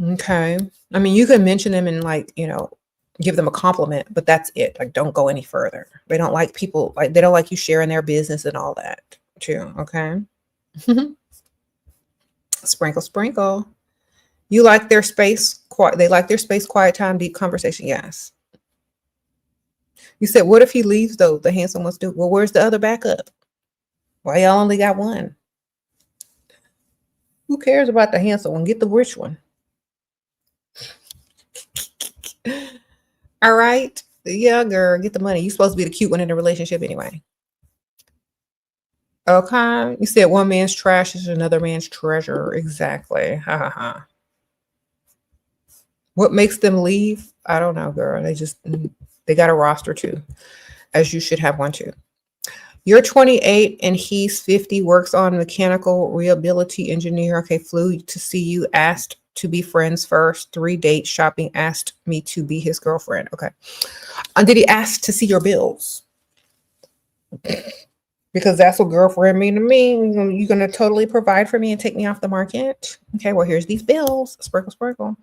Okay. I mean, you can mention them and give them a compliment, but that's it. Like, don't go any further. They don't like people, they don't like you sharing their business and all that too. Okay. Sprinkle, sprinkle. You like their space. They like their space, quiet time, deep conversation. Yes. You said, what if he leaves though? The handsome ones do. Well, where's the other backup? Why y'all only got one? Who cares about the handsome one? Get the rich one. All right. Yeah, girl, get the money. You're supposed to be the cute one in the relationship anyway. Okay. You said one man's trash is another man's treasure. Exactly. Ha ha ha. What makes them leave? I don't know, girl. They got a roster too, as you should have one too. You're 28 and he's 50, works on mechanical rehabilitation engineer. Okay, flew to see you, asked to be friends first, 3 dates, shopping, asked me to be his girlfriend. Okay. And did he ask to see your bills? Because that's what girlfriend mean to me. You're going to totally provide for me and take me off the market. Okay, well, here's these bills. Sprinkle, sprinkle.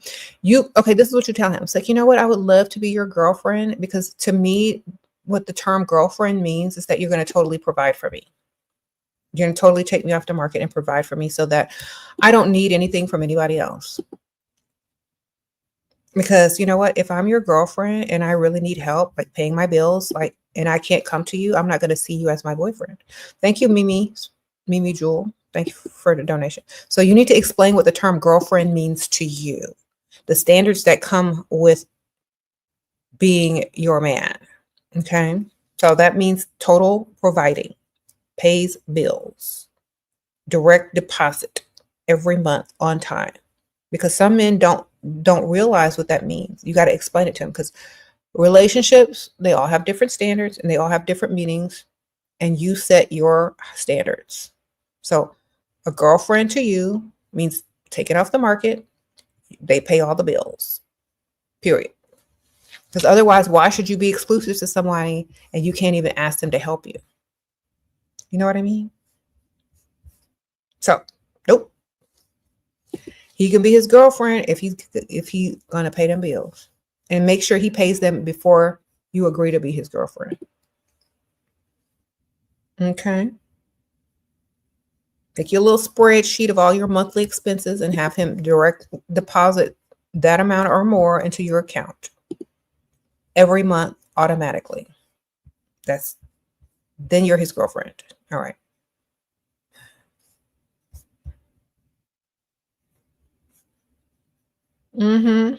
Okay, this is what you tell him. It's like, you know what? I would love to be your girlfriend, because to me, what the term girlfriend means is that you're going to totally provide for me. You're going to totally take me off the market and provide for me so that I don't need anything from anybody else. Because you know what? If I'm your girlfriend and I really need help, like paying my bills, and I can't come to you, I'm not going to see you as my boyfriend. Thank you, Mimi Jewel. Thank you for the donation. So you need to explain what the term girlfriend means to you, the standards that come with being your man. Okay. So that means total providing, pays bills, direct deposit every month on time, because some men don't realize what that means. You got to explain it to them, because relationships, they all have different standards and they all have different meanings, and you set your standards. So a girlfriend to you means take it off the market. They pay all the bills, period. Because otherwise, why should you be exclusive to somebody and you can't even ask them to help you? You know what I mean? So, nope. He can be his girlfriend if he's gonna pay them bills, and make sure he pays them before you agree to be his girlfriend. Okay. Make you a little spreadsheet of all your monthly expenses and have him direct deposit that amount or more into your account every month automatically. Then you're his girlfriend. All right. Mm-hmm.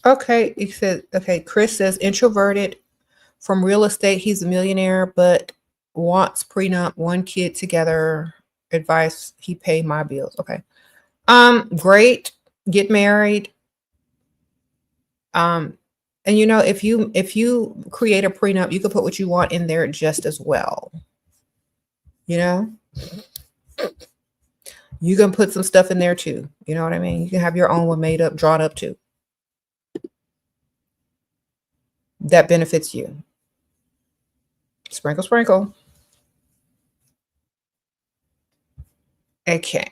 Okay. He said, okay, Chris says introverted from real estate. He's a millionaire, but wants prenup, one kid together. Advice, he pay my bills. Okay. Great. Get married. Um, and if you create a prenup, you can put what you want in there just as well. You know, you can put some stuff in there too. You know what I mean? You can have your own one made up, drawn up too. That benefits you. Sprinkle, sprinkle. Okay.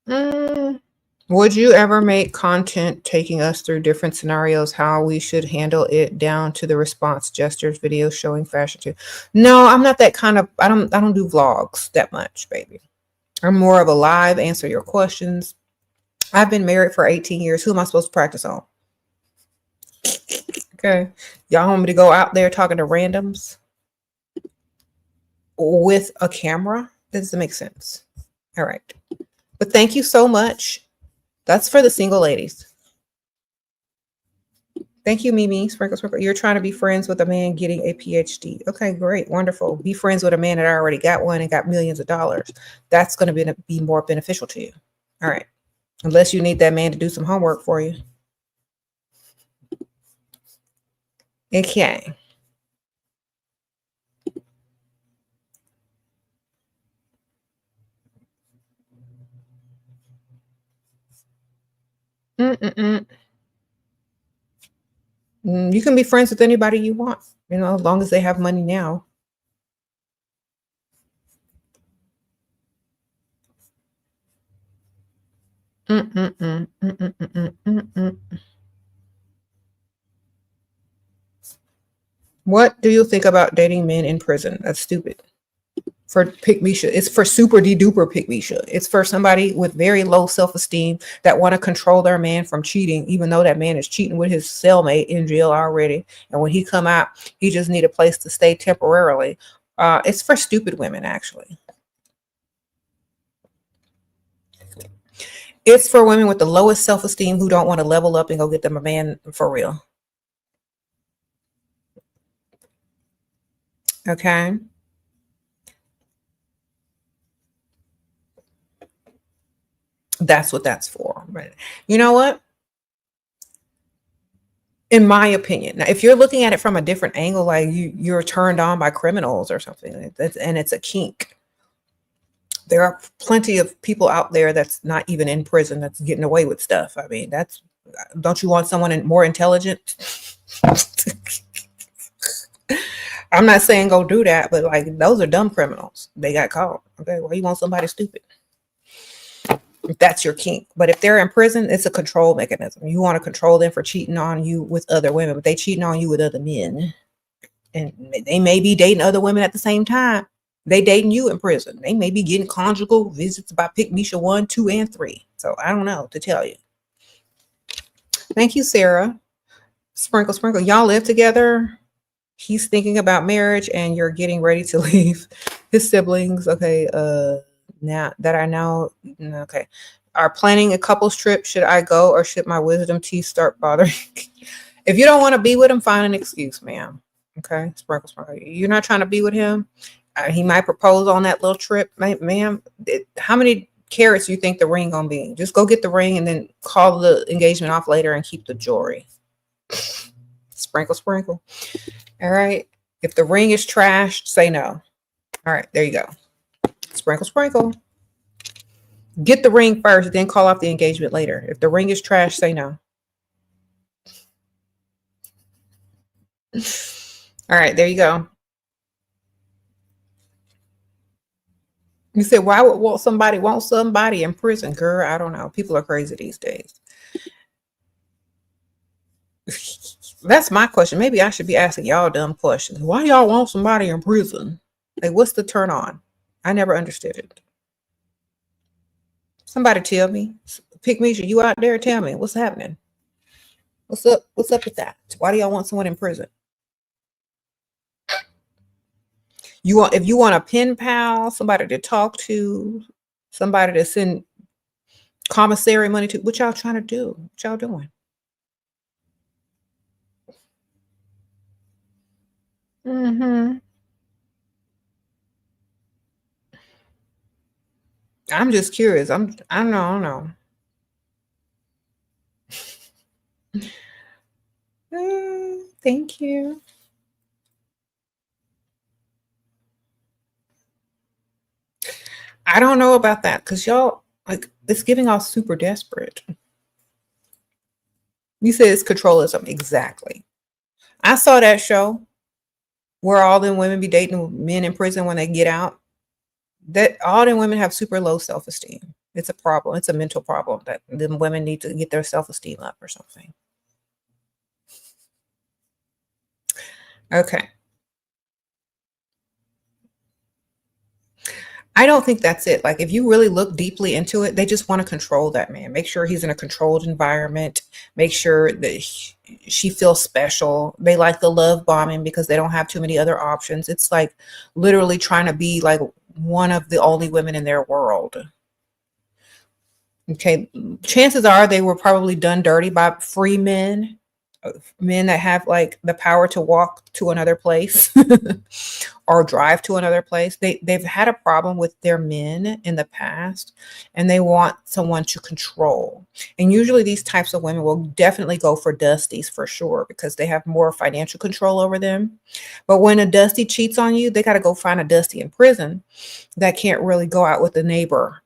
Mm, would you ever make content taking us through different scenarios, how we should handle it down to the response gestures, videos showing fashion too? No, I'm not that kind of I don't do vlogs that much, baby. I'm more of a live, answer your questions. I've been married for 18 years. Who am I supposed to practice on? Okay. Y'all want me to go out there talking to randoms with a camera? That doesn't make sense. All right. But thank you so much. That's for the single ladies. Thank you, Mimi. Sprinkle, sprinkle. You're trying to be friends with a man getting a PhD. Okay, great. Wonderful. Be friends with a man that already got one and got millions of dollars. That's going to be more beneficial to you. All right. Unless you need that man to do some homework for you. Okay. Mm-mm-mm. You can be friends with anybody you want, as long as they have money now. Mm-mm-mm. Mm-mm-mm. Mm-mm. What do you think about dating men in prison? That's stupid. For pikmisha, it's for super de duper pikmisha. It's for somebody with very low self-esteem that want to control their man from cheating, even though that man is cheating with his cellmate in jail already. And when he come out, he just need a place to stay temporarily. It's for stupid women, actually. It's for women with the lowest self-esteem who don't want to level up and go get them a man for real. Okay. That's what that's for. But you know what? In my opinion, now if you're looking at it from a different angle, like you're turned on by criminals or something, and it's a kink. There are plenty of people out there that's not even in prison that's getting away with stuff. I mean, don't you want someone more intelligent? I'm not saying go do that, but like those are dumb criminals. They got caught. Okay, well, you want somebody stupid. If that's your kink. But if they're in prison, it's a control mechanism. You want to control them for cheating on you with other women, but they cheating on you with other men. And they may be dating other women at the same time. They dating you in prison. They may be getting conjugal visits by pikmisha 1, 2, and 3. So I don't know to tell you. Thank you, Sarah. Sprinkle, sprinkle. Y'all live together. He's thinking about marriage and you're getting ready to leave his siblings. Okay. Now that I know, okay. Are planning a couples trip. Should I go or should my wisdom teeth start bothering? If you don't want to be with him, find an excuse, ma'am. Okay. Sprinkle, sprinkle. You're not trying to be with him. He might propose on that little trip, ma'am. How many carats you think the ring gonna be? Just go get the ring and then call the engagement off later and keep the jewelry. Sprinkle, sprinkle. All right. If the ring is trashed, say no. All right, there you go. Sprinkle, sprinkle. Get the ring first, then call off the engagement later. If the ring is trash, say no. All right, there you go. You said, why would somebody want somebody in prison? Girl, I don't know. People are crazy these days. That's my question. Maybe I should be asking y'all dumb questions. Why y'all want somebody in prison? Like, what's the turn on? I never understood it. Somebody tell me. Pikmisha, you out there? Tell me what's happening. What's up? What's up with that? Why do y'all want someone in prison? You want, if you want a pen pal, somebody to talk to, somebody to send commissary money to. What y'all trying to do? What y'all doing? Mm-hmm. I'm just curious. I don't know. I don't know. Thank you. I don't know about that because y'all, like, it's giving all super desperate. You said it's controlism. Exactly. I saw that show where all them women be dating men in prison when they get out. That all them women have super low self-esteem. It's a problem. It's a mental problem that them women need to get their self-esteem up or something. Okay. I don't think that's it. Like, if you really look deeply into it, they just want to control that man. Make sure he's in a controlled environment. Make sure that she feels special. They like the love bombing because they don't have too many other options. It's like literally trying to be like one of the only women in their world. Okay, chances are they were probably done dirty by free men, men that have like the power to walk to another place or drive to another place. They've had a problem with their men in the past, and they want someone to control. And usually these types of women will definitely go for dusties for sure because they have more financial control over them. But when a dusty cheats on you, they got to go find a dusty in prison that can't really go out with the neighbor.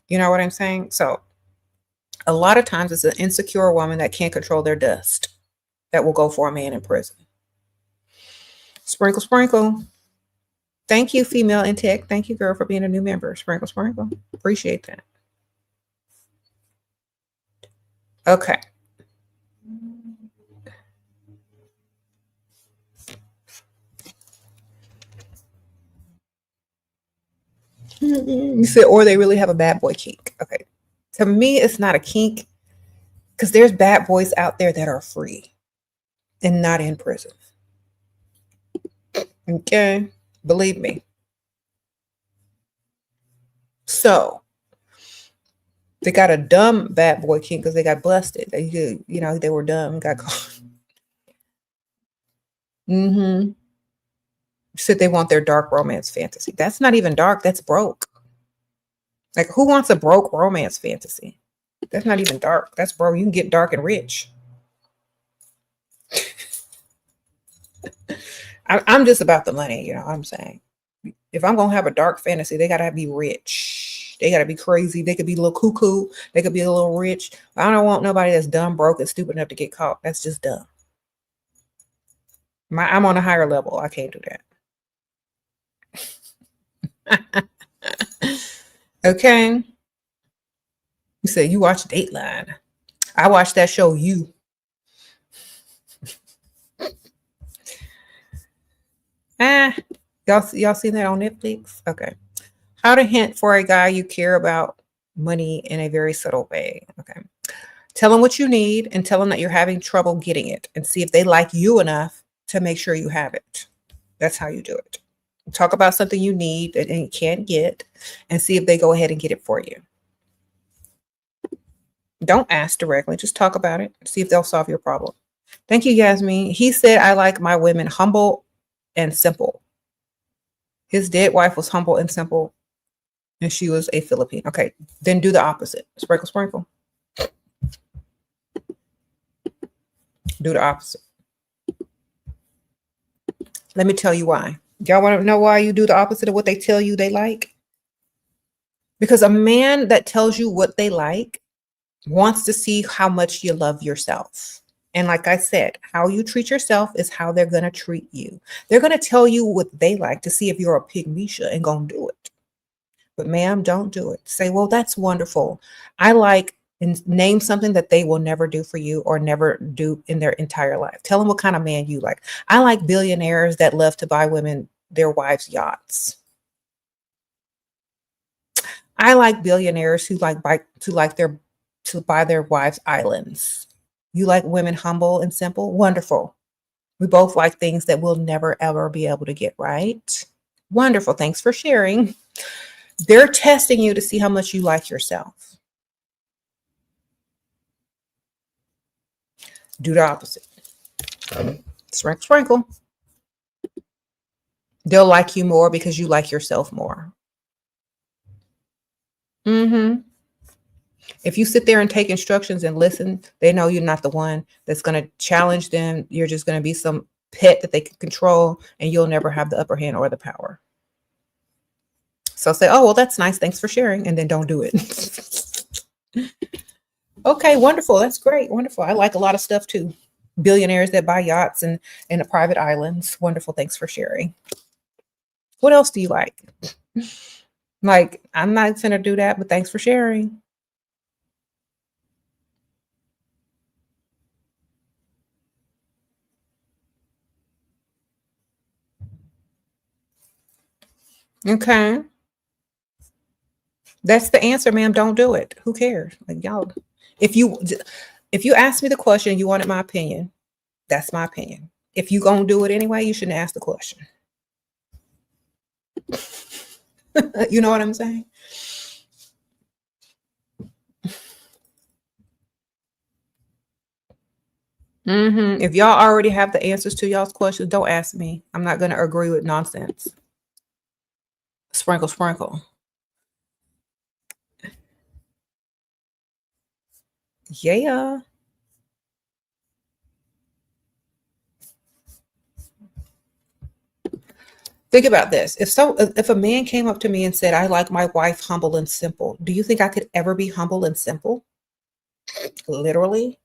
You know what I'm saying? So a lot of times it's an insecure woman that can't control their dust that will go for a man in prison. Sprinkle, sprinkle. Thank you, female in tech. Thank you, girl, for being a new member. Sprinkle, sprinkle. Appreciate that. Okay. You said, or they really have a bad boy kink. Okay. To me, it's not a kink because there's bad boys out there that are free and not in prison. Okay. Believe me. So they got a dumb bad boy kink because they got busted. They were dumb, got caught. Mm-hmm. Said they want their dark romance fantasy. That's not even dark. That's broke. Like, who wants a broke romance fantasy? That's not even dark. That's broke. You can get dark and rich. I'm just about the money, you know what I'm saying? If I'm going to have a dark fantasy, they got to be rich. They got to be crazy. They could be a little cuckoo. They could be a little rich. I don't want nobody that's dumb, broke, and stupid enough to get caught. That's just dumb. I'm on a higher level. I can't do that. Okay. You said you watch Dateline. I watched that show, You. Y'all seen that on Netflix? Okay. How to hint for a guy you care about money in a very subtle way. Okay. Tell them what you need and tell them that you're having trouble getting it and see if they like you enough to make sure you have it. That's how you do it. Talk about something you need and you can't get and see if they go ahead and get it for you. Don't ask directly. Just talk about it. See if they'll solve your problem. Thank you, Yasmin. He said, I like my women humble and simple. His dead wife was humble and simple, and she was a Philippine. Okay, then do the opposite. Sprinkle, sprinkle. Do the opposite. Let me tell you why. Y'all want to know why you do the opposite of what they tell you they like? Because a man that tells you what they like wants to see how much you love yourself. And like I said, how you treat yourself is how they're going to treat you. They're going to tell you what they like to see if you're a pikmisha and going to do it. But ma'am, don't do it. Say, well, that's wonderful. I like, and name something that they will never do for you or never do in their entire life. Tell them what kind of man you like. I like billionaires that love to buy women their wives' yachts. I like billionaires who like buy to buy their wives islands. You like women humble and simple? Wonderful. We both like things that we'll never ever be able to get right. Wonderful. Thanks for sharing. They're testing you to see how much you like yourself. Do the opposite. Sprinkle, sprinkle. They'll like you more because you like yourself more. Mm-hmm. If you sit there and take instructions and listen, they know you're not the one that's going to challenge them. You're just going to be some pet that they can control, and you'll never have the upper hand or the power. So say, oh, well, that's nice. Thanks for sharing. And then don't do it. Okay, wonderful. That's great. Wonderful. I like a lot of stuff too. Billionaires that buy yachts and private islands. Wonderful. Thanks for sharing. What else do you like? Like, I'm not going to do that, but thanks for sharing. Okay. That's the answer, ma'am. Don't do it. Who cares? Like, y'all, if you ask me the question, you wanted my opinion, that's my opinion. If you gonna do it anyway, you shouldn't ask the question. You know what I'm saying? If y'all already have the answers to y'all's questions, don't ask me. I'm not gonna agree with nonsense. Sprinkle, sprinkle. Yeah. Think about this. If a man came up to me and said, I like my wife humble and simple, do you think I could ever be humble and simple? Literally?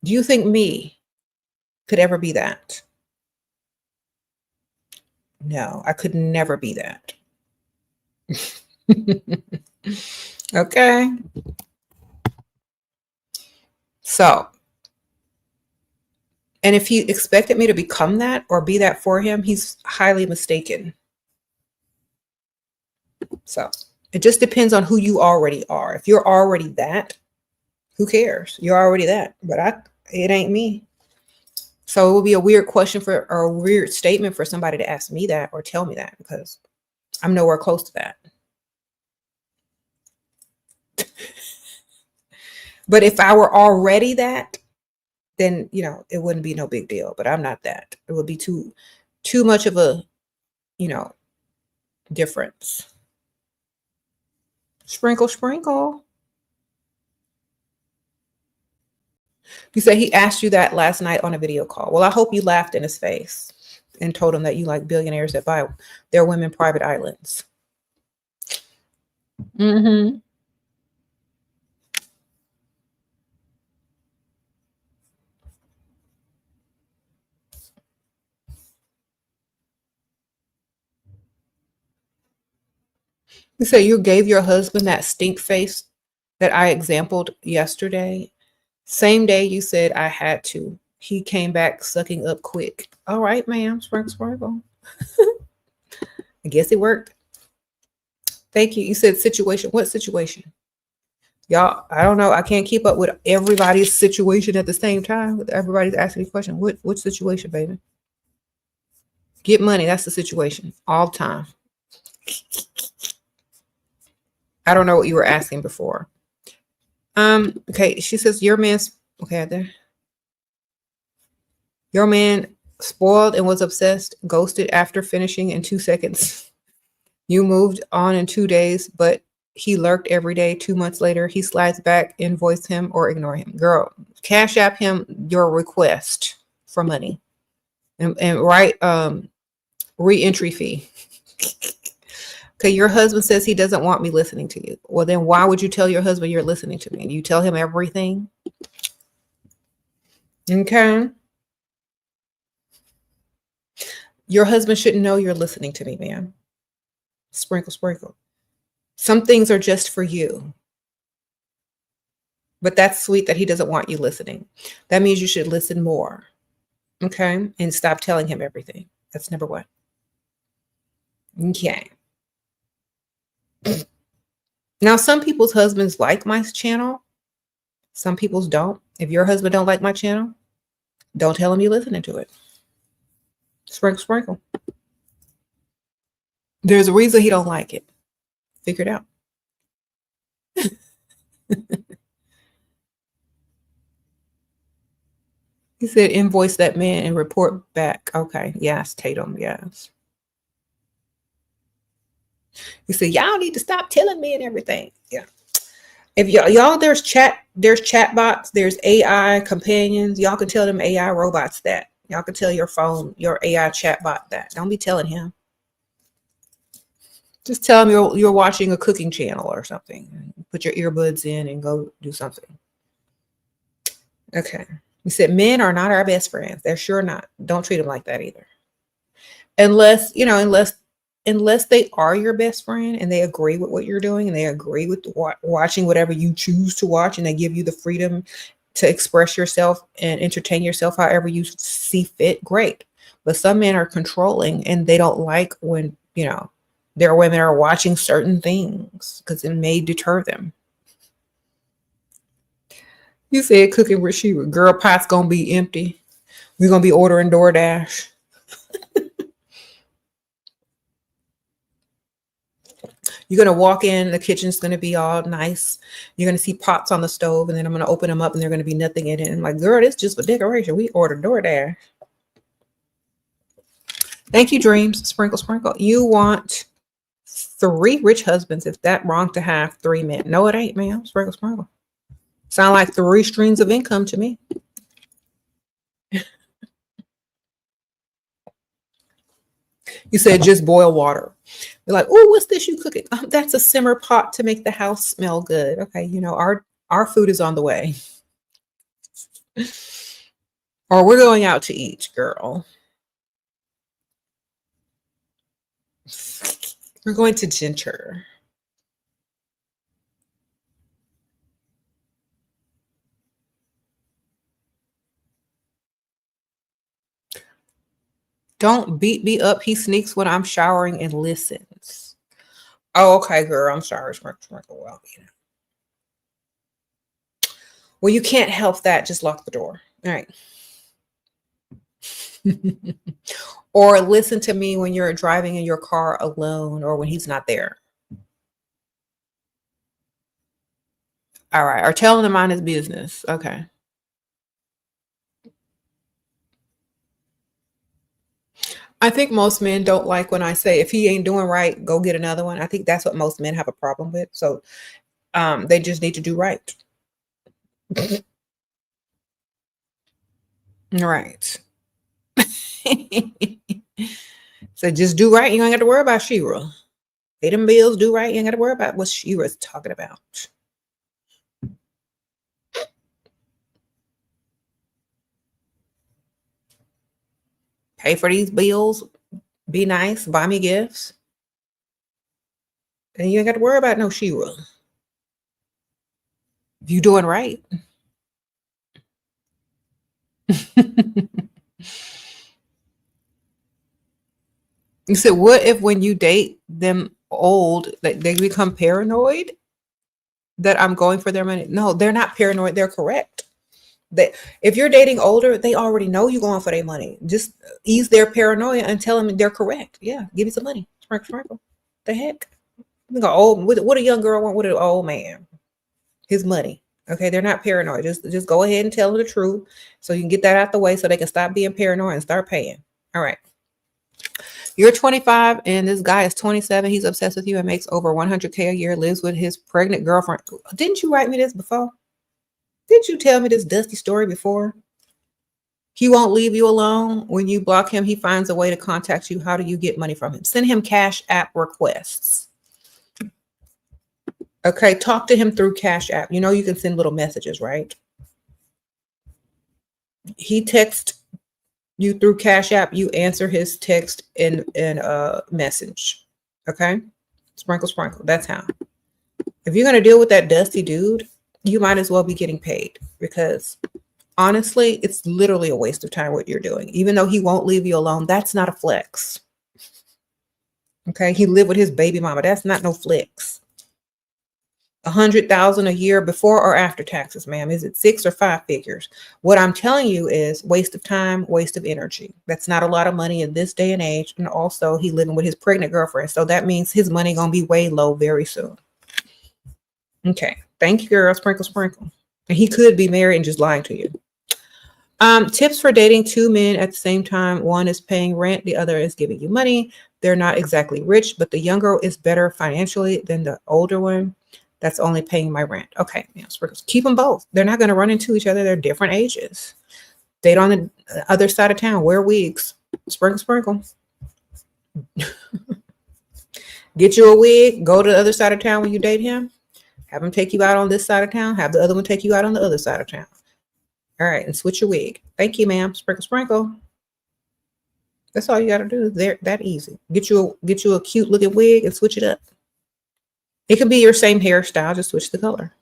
Do you think me could ever be that? No, I could never be that. Okay. So, and if he expected me to become that or be that for him, he's highly mistaken. So, it just depends on who you already are. If you're already that, who cares? You're already that. But it ain't me. So, it would be a weird question or a weird statement for somebody to ask me that or tell me that, because I'm nowhere close to that. But if I were already that, then it wouldn't be no big deal. But I'm not that. It would be too much of a difference. Sprinkle, sprinkle. You say he asked you that last night on a video call. Well, I hope you laughed in his face and told him that you like billionaires that buy their women private islands. Mm-hmm. You say you gave your husband that stink face that I exampled yesterday. Same day you said I had to. He came back sucking up quick. All right, ma'am. Sprinkle, sprinkle. I guess it worked. Thank you. You said situation. What situation? Y'all, I don't know. I can't keep up with everybody's situation at the same time. Everybody's asking me question. What situation, baby? Get money. That's the situation. All the time. I don't know what you were asking before. Okay. She says your man's okay there. Your man spoiled and was obsessed, ghosted after finishing in 2 seconds. You moved on in 2 days, but he lurked every day. 2 months later, he slides back, invoice him or ignore him. Girl, cash app him your request for money and write re-entry fee. Okay, your husband says he doesn't want me listening to you. Well, then why would you tell your husband you're listening to me? You tell him everything? Okay. Your husband shouldn't know you're listening to me, ma'am. Sprinkle, sprinkle. Some things are just for you. But that's sweet that he doesn't want you listening. That means you should listen more. Okay? And stop telling him everything. That's number one. Okay. Now, some people's husbands like my channel. Some people's don't. If your husband don't like my channel, don't tell him you're listening to it. Sprinkle, sprinkle. There's a reason he don't like it. Figure it out. He said, invoice that man and report back. Okay. Yes, Tatum. Yes. He said, y'all need to stop telling me and everything. Yeah. If y'all, there's chat bots, there's AI companions. Y'all can tell them AI robots that. Y'all can tell your phone, your AI chat bot that. Don't be telling him. Just tell him you're watching a cooking channel or something. Put your earbuds in and go do something. Okay. He said, men are not our best friends. They're sure not. Don't treat them like that either. Unless they are your best friend and they agree with what you're doing and they agree with watching whatever you choose to watch, and they give you the freedom to express yourself and entertain yourself however you see fit, great. But some men are controlling and they don't like when, their women are watching certain things because it may deter them. You said cooking with Shira. Girl, pot's going to be empty. We're going to be ordering DoorDash. You're going to walk in, the kitchen's going to be all nice. You're going to see pots on the stove, and then I'm going to open them up and there's going to be nothing in it. And I'm like, girl, it's just for decoration. We ordered DoorDash. Thank you, Dreams. Sprinkle, sprinkle. You want 3 rich husbands. If that wrong to have 3 men? No, it ain't, ma'am. Sprinkle, sprinkle. Sound like 3 streams of income to me. You said just boil water. You're like, oh, what's this you cooking? That's a simmer pot to make the house smell good. Okay, our food is on the way. Or we're going out to eat, girl. We're going to Ginger. Don't beat me up. He sneaks when I'm showering and listens. Oh, okay, girl. I'm sorry. Well, you can't help that. Just lock the door. All right. Or listen to me when you're driving in your car alone or when he's not there. All right. Or tell him to mind his business. Okay. I think most men don't like when I say, if he ain't doing right, go get another one. I think that's what most men have a problem with. So they just need to do right. Right. So just do right. You ain't got to worry about Shira. Pay them bills, do right. You ain't got to worry about what Shira's talking about. Pay for these bills. Be nice. Buy me gifts. And you ain't got to worry about no Shira. If you doing right. You said, what if when you date them old, that they become paranoid that I'm going for their money? No, they're not paranoid. They're correct. If you're dating older, they already know you're going for their money. Just ease their paranoia and tell them they're correct. Yeah, give me some money. Sprinkle. The heck? What a young girl want with an old man? His money. Okay, they're not paranoid. Just go ahead and tell them the truth so you can get that out the way so they can stop being paranoid and start paying. All right. You're 25 and this guy is 27. He's obsessed with you and makes over 100K a year, lives with his pregnant girlfriend. Didn't you write me this before? Didn't you tell me this dusty story before? He won't leave you alone. When you block him, he finds a way to contact you. How do you get money from him? Send him Cash App requests. Okay, talk to him through Cash App. You can send little messages, right? He texts you through Cash App. You answer his text in a message. Okay? Sprinkle, sprinkle. That's how. If you're going to deal with that dusty dude, you might as well be getting paid, because honestly, it's literally a waste of time what you're doing. Even though he won't leave you alone, that's not a flex. Okay, he lived with his baby mama. That's not no flex. 100,000 a year before or after taxes, ma'am? Is it 6 or 5 figures? What I'm telling you is waste of time, waste of energy. That's not a lot of money in this day and age. And also, he living with his pregnant girlfriend, so that means his money gonna be way low very soon. Okay, thank you, girl. Sprinkle, sprinkle. And he could be married and just lying to you. Tips for dating 2 men at the same time. One is paying rent, the other is giving you money. They're not exactly rich, but the younger is better financially than the older one that's only paying my rent. Okay, yeah, sprinkles. Keep them both. They're not going to run into each other. They're different ages. Date on the other side of town. Wear wigs. Sprinkle, sprinkle. Get you a wig. Go to the other side of town when you date him. Have him take you out on this side of town. Have the other one take you out on the other side of town. All right, and switch your wig. Thank you, ma'am. Sprinkle, sprinkle. That's all you got to do. They're that easy. Get you a cute looking wig and switch it up. It could be your same hairstyle, just switch the color.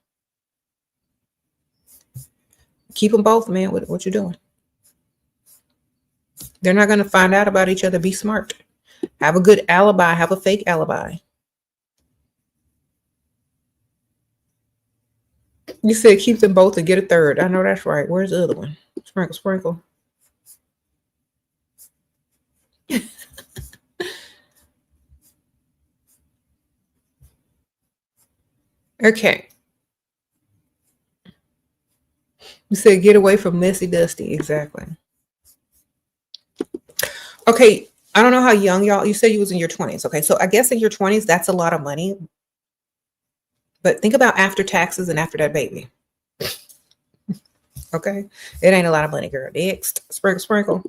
Keep them both, man. What you're doing? They're not going to find out about each other. Be smart. Have a good alibi. Have a fake alibi. You said keep them both and get a third. I know that's right. Where's the other one? Sprinkle, sprinkle. Okay. You said get away from messy dusty. Exactly. Okay. I don't know how young y'all, you said you was in your 20s. Okay. So I guess in your 20s, that's a lot of money. But think about after taxes and after that baby. Okay. It ain't a lot of money, girl. Next. Sprinkle, sprinkle.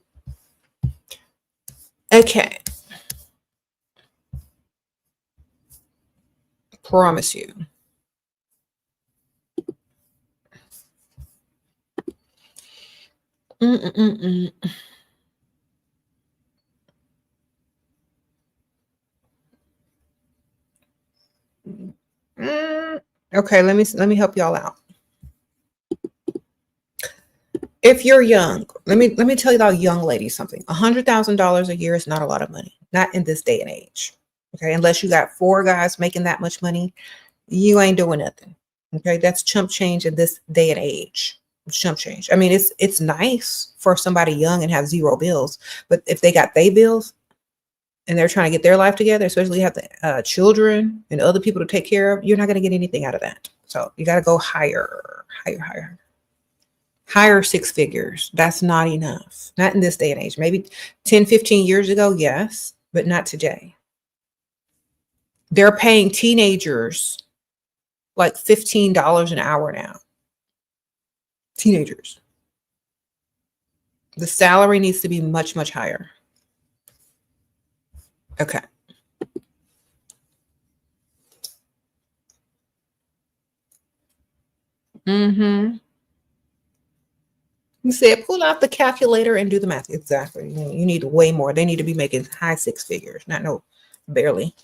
Okay. Promise you. Okay, let me help y'all out. If you're young, let me tell you about young ladies something. $100,000 a year is not a lot of money, not in this day and age. Okay, unless you got 4 guys making that much money, you ain't doing nothing. Okay, that's chump change in this day and age. Chump change. I mean, it's nice for somebody young and have 0 bills, but if they got their bills and they're trying to get their life together, especially have the children and other people to take care of, you're not going to get anything out of that. So you got to go higher. Higher 6 figures. That's not enough. Not in this day and age. Maybe 10, 15 years ago, yes, but not today. They're paying teenagers like $15 an hour now. Teenagers. The salary needs to be much, much higher. Okay. You said pull out the calculator and do the math. Exactly. You need way more. They need to be making high 6 figures, not no barely.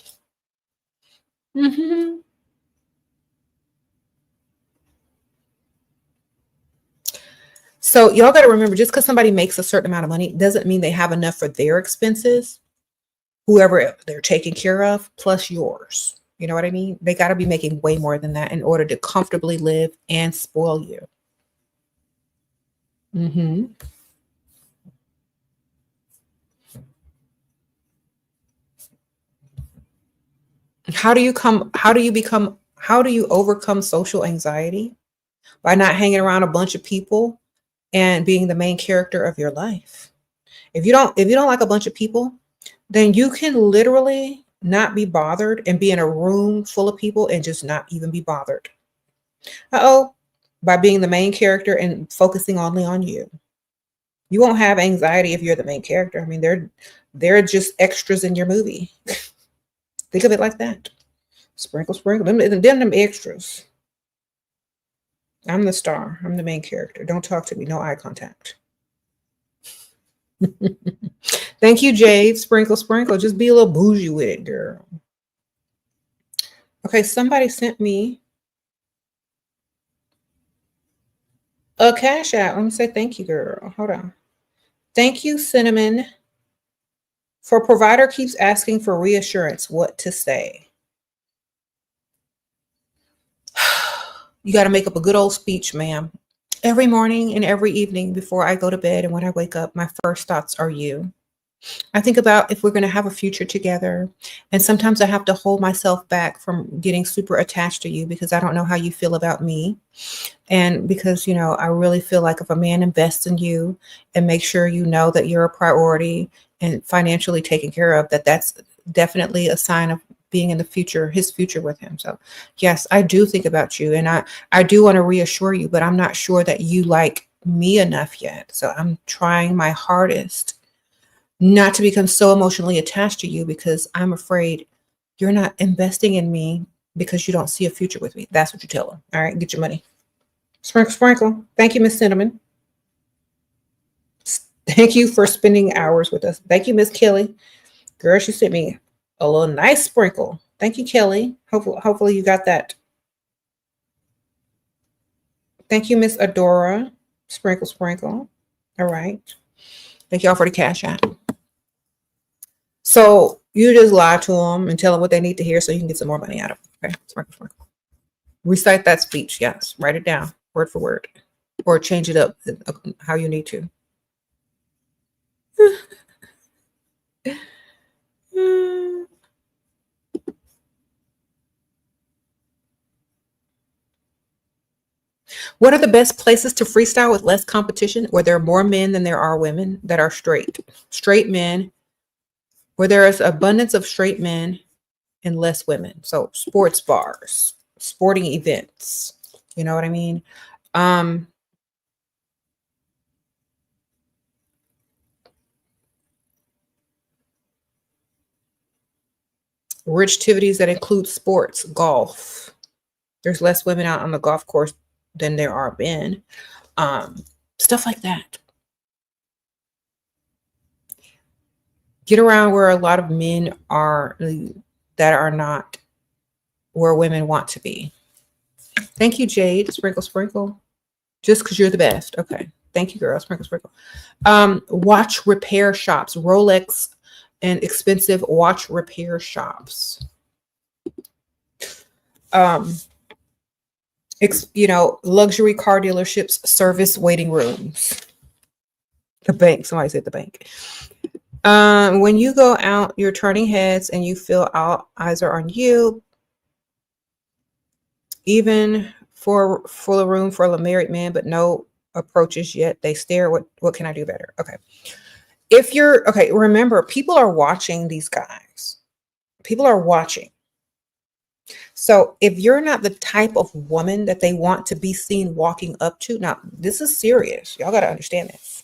So y'all got to remember, just because somebody makes a certain amount of money doesn't mean they have enough for their expenses, whoever they're taking care of, plus yours. You know what I mean? They got to be making way more than that in order to comfortably live and spoil you. How do you overcome social anxiety? By not hanging around a bunch of people and being the main character of your life. If you don't like a bunch of people, then you can literally not be bothered and be in a room full of people and just not even be bothered. By being the main character and focusing only on you. You won't have anxiety if you're the main character. I mean, they're just extras in your movie. Think of it like that. Sprinkle, sprinkle. Them extras. I'm the star. I'm the main character. Don't talk to me. No eye contact. Thank you, Jade. Sprinkle, sprinkle. Just be a little bougie with it, girl. Okay, somebody sent me a cash app. Let me say thank you, girl. Hold on. Thank you, Cinnamon. For provider keeps asking for reassurance, what to say? You got to make up a good old speech, ma'am. Every morning and every evening before I go to bed and when I wake up, my first thoughts are you. I think about if we're going to have a future together. And sometimes I have to hold myself back from getting super attached to you because I don't know how you feel about me. And because, I really feel like if a man invests in you and make sure you know that you're a priority and financially taken care of, that's definitely a sign of being in the future, his future with him. So yes, I do think about you and I do want to reassure you, but I'm not sure that you like me enough yet. So I'm trying my hardest not to become so emotionally attached to you because I'm afraid you're not investing in me because you don't see a future with me. That's what you tell them. All right, get your money. Sprinkle, sprinkle. Thank you, Miss Cinnamon. Thank you for spending hours with us. Thank you, Miss Kelly. Girl, she sent me a little nice sprinkle. Thank you, Kelly. Hopefully you got that. Thank you, Miss Adora. Sprinkle, sprinkle. All right. Thank y'all for the cash out. So you just lie to them and tell them what they need to hear so you can get some more money out of them. Okay. Sprinkle, sprinkle. Recite that speech. Yes. Write it down word for word or change it up how you need to. What are the best places to freestyle with less competition where there are more men than there are women that are straight? Straight men, where there is abundance of straight men and less women. So sports bars, sporting events. You know what I mean? Rich activities that include sports, golf. There's less women out on the golf course than there are men. Stuff like that. Get around where a lot of men are that are not where women want to be. Thank you, Jade. Sprinkle, sprinkle. Just because you're the best. Okay. Thank you, girl. Sprinkle, sprinkle. Watch repair shops. Rolex and expensive watch repair shops. Luxury car dealerships, service waiting rooms. The bank. Somebody said the bank. When you go out, you're turning heads and you feel all eyes are on you. Even for full of room for a married man, but no approaches yet. They stare. What can I do better? Okay. Remember, people are watching these guys. People are watching. So if you're not the type of woman that they want to be seen walking up to, now this is serious. Y'all got to understand this.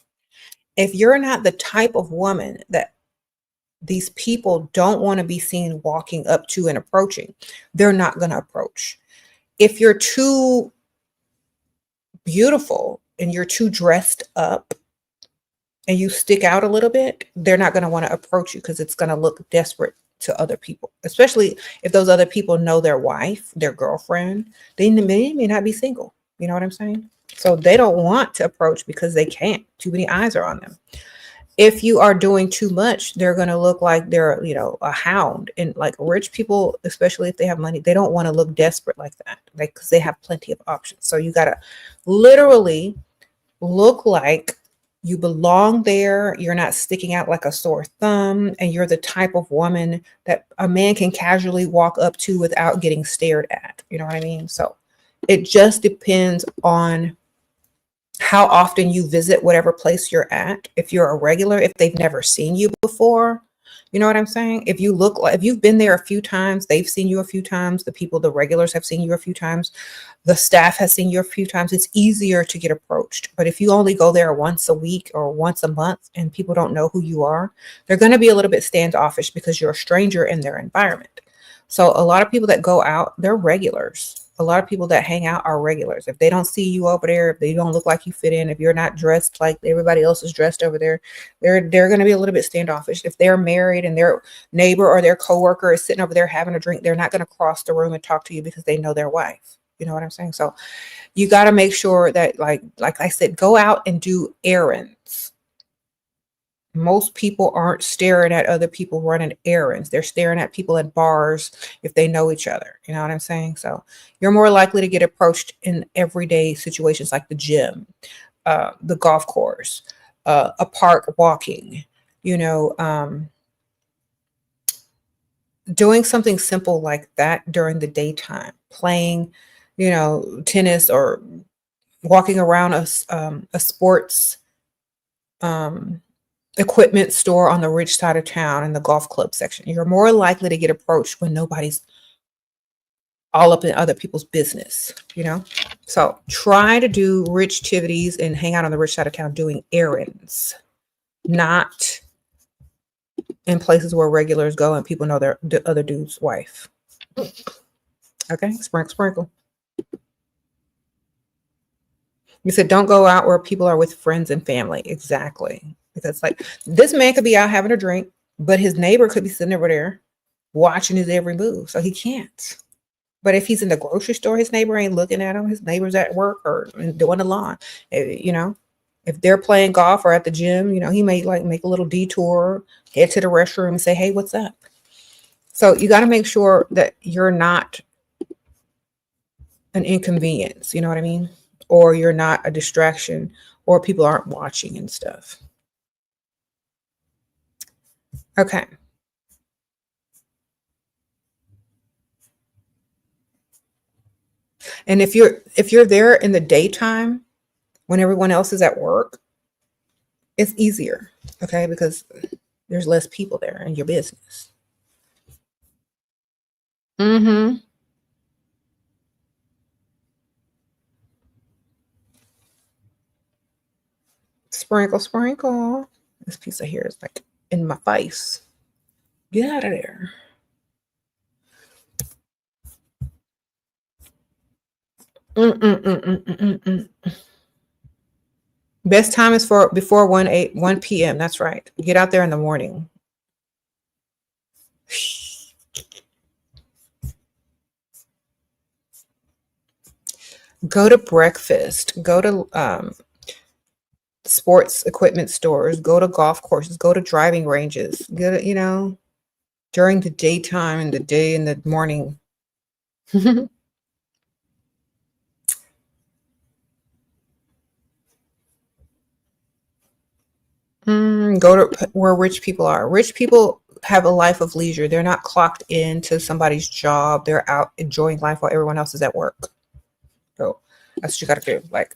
If you're not the type of woman that these people don't want to be seen walking up to and approaching, they're not going to approach. If you're too beautiful and you're too dressed up and you stick out a little bit, they're not going to want to approach you because it's going to look desperate to other people, especially if those other people know their wife, their girlfriend. They may not be single. You know what I'm saying? So they don't want to approach because they can't. Too many eyes are on them. If you are doing too much, they're going to look like they're, a hound. And like rich people, especially if they have money, they don't want to look desperate like that, because they have plenty of options. So you got to literally look like you belong there. You're not sticking out like a sore thumb, and you're the type of woman that a man can casually walk up to without getting stared at. You know what I mean? So it just depends on how often you visit whatever place you're at. If you're a regular, if they've never seen you before, you know what I'm saying? If you've been there a few times, they've seen you a few times, the regulars have seen you a few times, the staff has seen you a few times, it's easier to get approached. But if you only go there once a week or once a month and people don't know who you are, they're going to be a little bit standoffish because you're a stranger in their environment. So a lot of people that go out, they're regulars. A lot of people that hang out are regulars. If they don't see you over there, if they don't look like you fit in, if you're not dressed like everybody else is dressed over there, they're going to be a little bit standoffish. If they're married and their neighbor or their coworker is sitting over there having a drink, they're not going to cross the room and talk to you because they know their wife. You know what I'm saying? So you got to make sure that, like I said, go out and do errands. Most people aren't staring at other people running errands. They're staring at people at bars if they know each other. You know what I'm saying? So you're more likely to get approached in everyday situations like the gym, the golf course, a park walking, you know, doing something simple like that during the daytime, playing, tennis or walking around a sports um, equipment store on the rich side of town in the golf club section. You're more likely to get approached when nobody's all up in other people's business, So try to do rich activities and hang out on the rich side of town doing errands, not in places where regulars go and people know the other dude's wife. Okay, sprinkle, sprinkle. You said don't go out where people are with friends and family. Exactly. Because like this man could be out having a drink, but his neighbor could be sitting over there watching his every move. So he can't. But if he's in the grocery store, his neighbor ain't looking at him. His neighbor's at work or doing the lawn. If they're playing golf or at the gym, he may like make a little detour, head to the restroom and say, hey, what's up? So you got to make sure that you're not an inconvenience. You know what I mean? Or you're not a distraction or people aren't watching and stuff. Okay. And if you're there in the daytime when everyone else is at work, it's easier, okay? Because there's less people there in your business. Mm-hmm. Sprinkle, sprinkle. This piece of hair is like in my face. Get out of there. Best time is for before 1 p.m. That's right. Get out there in the morning. Go to breakfast. Go to sports equipment stores. Go to golf courses. Go to driving ranges. Go to, during the daytime and the day and the morning. Go to where rich people are. Rich people have a life of leisure. They're not clocked into somebody's job. They're out enjoying life while everyone else is at work. So that's what you got to do. Like,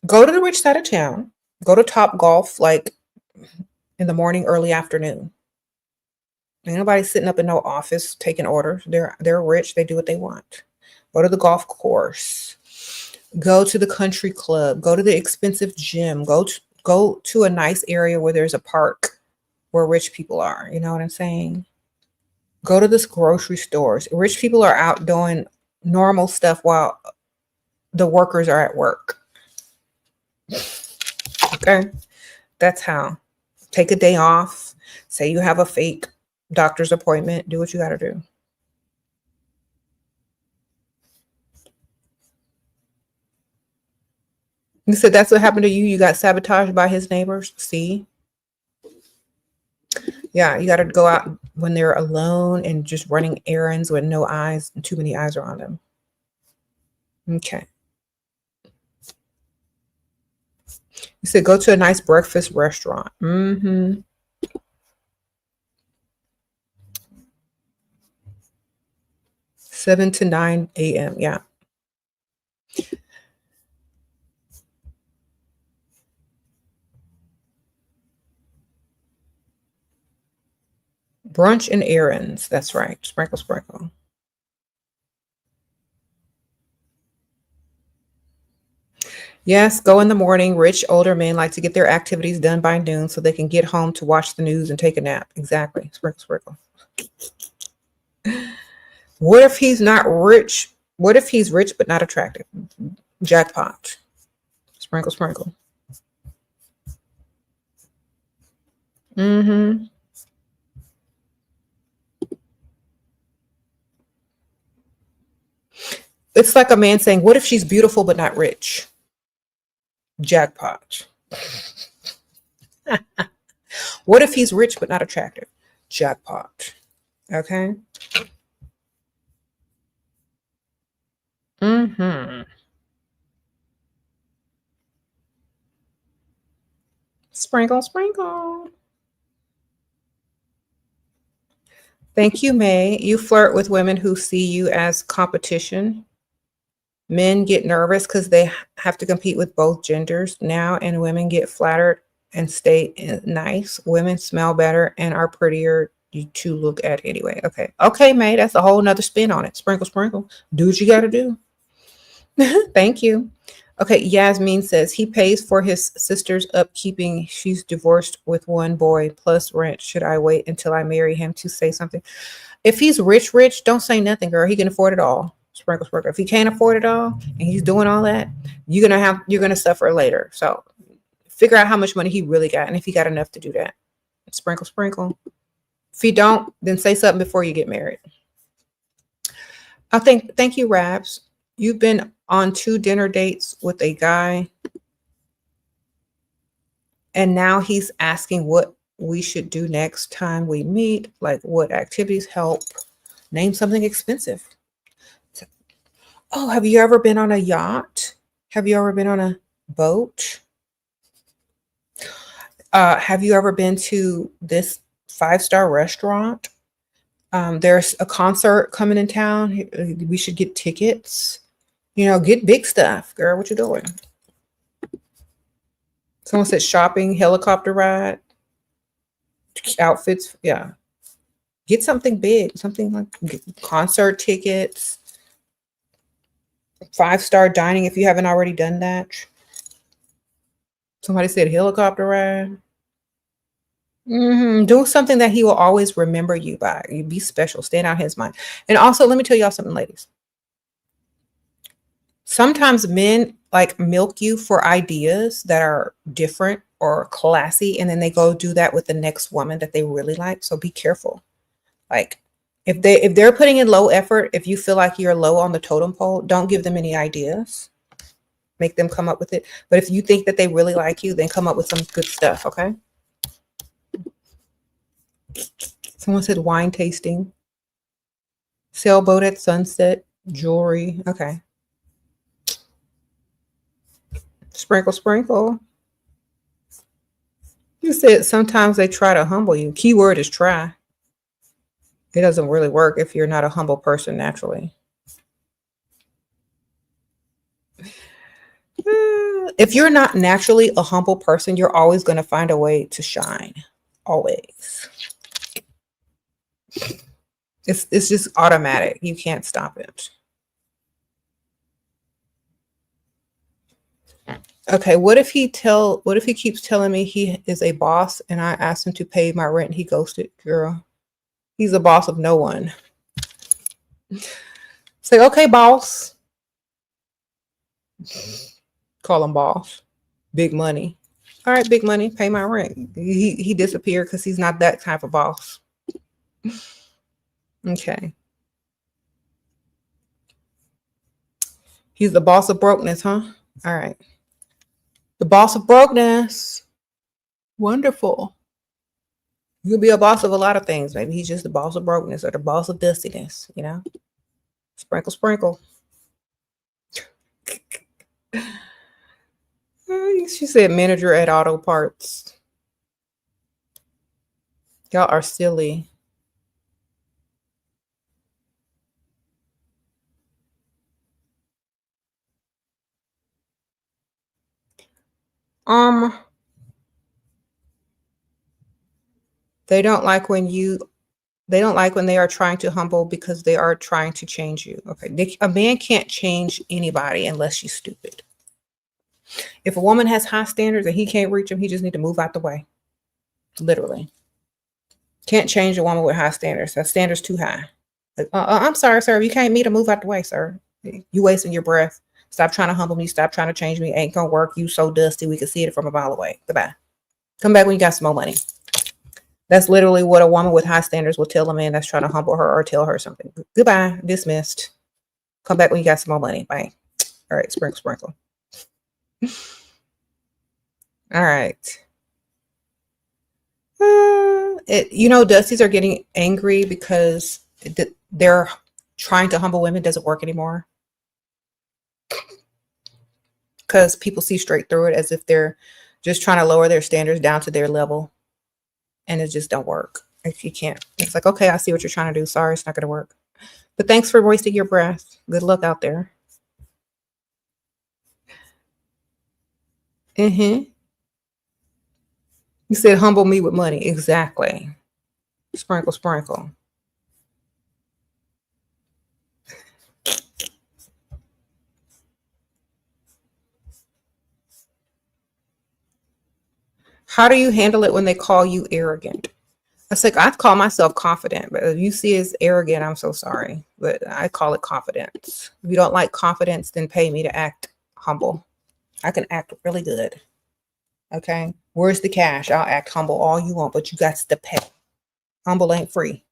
go to the rich side of town. Go to Top Golf, like in the morning, early afternoon. Ain't nobody sitting up in no office taking orders. They're rich. They do what they want. Go to the golf course. Go to the country club. Go to the expensive gym. Go to a nice area where there's a park where rich people are. You know what I'm saying? Go to this grocery stores. Rich people are out doing normal stuff while the workers are at work. Okay. That's how. Take a day off. Say you have a fake doctor's appointment. Do what you got to do. You said that's what happened to you. You got sabotaged by his neighbors. See? Yeah, you got to go out when they're alone and just running errands with no eyes, too many eyes are on them. Okay. You said go to a nice breakfast restaurant. 7 to 9 a.m. Yeah. Brunch and errands. That's right. Sprinkle, sprinkle. Yes, go in the morning. Rich older men like to get their activities done by noon so they can get home to watch the news and take a nap. Exactly. Sprinkle, sprinkle. What if he's not rich? What if he's rich but not attractive? Jackpot. Sprinkle, sprinkle. Mm-hmm. It's like a man saying, what if she's beautiful but not rich? Jackpot. What if he's rich but not attractive? Jackpot. Okay. Mm-hmm. Sprinkle, sprinkle. Thank you, May. You flirt with women who see you as competition. Men get nervous because they have to compete with both genders now, and women get flattered and stay nice. Women smell better and are prettier to look at anyway. Okay. Okay, May. That's a whole nother spin on it. Sprinkle, sprinkle. Do what you got to do. Thank you. Okay, Yasmin says he pays for his sister's upkeeping. She's divorced with one boy plus rent. Should I wait until I marry him to say something? If he's rich, rich, don't say nothing, girl. He can afford it all. Sprinkle, sprinkle. If he can't afford it all and he's doing all that, you're gonna suffer later. So figure out how much money he really got and if he got enough to do that. Sprinkle, sprinkle. If you don't, then say something before you get married. Thank you, Rabs. You've been on 2 dinner dates with a guy, and now he's asking what we should do next time we meet, like what activities help. Name something expensive. Oh, have you ever been on a yacht? Have you ever been on a boat? Have you ever been to this 5-star restaurant? There's a concert coming in town. We should get tickets. Get big stuff, girl. What you doing? Someone said shopping, helicopter ride, outfits. Yeah. Get something big, something like concert tickets, 5-star dining if you haven't already done that. Somebody said helicopter ride. Do something that he will always remember you by. You be special, stand out his mind. And also, let me tell y'all something, ladies. Sometimes men like milk you for ideas that are different or classy, and then they go do that with the next woman that they really like. So be careful. Like if they're putting in low effort, if you feel like you're low on the totem pole, don't give them any ideas. Make them come up with it. But if you think that they really like you, then come up with some good stuff, okay? Someone said wine tasting, sailboat at sunset, jewelry. Okay. Sprinkle, sprinkle. You said sometimes they try to humble you. Keyword is try. It doesn't really work if you're not a humble person naturally. If you're not naturally a humble person, you're always going to find a way to shine. Always. It's just automatic. You can't stop it. Okay, what if he keeps telling me he is a boss and I asked him to pay my rent and he ghosted? Girl, he's a boss of no one. Say, okay, boss. Call him boss. Big money. All right, big money, pay my rent. He disappeared because he's not that type of boss. Okay. He's the boss of brokenness, huh? All right. The boss of brokenness. Wonderful. You could be a boss of a lot of things. Maybe he's just the boss of brokenness or the boss of dustiness, Sprinkle, sprinkle. She said manager at auto parts. Y'all are silly. They don't like when they are trying to humble because they are trying to change you. Okay. A man can't change anybody unless she's stupid. If a woman has high standards and he can't reach them, he just need to move out the way. Literally. Can't change a woman with high standards. That standard's too high. Like, I'm sorry, sir. You can't meet to move out the way, sir. You wasting your breath. Stop trying to humble me. Stop trying to change me. Ain't gonna work. You so dusty. We can see it from a mile away. Goodbye. Come back when you got some more money. That's literally what a woman with high standards will tell a man that's trying to humble her or tell her something. Goodbye. Dismissed. Come back when you got some more money. Bye. All right. Sprinkle, sprinkle. All right. Dusties are getting angry because they're trying to humble women doesn't work anymore. Because people see straight through it as if they're just trying to lower their standards down to their level. And it just don't work. If you can't, it's like, okay, I see what you're trying to do. Sorry, it's not going to work. But thanks for wasting your breath. Good luck out there. You said humble me with money. Exactly. Sprinkle, sprinkle. How do you handle it when they call you arrogant? It's like, I call myself confident, but if you see it as arrogant, I'm so sorry. But I call it confidence. If you don't like confidence, then pay me to act humble. I can act really good. Okay. Where's the cash? I'll act humble all you want, but you got to pay. Humble ain't free.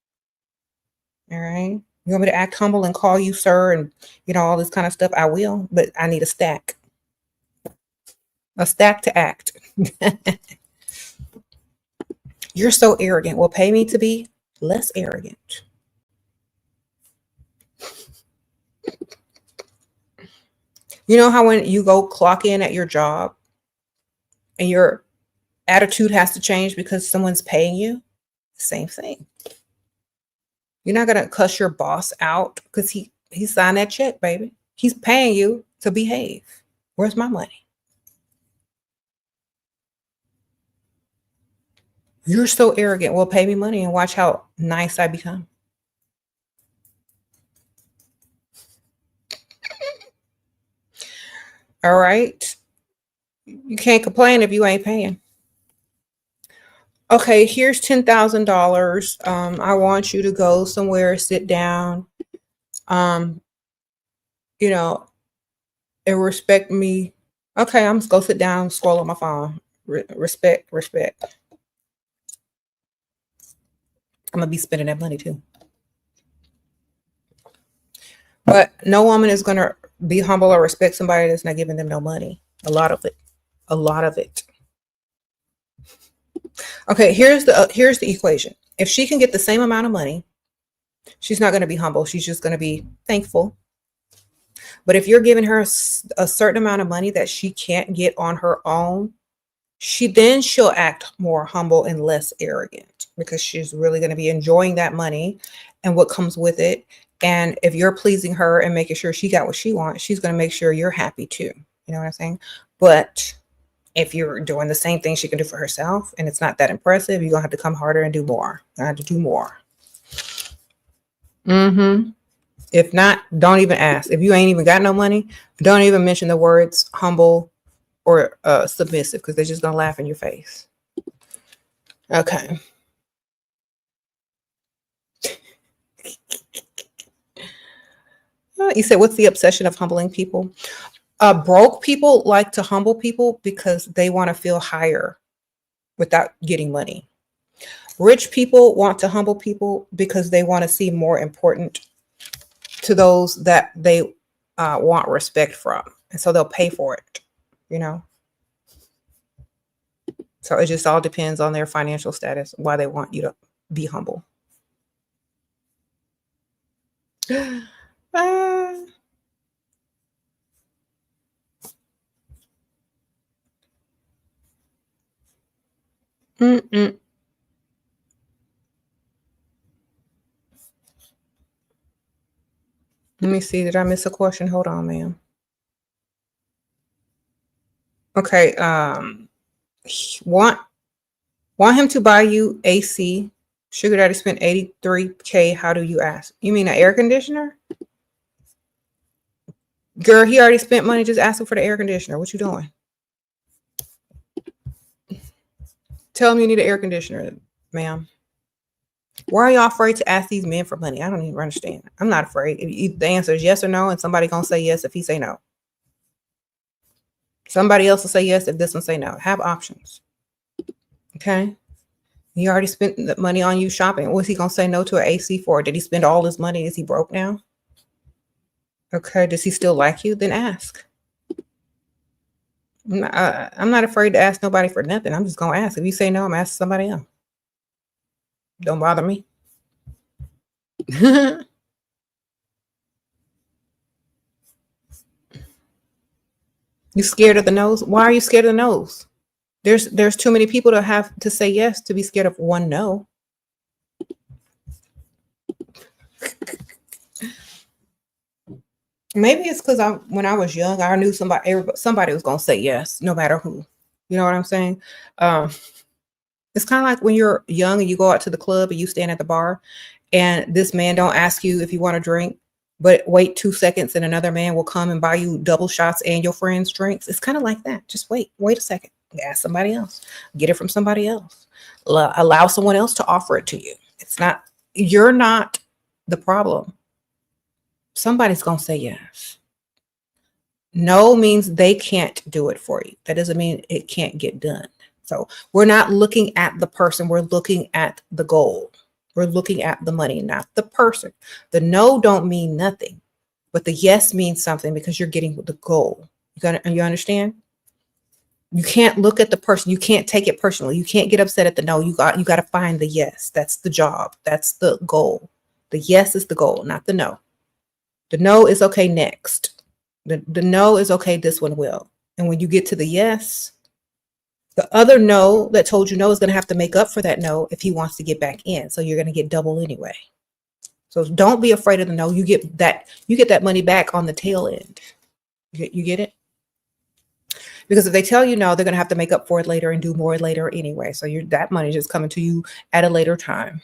All right. You want me to act humble and call you sir and all this kind of stuff? I will, but I need a stack. A stack to act. You're so arrogant. Well, pay me to be less arrogant. You know how when you go clock in at your job and your attitude has to change because someone's paying you? Same thing. You're not going to cuss your boss out because he signed that check, baby. He's paying you to behave. Where's my money? You're so arrogant. Well, pay me money and watch how nice I become. All right. You can't complain if you ain't paying. Okay, here's $10,000. I want you to go somewhere, sit down, and respect me. Okay, I'm just go sit down, scroll on my phone. Respect. I'm gonna be spending that money too. But no woman is gonna be humble or respect somebody that's not giving them no money. A lot of it. Okay, here's the equation. If she can get the same amount of money, she's not going to be humble. She's just going to be thankful. But if you're giving her a certain amount of money that she can't get on her own, she'll act more humble and less arrogant because she's really going to be enjoying that money and what comes with it. And if you're pleasing her and making sure she got what she wants, she's going to make sure you're happy too. You know what I'm saying? But if you're doing the same thing she can do for herself and it's not that impressive, you're going to have to come harder and do more. I have to do more. If not, don't even ask. If you ain't even got no money, don't even mention the words humble or submissive because they're just going to laugh in your face. Okay. You said, what's the obsession of humbling people? Broke people like to humble people because they want to feel higher without getting money. Rich people want to humble people because they want to seem more important to those that they want respect from. And so they'll pay for it, So it just all depends on their financial status, why they want you to be humble. Let me see. Did I miss a question? Hold on, ma'am. Okay. Want him to buy you AC. Sugar daddy spent $83K. How do you ask? You mean an air conditioner? Girl, he already spent money just asking for the air conditioner. What you doing? Tell him you need an air conditioner, ma'am. Why are y'all afraid to ask these men for money? I don't even understand. I'm not afraid. The answer is yes or no, and somebody gonna say yes if he say no. Somebody else will say yes if this one say no. Have options. Okay. He already spent the money on you shopping. What's he gonna say no to an AC for? Did he spend all his money? Is he broke now? Okay. Does he still like you? Then ask. I'm not afraid to ask nobody for nothing. I'm just gonna ask. If you say no, I'm asking somebody else. Don't bother me. You scared of the nose? Why are you scared of the nose? There's too many people to have to say yes to be scared of one no. Maybe it's because when I was young, I knew somebody was gonna say yes, no matter who. You know what I'm saying? Um, it's kind of like when you're young and you go out to the club and you stand at the bar, and this man don't ask you if you want a drink, but wait 2 seconds and another man will come and buy you double shots and your friends drinks. It's kind of like that. Just wait a second. Ask somebody else. Get it from somebody else. Allow someone else to offer it to you. You're not the problem. Somebody's going to say yes. No means they can't do it for you. That doesn't mean it can't get done. So we're not looking at the person. We're looking at the goal. We're looking at the money, not the person. The no don't mean nothing, but the yes means something because you're getting the goal. You understand? You can't look at the person. You can't take it personally. You can't get upset at the no. You got to find the yes. That's the job. That's the goal. The yes is the goal, not the no. The no is okay next. The no is okay, this one will. And when you get to the yes, the other no that told you no is going to have to make up for that no if he wants to get back in. So you're going to get double anyway. So don't be afraid of the no. You get that money back on the tail end. You get it? Because if they tell you no, they're going to have to make up for it later and do more later anyway. So that money is just coming to you at a later time.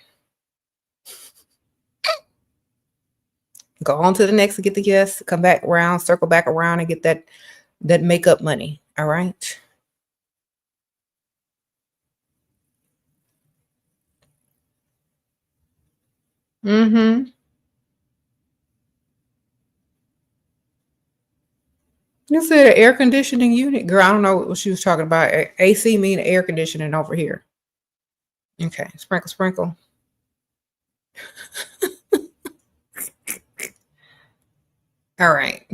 Go on to the next and get the yes, come back around, circle back around and get that makeup money. All right. Mm-hmm. You said an air conditioning unit. Girl, I don't know what she was talking about. AC mean air conditioning over here. Okay. Sprinkle, sprinkle. All right.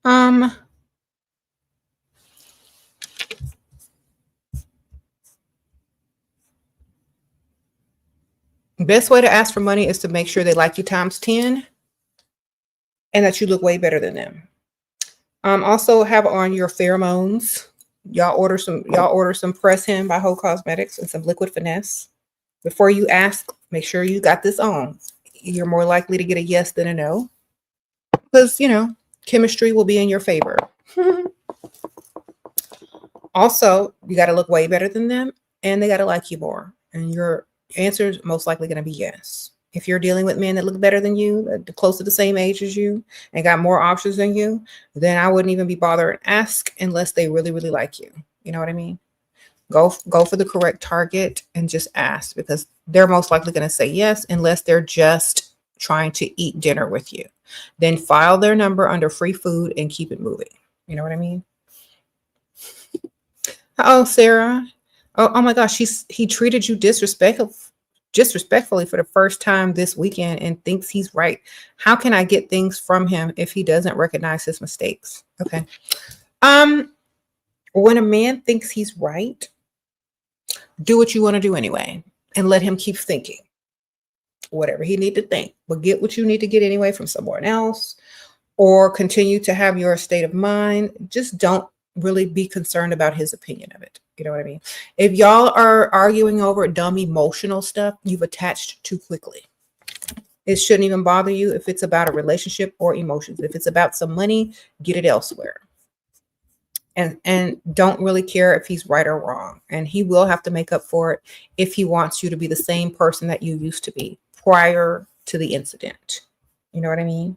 Um, best way to ask for money is to make sure they like you times 10 and that you look way better than them. Also have on your pheromones. Y'all order some Press Him by Whole Cosmetics and some Liquid Finesse. Before you ask, make sure you got this on. You're more likely to get a yes than a no. Because, chemistry will be in your favor. Also, you got to look way better than them and they got to like you more. And your answer is most likely going to be yes. If you're dealing with men that look better than you, close to the same age as you, and got more options than you, then I wouldn't even be bothered and ask unless they really, really like you. You know what I mean? Go for the correct target and just ask because they're most likely going to say yes unless they're just trying to eat dinner with you. Then file their number under free food and keep it moving. You know what I mean? Oh, Sarah. Oh my gosh, he treated you disrespectfully for the first time this weekend and thinks he's right. How can I get things from him if he doesn't recognize his mistakes? Okay. When a man thinks he's right, do what you want to do anyway and let him keep thinking whatever he need to think, but get what you need to get anyway from someone else or continue to have your state of mind. Just don't really be concerned about his opinion of it. You know what I mean? If y'all are arguing over dumb emotional stuff, you've attached too quickly. It shouldn't even bother you if it's about a relationship or emotions. If it's about some money, get it elsewhere. And don't really care if he's right or wrong. And he will have to make up for it if he wants you to be the same person that you used to be prior to the incident. You know what I mean?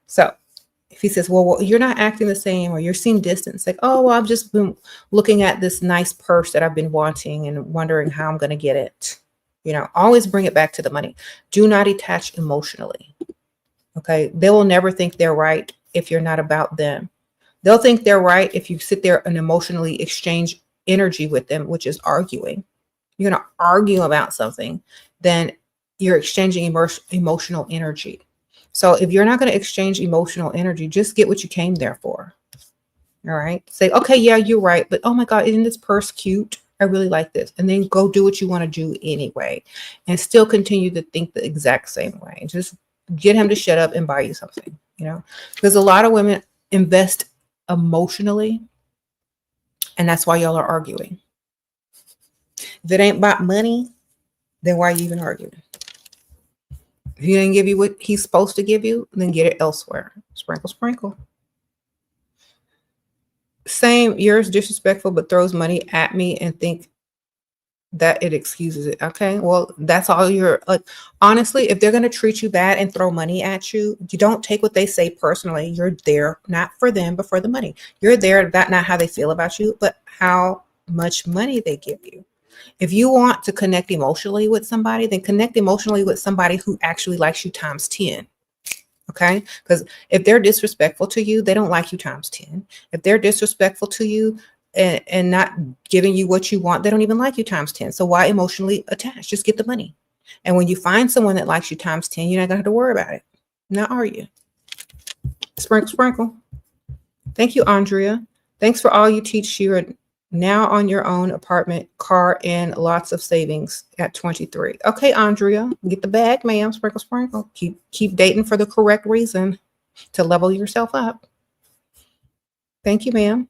So If he says, well, you're not acting the same, or you seem distant, it's like, oh, well, I've just been looking at this nice purse that I've been wanting and wondering how I'm going to get it. Always bring it back to the money. Do not attach emotionally. Okay. They will never think they're right if you're not about them. They'll think they're right if you sit there and emotionally exchange energy with them, which is arguing. You're going to argue about something, then you're exchanging emotional energy. So if you're not going to exchange emotional energy, just get what you came there for. All right. Say, okay, yeah, you're right. But oh my God, isn't this purse cute? I really like this. And then go do what you want to do anyway. And still continue to think the exact same way. Just get him to shut up and buy you something, because a lot of women invest emotionally. And that's why y'all are arguing. If it ain't about money, then why are you even arguing? If he didn't give you what he's supposed to give you, then get it elsewhere. Sprinkle, sprinkle. Same, yours disrespectful, but throws money at me and think that it excuses it. Okay, well, that's all you're like. Honestly, if they're going to treat you bad and throw money at you, you don't take what they say personally. You're there not for them, but for the money. You're there, that not how they feel about you, but how much money they give you. If you want to connect emotionally with somebody, then connect emotionally with somebody who actually likes you times 10. Okay? Because if they're disrespectful to you, they don't like you times 10. If they're disrespectful to you and not giving you what you want, they don't even like you times 10. So why emotionally attach? Just get the money. And when you find someone that likes you times 10, you're not going to have to worry about it. Now, are you? Sprinkle, sprinkle. Thank you, Andrea. Thanks for all you teach, Shira. Now on your own apartment, car, and lots of savings at 23. Okay, Andrea, get the bag, ma'am. Sprinkle, sprinkle. Keep dating for the correct reason, to level yourself up. Thank you, ma'am.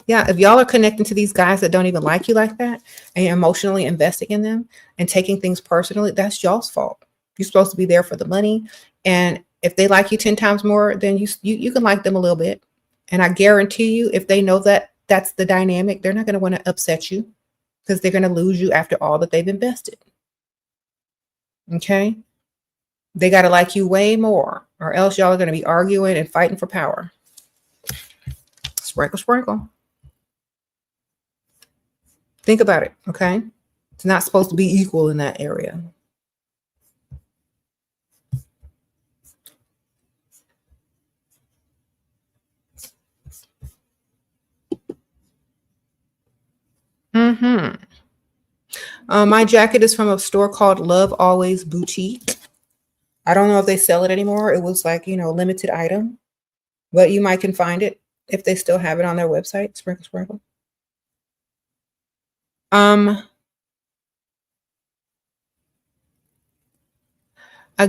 Yeah, if y'all are connecting to these guys that don't even like you like that, and you're emotionally investing in them and taking things personally, that's y'all's fault. You're supposed to be there for the money. And if they like you 10 times more, then you can like them a little bit. And I guarantee you, if they know that that's the dynamic, they're not going to want to upset you, because they're going to lose you after all that they've invested. Okay? They got to like you way more, or else y'all are going to be arguing and fighting for power. Sprinkle, sprinkle. Think about it, okay? It's not supposed to be equal in that area. My jacket is from a store called Love Always Boutique. I don't know if they sell it anymore. It was like, limited item, but you might can find it if they still have it on their website. Sprinkle, sprinkle. A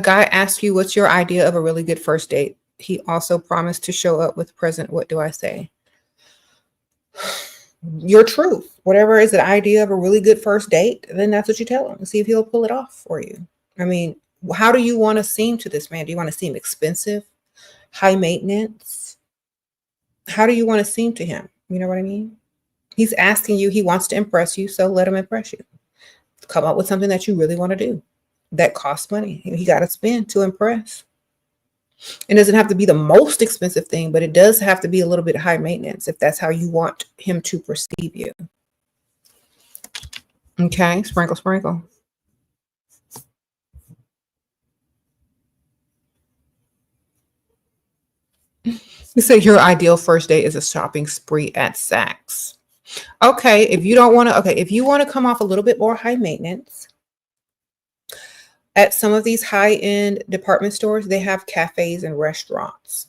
guy asked you, what's your idea of a really good first date? He also promised to show up with a present. What do I say? Your truth. Whatever is the idea of a really good first date, then that's what you tell him and see if he'll pull it off for you. I mean, how do you want to seem to this man? Do you want to seem expensive, high maintenance? How do you want to seem to him? You know what I mean? He's asking you, he wants to impress you, so let him impress you. Come up with something that you really want to do that costs money. He got to spend to impress. It doesn't have to be the most expensive thing, but it does have to be a little bit high maintenance if that's how you want him to perceive you. Okay, sprinkle, sprinkle. You say your ideal first date is a shopping spree at Saks. Okay, if you don't want to, if you want to come off a little bit more high maintenance, at some of these high-end department stores, they have cafes and restaurants.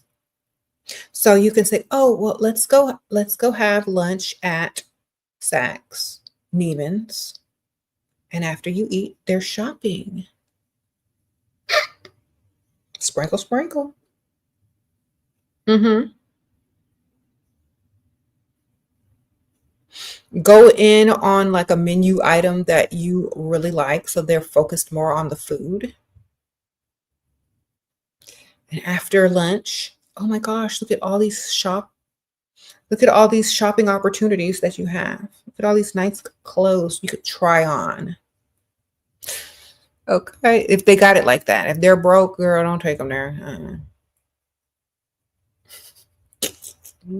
So you can say, oh, well, let's go have lunch at Saks, Neiman's. And after you eat, there's shopping. Sprinkle, sprinkle. Go in on like a menu item that you really like, so they're focused more on the food. And after lunch, oh my gosh, look at all these shopping opportunities that you have. Look at all these nice clothes you could try on. Okay, if they got it like that. If they're broke, girl, don't take them there.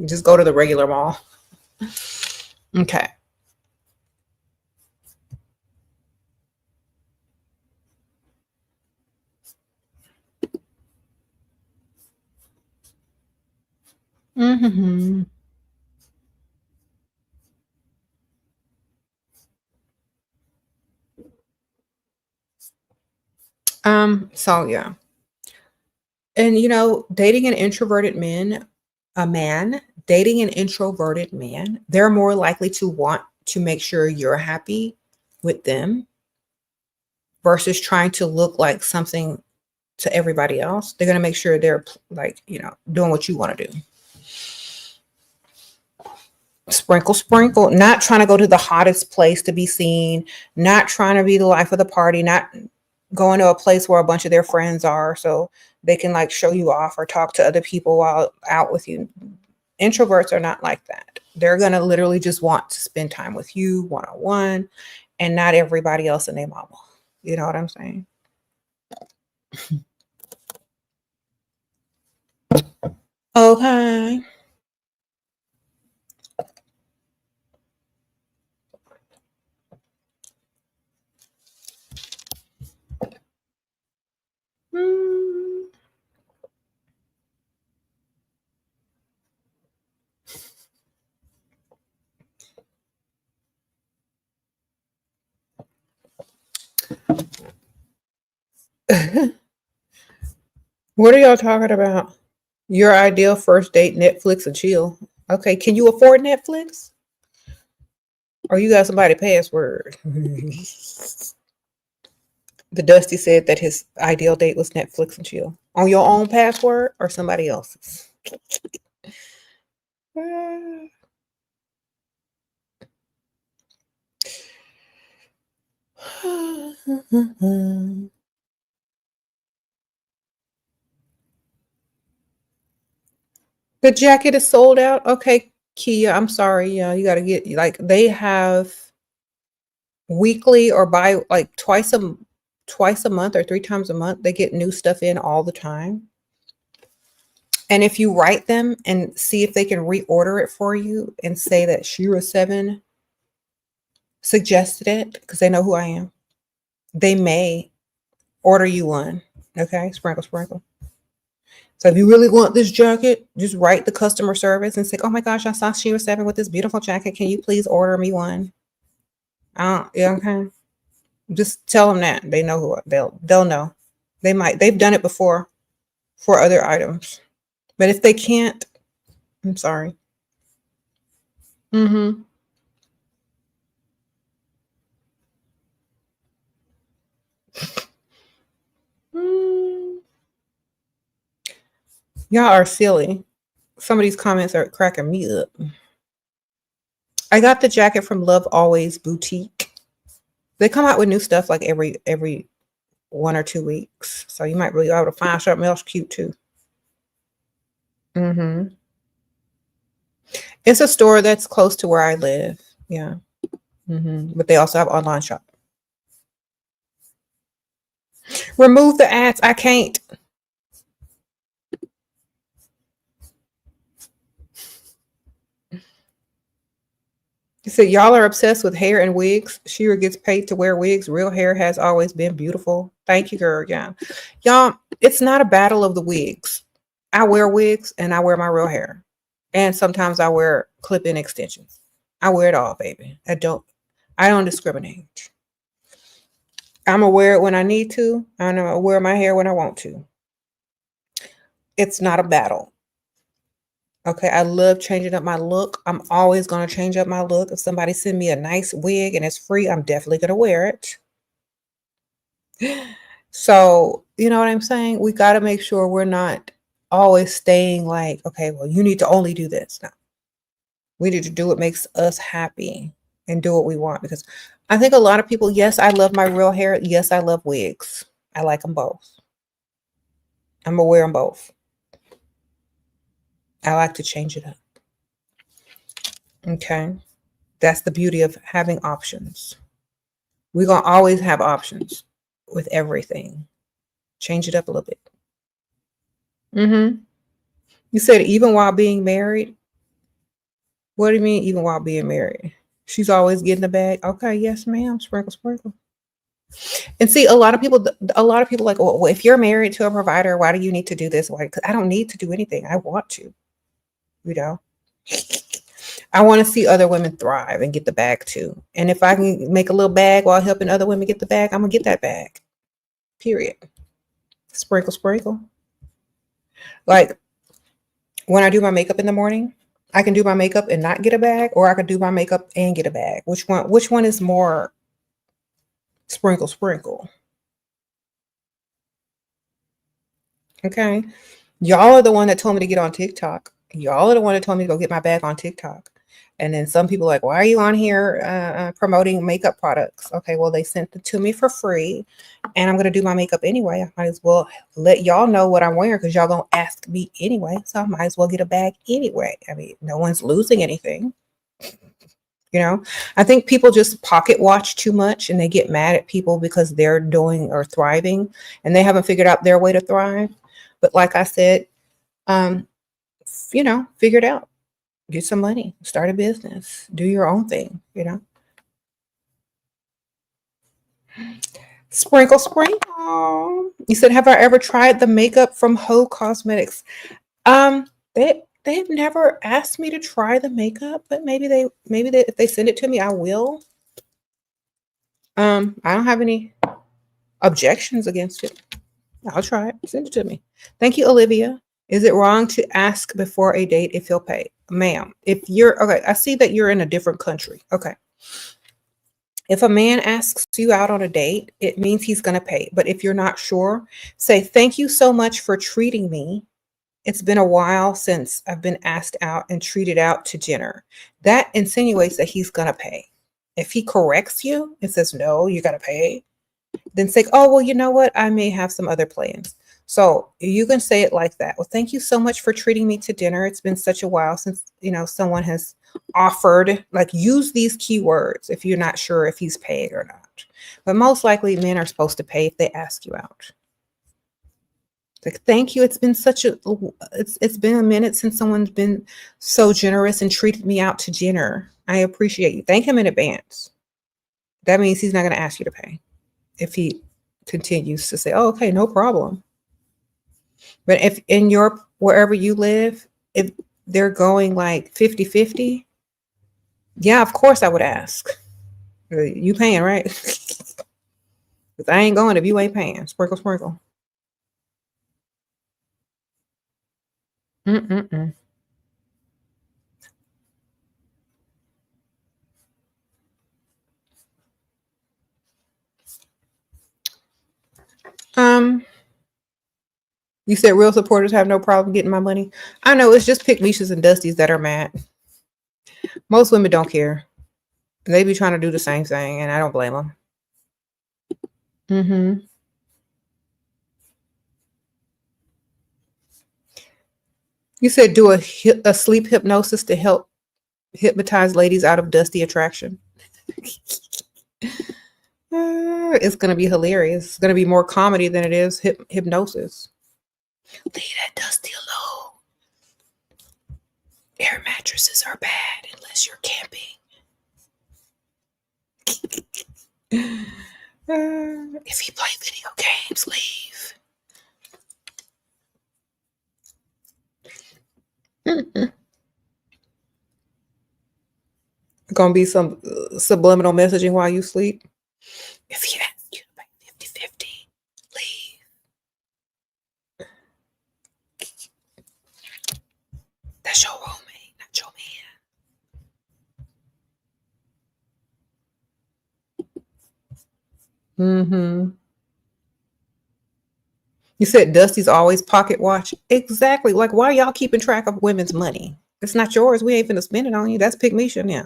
Just go to the regular mall. Okay. Mm-hmm. So yeah. And dating an introverted man, a man, dating an introverted man, they're more likely to want to make sure you're happy with them versus trying to look like something to everybody else. They're going to make sure they're like, doing what you want to do. Sprinkle, sprinkle, not trying to go to the hottest place to be seen, not trying to be the life of the party, not going to a place where a bunch of their friends are so they can like show you off or talk to other people while out with you. Introverts are not like that. They're going to literally just want to spend time with you one on one and not everybody else and their mama. You know what I'm saying? Okay. Hmm. What are y'all talking about? Your ideal first date, Netflix and chill. Okay, can you afford Netflix? Or you got somebody password? The Dusty said that his ideal date was Netflix and chill. On your own password or somebody else's? The jacket is sold out. Okay, Kia, I'm sorry. Yeah, you got to get like they have weekly or by like twice a month or three times a month. They get new stuff in all the time. And if you write them and see if they can reorder it for you and say that SheRaSeven suggested it because they know who I am, they may order you one. Okay, sprinkle, sprinkle. So if you really want this jacket, just write the customer service and say, "Oh my gosh, I saw SheRaSeven with this beautiful jacket. Can you please order me one?" Yeah, okay. Just tell them that they know who they'll know. They've done it before for other items, but if they can't, I'm sorry. Mm-hmm. Mm, y'all are silly. Some of these comments are cracking me up. I got the jacket from Love Always Boutique. They come out with new stuff like every 1 or 2 weeks, so you might really be able to find something else cute too. Mm-hmm. It's a store that's close to where I live. Yeah. Mm-hmm. But they also have online shop. Remove the ads. I can't. You said y'all are obsessed with hair and wigs. Shira gets paid to wear wigs. Real hair has always been beautiful. Thank you, girl. Yeah. Y'all, it's not a battle of the wigs. I wear wigs and I wear my real hair. And sometimes I wear clip-in extensions. I wear it all, baby. I don't discriminate. I'm gonna wear it when I need to. I'm gonna wear my hair when I want to. It's not a battle. Okay, I love changing up my look. I'm always gonna change up my look. If somebody send me a nice wig and it's free, I'm definitely gonna wear it. So, you know what I'm saying? We got to make sure we're not always staying like, okay, well, you need to only do this. No, we need to do what makes us happy and do what we want because I think a lot of people, yes, I love my real hair. Yes, I love wigs. I like them both. I'm gonna wear them both. I like to change it up. Okay. That's the beauty of having options. We're gonna always have options with everything. Change it up a little bit. Mm-hmm. You said even while being married. What do you mean, even while being married? She's always getting the bag. Okay, yes, ma'am. Sprinkle, sprinkle. And see, a lot of people like, well, if you're married to a provider, why do you need to do this? Why? 'Cause I don't need to do anything. I want to, you know. I want to see other women thrive and get the bag too. And if I can make a little bag while helping other women get the bag, I'm gonna get that bag. Period. Sprinkle, sprinkle. Like when I do my makeup in the morning, I can do my makeup and not get a bag, or I could do my makeup and get a bag. Which one is more sprinkle, sprinkle? Okay. Y'all are the one that told me to get on TikTok. Y'all are the one that told me to go get my bag on TikTok. And then some people are like, why are you on here promoting makeup products? Okay, well, they sent it to me for free, and I'm going to do my makeup anyway. I might as well let y'all know what I'm wearing because y'all going to ask me anyway. So I might as well get a bag anyway. I mean, no one's losing anything. You know, I think people just pocket watch too much and they get mad at people because they're doing or thriving and they haven't figured out their way to thrive. But like I said, um, figure it out. Get some money, start a business, do your own thing. Sprinkle, sprinkle. You said, have I ever tried the makeup from Ho Cosmetics? They've never asked me to try the makeup, but maybe they if they send it to me, I will. I don't have any objections against it. I'll try it. Send it to me. Thank you, Olivia. Is it wrong to ask before a date if he'll pay? Ma'am, if you're okay, I see that you're in a different country. Okay. If a man asks you out on a date, it means he's going to pay. But if you're not sure, say, thank you so much for treating me. It's been a while since I've been asked out and treated out to dinner. That insinuates that he's going to pay. If he corrects you and says, no, you got to pay, then say, oh, well, you know what? I may have some other plans. So you can say it like that. Well, thank you so much for treating me to dinner. It's been such a while since, someone has offered, like use these keywords if you're not sure if he's paid or not. But most likely men are supposed to pay if they ask you out. Like, thank you. It's been a minute since someone's been so generous and treated me out to dinner. I appreciate you. Thank him in advance. That means he's not going to ask you to pay if he continues to say, oh, okay, no problem. But if in wherever you live, if they're going like 50-50, yeah, of course I would ask. You paying, right? Because I ain't going if you ain't paying. Sprinkle, sprinkle. Mm-mm-mm. Um, you said real supporters have no problem getting my money. I know it's just pikmishas and dusties that are mad. Most women don't care. They be trying to do the same thing, and I don't blame them. Mm-hmm. You said do a sleep hypnosis to help hypnotize ladies out of dusty attraction. It's gonna be hilarious. It's gonna be more comedy than it is hypnosis. Leave that dusty alone. Air mattresses are bad unless you're camping. If you play video games, leave. Gonna be some subliminal messaging while you sleep. If he asks you to pay 50-50, leave. That's your roommate, not your man. Mm-hmm. You said Dusty's always pocket watch. Exactly. Like, why y'all keeping track of women's money? It's not yours. We ain't finna spend it on you. That's pikmisha now.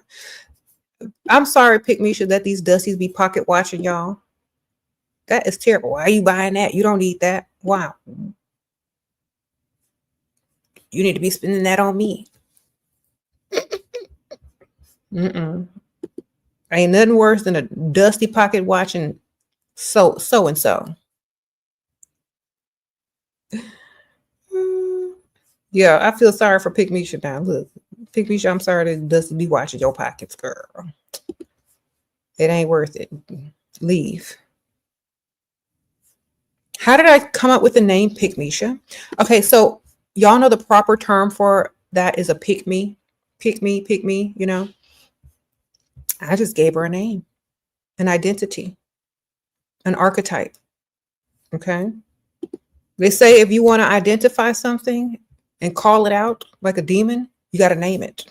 I'm sorry, pikmisha, that these Dusties be pocket watching y'all. That is terrible. Why are you buying that? You don't need that. Wow. You need to be spending that on me. Mm-mm. Ain't nothing worse than a dusty pocket watching so and so. Yeah, I feel sorry for pikmisha now. Look, Pikmisha, I'm sorry to just be watching your pockets, girl. It ain't worth it. Leave. How did I come up with the name Pikmisha? Okay, so y'all know the proper term for that is a pick me, you know. I just gave her a name, an identity, an archetype. Okay. They say if you want to identify something and call it out like a demon, you got to name it.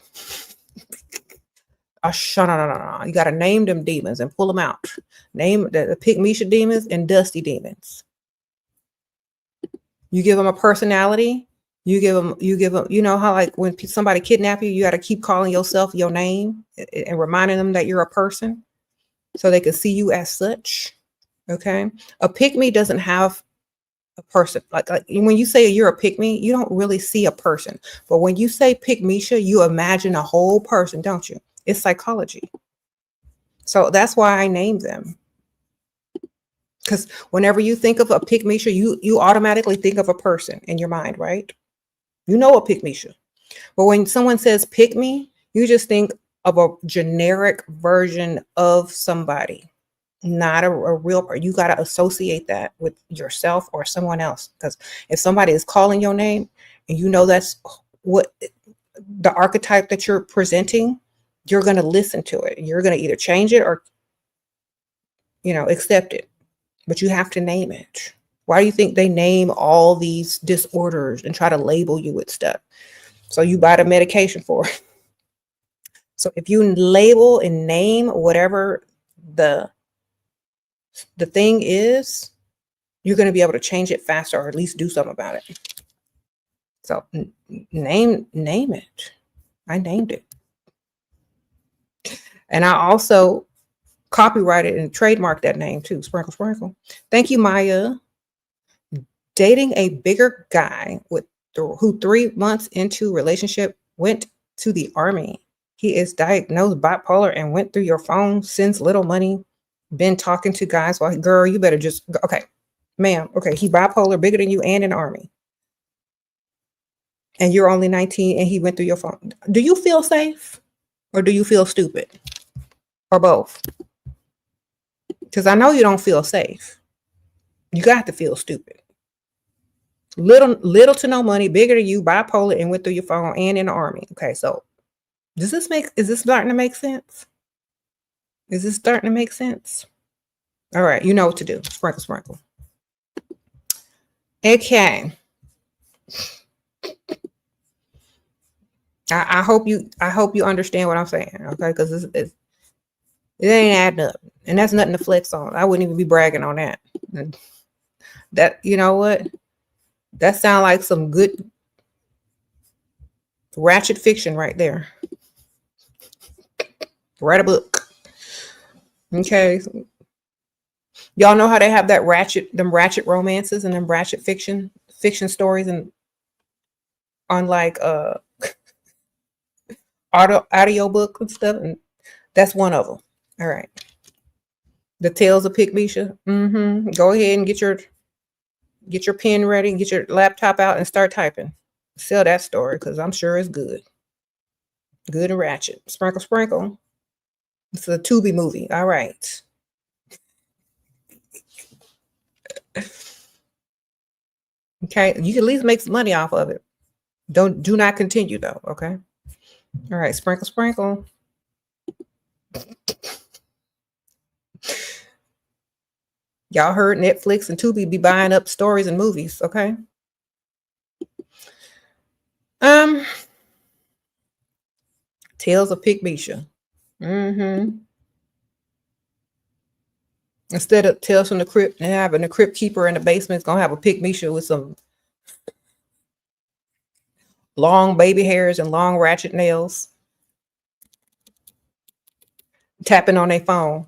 No. You got to name them demons and pull them out. Name the Pikmisha demons and Dusty demons. You give them a personality. You give them, you know how like when somebody kidnap you, you got to keep calling yourself your name and reminding them that you're a person so they can see you as such. Okay. A pick-me doesn't have a person. Like when you say you're a pick-me, you don't really see a person. But when you say Pikmisha, you imagine a whole person, don't you? It's psychology. So that's why I named them. Because whenever you think of a Pikmisha, you automatically think of a person in your mind, right? You know a Pikmisha. But when someone says pick me, you just think of a generic version of somebody, not a real person. You got to associate that with yourself or someone else. Because if somebody is calling your name and you know that's what the archetype that you're presenting, you're going to listen to it. You're going to either change it or, accept it. But you have to name it. Why do you think they name all these disorders and try to label you with stuff? So you buy the medication for it. So if you label and name whatever the thing is, you're going to be able to change it faster or at least do something about it. So name it. I named it. And I also copyrighted and trademarked that name too. Sprinkle, sprinkle. Thank you, Maya. Dating a bigger guy who 3 months into relationship went to the army. He is diagnosed bipolar and went through your phone, sends little money, been talking to guys while, girl, you better just, okay, ma'am, okay, he bipolar, bigger than you and in the army. And you're only 19 and he went through your phone. Do you feel safe or do you feel stupid? Or both? Because I know you don't feel safe. You got to feel stupid. Little to no money, bigger than you, bipolar, and went through your phone and in the army. Okay, so is this starting to make sense? Is this starting to make sense? All right, you know what to do. Sprinkle, sprinkle. Okay. I hope you understand what I'm saying. Okay, because it ain't adding up, and that's nothing to flex on. I wouldn't even be bragging on that. That, you know what? That sounds like some good ratchet fiction right there. Write a book. Okay. Y'all know how they have them ratchet romances and them ratchet fiction stories and on like audio book and stuff, and that's one of them. All right. The Tales of Pikmisha. Go ahead and get your pen ready, get your laptop out and start typing. Sell that story because I'm sure it's good. Good and ratchet. Sprinkle, sprinkle. It's a Tubi movie. All right. Okay. You can at least make some money off of it. Do not continue though. Okay. All right. Sprinkle, sprinkle. Y'all heard Netflix and Tubi be buying up stories and movies. Okay. Tales of Pikmisha. Instead of Tales from the Crypt and having a crypt keeper in the basement, it's gonna have a Pikmisha with some long baby hairs and long ratchet nails, tapping on their phone.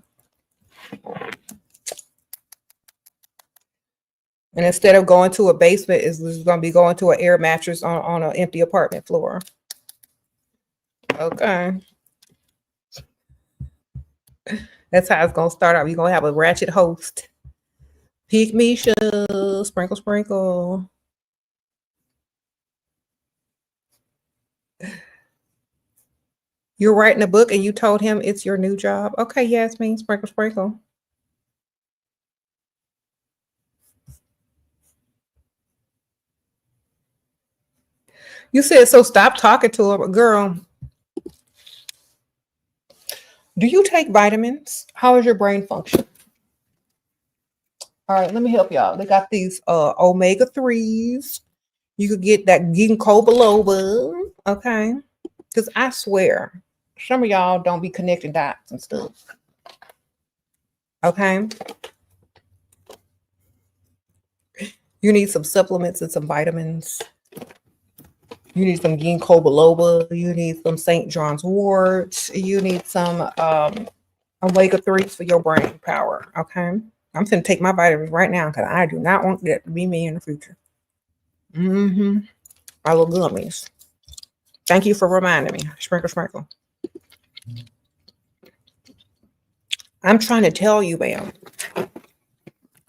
And instead of going to a basement, it's going to be going to an air mattress on an empty apartment floor. Okay. That's how it's going to start out. You're going to have a ratchet host. Pikmisha, sprinkle, sprinkle. You're writing a book and you told him it's your new job. Okay, Yasmin, sprinkle, sprinkle. You said so. Stop talking to her, but girl, do you take vitamins? How is your brain function? All right, let me help y'all. They got these omega-3s. You could get that ginkgo biloba, okay? Because I swear, some of y'all don't be connecting dots and stuff, okay? You need some supplements and some vitamins. You need some ginkgo biloba. You need some St. John's wort. You need some omega-3s for your brain power, okay? I'm going to take my vitamins right now because I do not want that to be me in the future. Mm-hmm. My little gummies. Thank you for reminding me. Sprinkle, sprinkle. I'm trying to tell you, ma'am,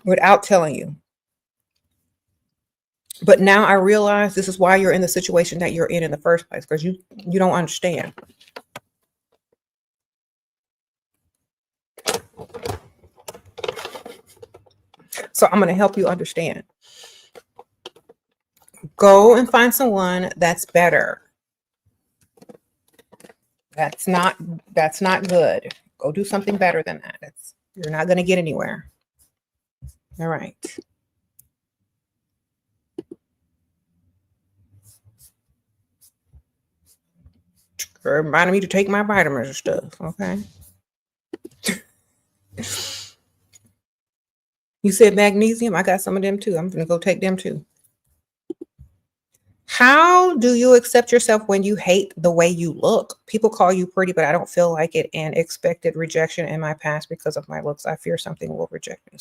without telling you. But now I realize this is why you're in the situation that you're in the first place, because you don't understand. So I'm going to help you understand. Go and find someone that's better. That's not good. Go do something better than that. You're not going to get anywhere. All right. Reminding me to take my vitamins and stuff, okay? You said magnesium. I got some of them too. I'm going to go take them too. How do you accept yourself when you hate the way you look? People call you pretty, but I don't feel like it, and expected rejection in my past because of my looks. I fear someone will reject me.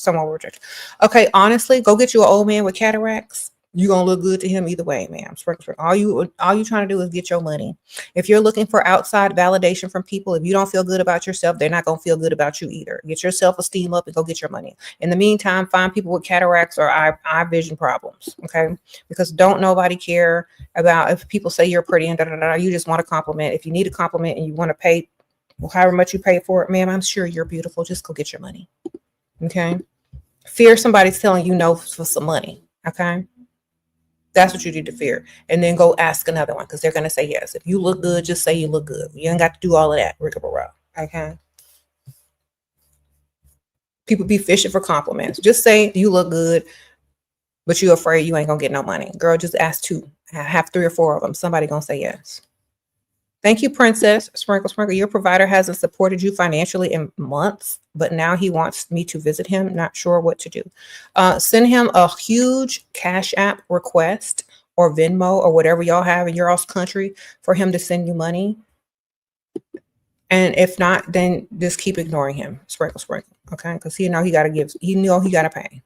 Okay, honestly, go get you an old man with cataracts. You're gonna look good to him either way, ma'am. All you trying to do is get your money. If you're looking for outside validation from people, if you don't feel good about yourself, they're not gonna feel good about you either. Get your self-esteem up and go get your money. In the meantime, find people with cataracts or eye vision problems. Okay, because don't nobody care about if people say you're pretty and da da da. You just want a compliment. If you need a compliment and you want to pay, well, however much you pay for it, ma'am, I'm sure you're beautiful. Just go get your money. Okay, fear somebody's telling you no for some money. Okay. That's what you need to fear. And then go ask another one because they're going to say yes. If you look good, just say you look good. You ain't got to do all of that. Rigmarole. Okay. People be fishing for compliments. Just say you look good, but you're afraid you ain't going to get no money. Girl, just ask two. Have 3 or 4 of them. Somebody going to say yes. Thank you, Princess. Sprinkle, sprinkle. Your provider hasn't supported you financially in months, but now he wants me to visit him. Not sure what to do. Send him a huge Cash App request or Venmo or whatever y'all have in your all's country for him to send you money. And if not, then just keep ignoring him. Sprinkle, sprinkle. Okay, because he got to give. He know he got to pay.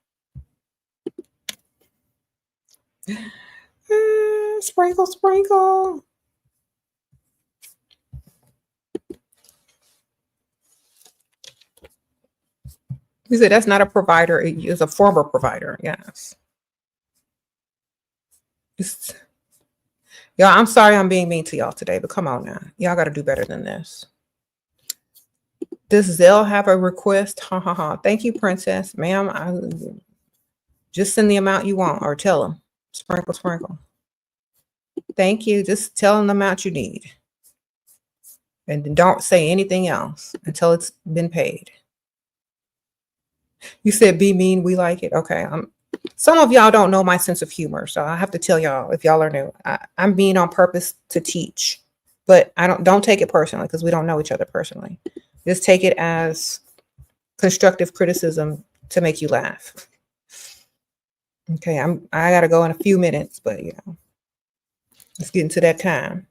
Sprinkle, sprinkle. He said that's not a provider. It is a former provider. Yes. Y'all, I'm sorry I'm being mean to y'all today, but come on now. Y'all got to do better than this. Does Zelle have a request? Ha ha ha. Thank you, Princess. Ma'am, just send the amount you want or tell them. Sprinkle, sprinkle. Thank you. Just tell them the amount you need. And don't say anything else until it's been paid. You said be mean, we like it. Okay. Some of y'all don't know my sense of humor, so I have to tell y'all if y'all are new. I'm being on purpose to teach, but don't take it personally because we don't know each other personally. Just take it as constructive criticism to make you laugh. Okay, I gotta go in a few minutes, but let's get into that time.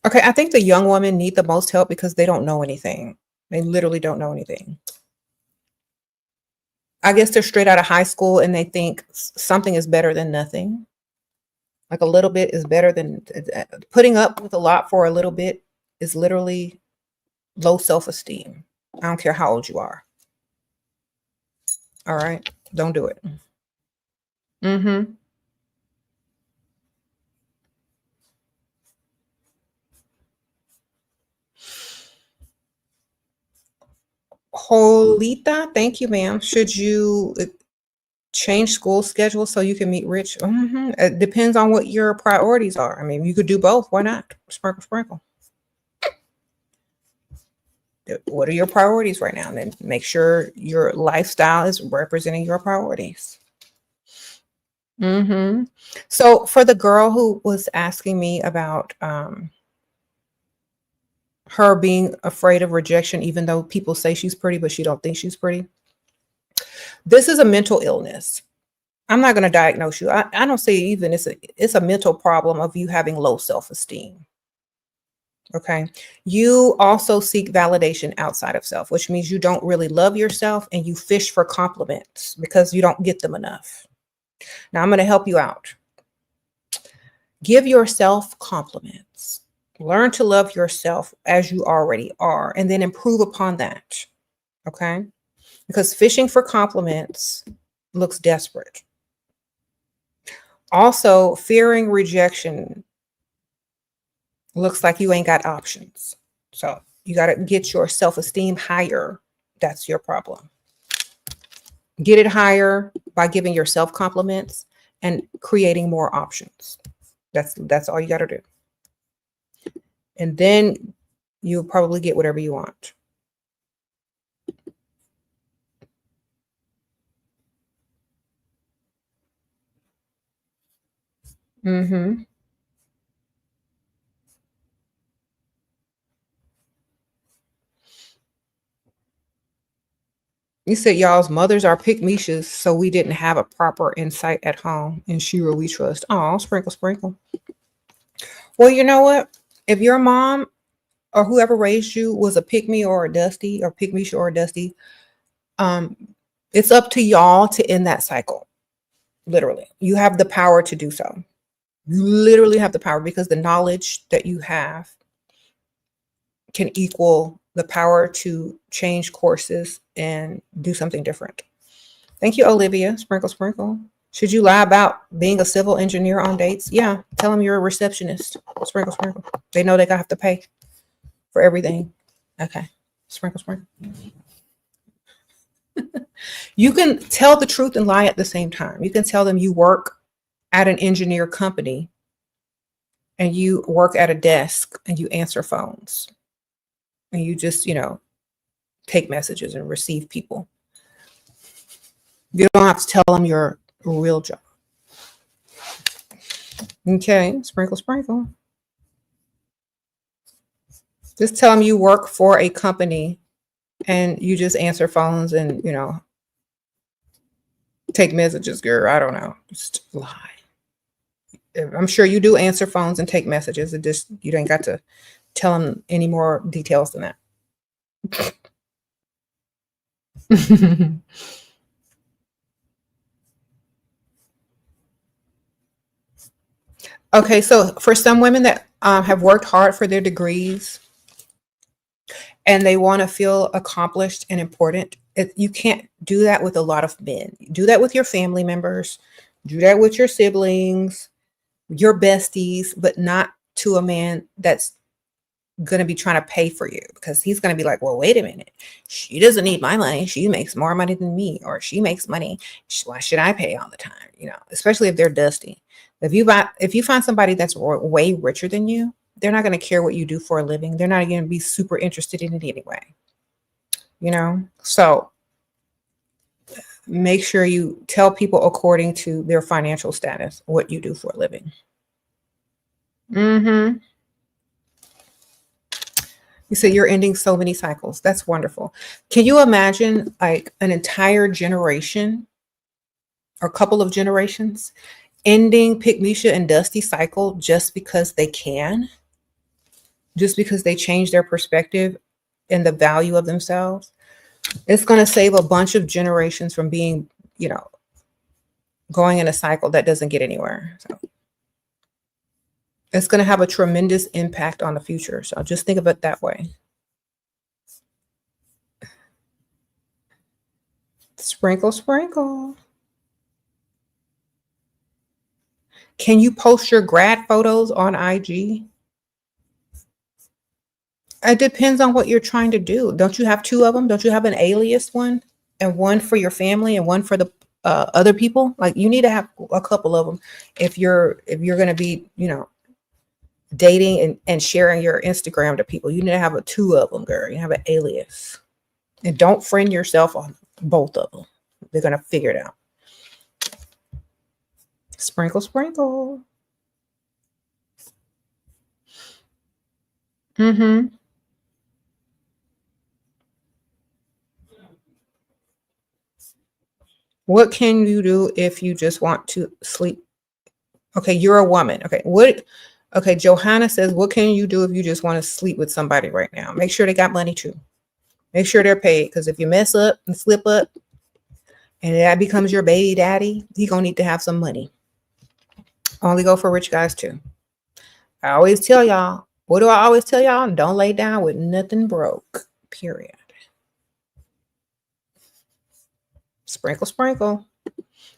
Okay, I think the young women need the most help because they don't know anything. They literally don't know anything. I guess they're straight out of high school and they think something is better than nothing. Like a little bit is better than putting up with a lot for a little bit is literally low self-esteem. I don't care how old you are. All right. Don't do it. Mm-hmm. Jolita, thank you, ma'am. Should you change school schedule so you can meet rich? It depends on what your priorities are. I mean, you could do both. Why not? Sprinkle, sprinkle. What are your priorities right now? And then make sure your lifestyle is representing your priorities. So for the girl who was asking me about her being afraid of rejection, even though people say she's pretty, but she don't think she's pretty. This is a mental illness. I'm not going to diagnose you. I don't say even it's a mental problem of you having low self-esteem. Okay. You also seek validation outside of self, which means you don't really love yourself and you fish for compliments because you don't get them enough. Now I'm going to help you out. Give yourself compliments. Learn to love yourself as you already are and then improve upon that. Okay. Because fishing for compliments looks desperate. Also, fearing rejection looks like you ain't got options. So you got to get your self-esteem higher. That's your problem. Get it higher by giving yourself compliments and creating more options. That's all you got to do. And then you'll probably get whatever you want. You said y'all's mothers are pikmishas, so we didn't have a proper insight at home. In Shira we trust. Oh, sprinkle, sprinkle. Well, you know what? If your mom or whoever raised you was a pick me or a dusty or pikmisha or a dusty, it's up to y'all to end that cycle. Literally, you have the power to do so. You literally have the power because the knowledge that you have can equal the power to change courses and do something different. Thank you, Olivia. Sprinkle, sprinkle. Should you lie about being a civil engineer on dates? Yeah, tell them you're a receptionist. Sprinkle, sprinkle. They know they have to pay for everything. Okay, sprinkle, sprinkle. You can tell the truth and lie at the same time. You can tell them you work at an engineer company and you work at a desk and you answer phones and you just, take messages and receive people. You don't have to tell them your real job. Okay, sprinkle, sprinkle. Just tell them you work for a company and you just answer phones and, take messages, girl. I don't know. Just lie. I'm sure you do answer phones and take messages. It just, you ain't got to tell them any more details than that. Okay, so for some women that have worked hard for their degrees and they want to feel accomplished and important, you can't do that with a lot of men. Do that with your family members, do that with your siblings, your besties, but not to a man that's going to be trying to pay for you because he's going to be like, well, wait a minute. She doesn't need my money. She makes more money than me, or she makes money. Why should I pay all the time? Especially if they're dusty. If you find somebody that's way richer than you, they're not going to care what you do for a living. They're not going to be super interested in it anyway. So make sure you tell people according to their financial status what you do for a living. You say you're ending so many cycles. That's wonderful. Can you imagine like an entire generation or couple of generations ending pikmisha and dusty cycle just because they can? Just because they change their perspective and the value of themselves? It's going to save a bunch of generations from being, going in a cycle that doesn't get anywhere. So it's going to have a tremendous impact on the future. So just think of it that way. Sprinkle, sprinkle. Can you post your grad photos on IG? It depends on what you're trying to do. Don't you have two of them? Don't you have an alias one and one for your family and one for the other people? Like you need to have a couple of them if you're going to be, dating and sharing your Instagram to people. You need to have two of them, girl. You have an alias. And don't friend yourself on both of them. They're going to figure it out. Sprinkle, sprinkle. Mm-hmm. What can you do if you just want to sleep? Okay, you're a woman. Okay, okay, Johanna says, what can you do if you just want to sleep with somebody right now? Make sure they got money too. Make sure they're paid, because if you mess up and slip up and that becomes your baby daddy, he gonna need to have some money. Only go for rich guys too. I always tell y'all, what do I always tell y'all? Don't lay down with nothing broke, period. Sprinkle, sprinkle.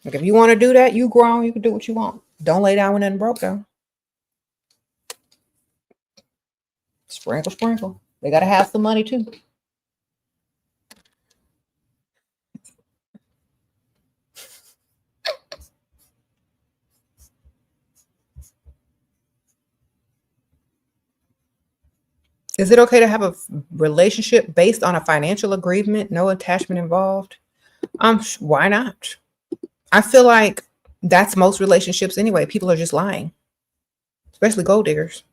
Like if you want to do that, you grown, you can do what you want. Don't lay down with nothing broke though. Sprinkle, sprinkle. They got to have some money too. Is it okay to have a relationship based on a financial agreement, no attachment involved? Why not? I feel like that's most relationships anyway. People are just lying, especially gold diggers.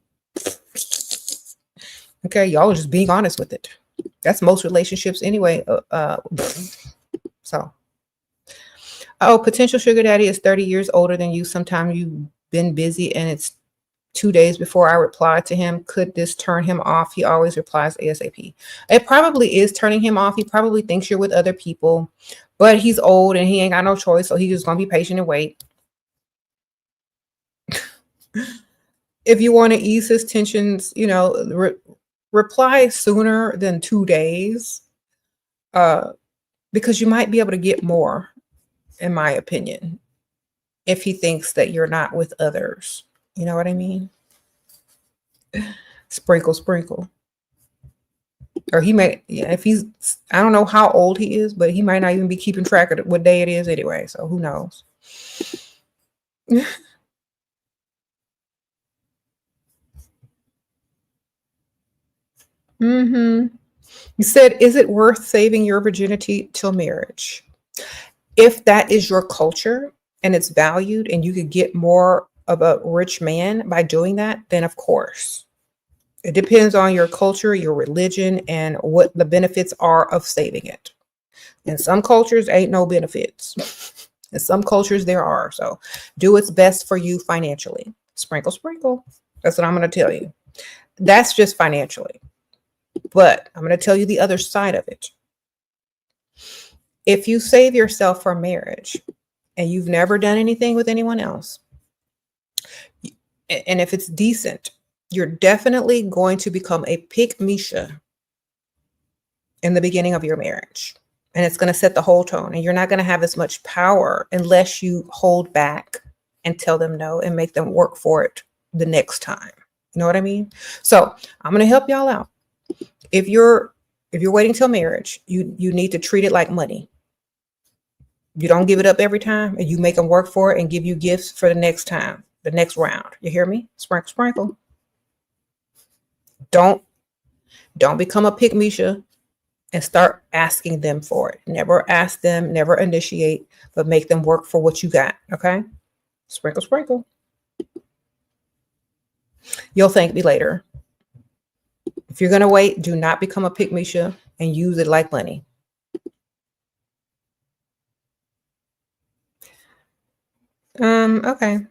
Okay, y'all are just being honest with it. That's most relationships anyway. So, potential sugar daddy is 30 years older than you. Sometimes you've been busy and it's 2 days before I reply to him. Could this turn him off? He always replies ASAP. It probably is turning him off. He probably thinks you're with other people, but he's old and he ain't got no choice. So he's just going to be patient and wait. If you want to ease his tensions, reply sooner than 2 days, because you might be able to get more, in my opinion, if he thinks that you're not with others. You know what I mean? Sprinkle, sprinkle. Or he may, yeah, if he's, I don't know how old he is, but he might not even be keeping track of what day it is anyway. So who knows? Mm-hmm. You said, is it worth saving your virginity till marriage? If that is your culture and it's valued and you could get more of a rich man by doing that, then of course. It depends on your culture, your religion, and what the benefits are of saving it. In some cultures, ain't no benefits. In some cultures, there are. So do what's best for you financially. Sprinkle, sprinkle. That's what I'm going to tell you. That's just financially. But I'm going to tell you the other side of it. If you save yourself for marriage and you've never done anything with anyone else, and if it's decent, you're definitely going to become a pikmisha in the beginning of your marriage. And it's going to set the whole tone. And you're not going to have as much power unless you hold back and tell them no and make them work for it the next time. You know what I mean? So I'm going to help y'all out. If you're waiting till marriage, you need to treat it like money. You don't give it up every time, and you make them work for it and give you gifts for the next time, the next round. You hear me? Sprinkle, sprinkle. Don't become a pikmisha and start asking them for it. Never ask them, never initiate, but make them work for what you got. Okay? Sprinkle, sprinkle. You'll thank me later. If you're going to wait, do not become a pikmisha and use it like money. Okay.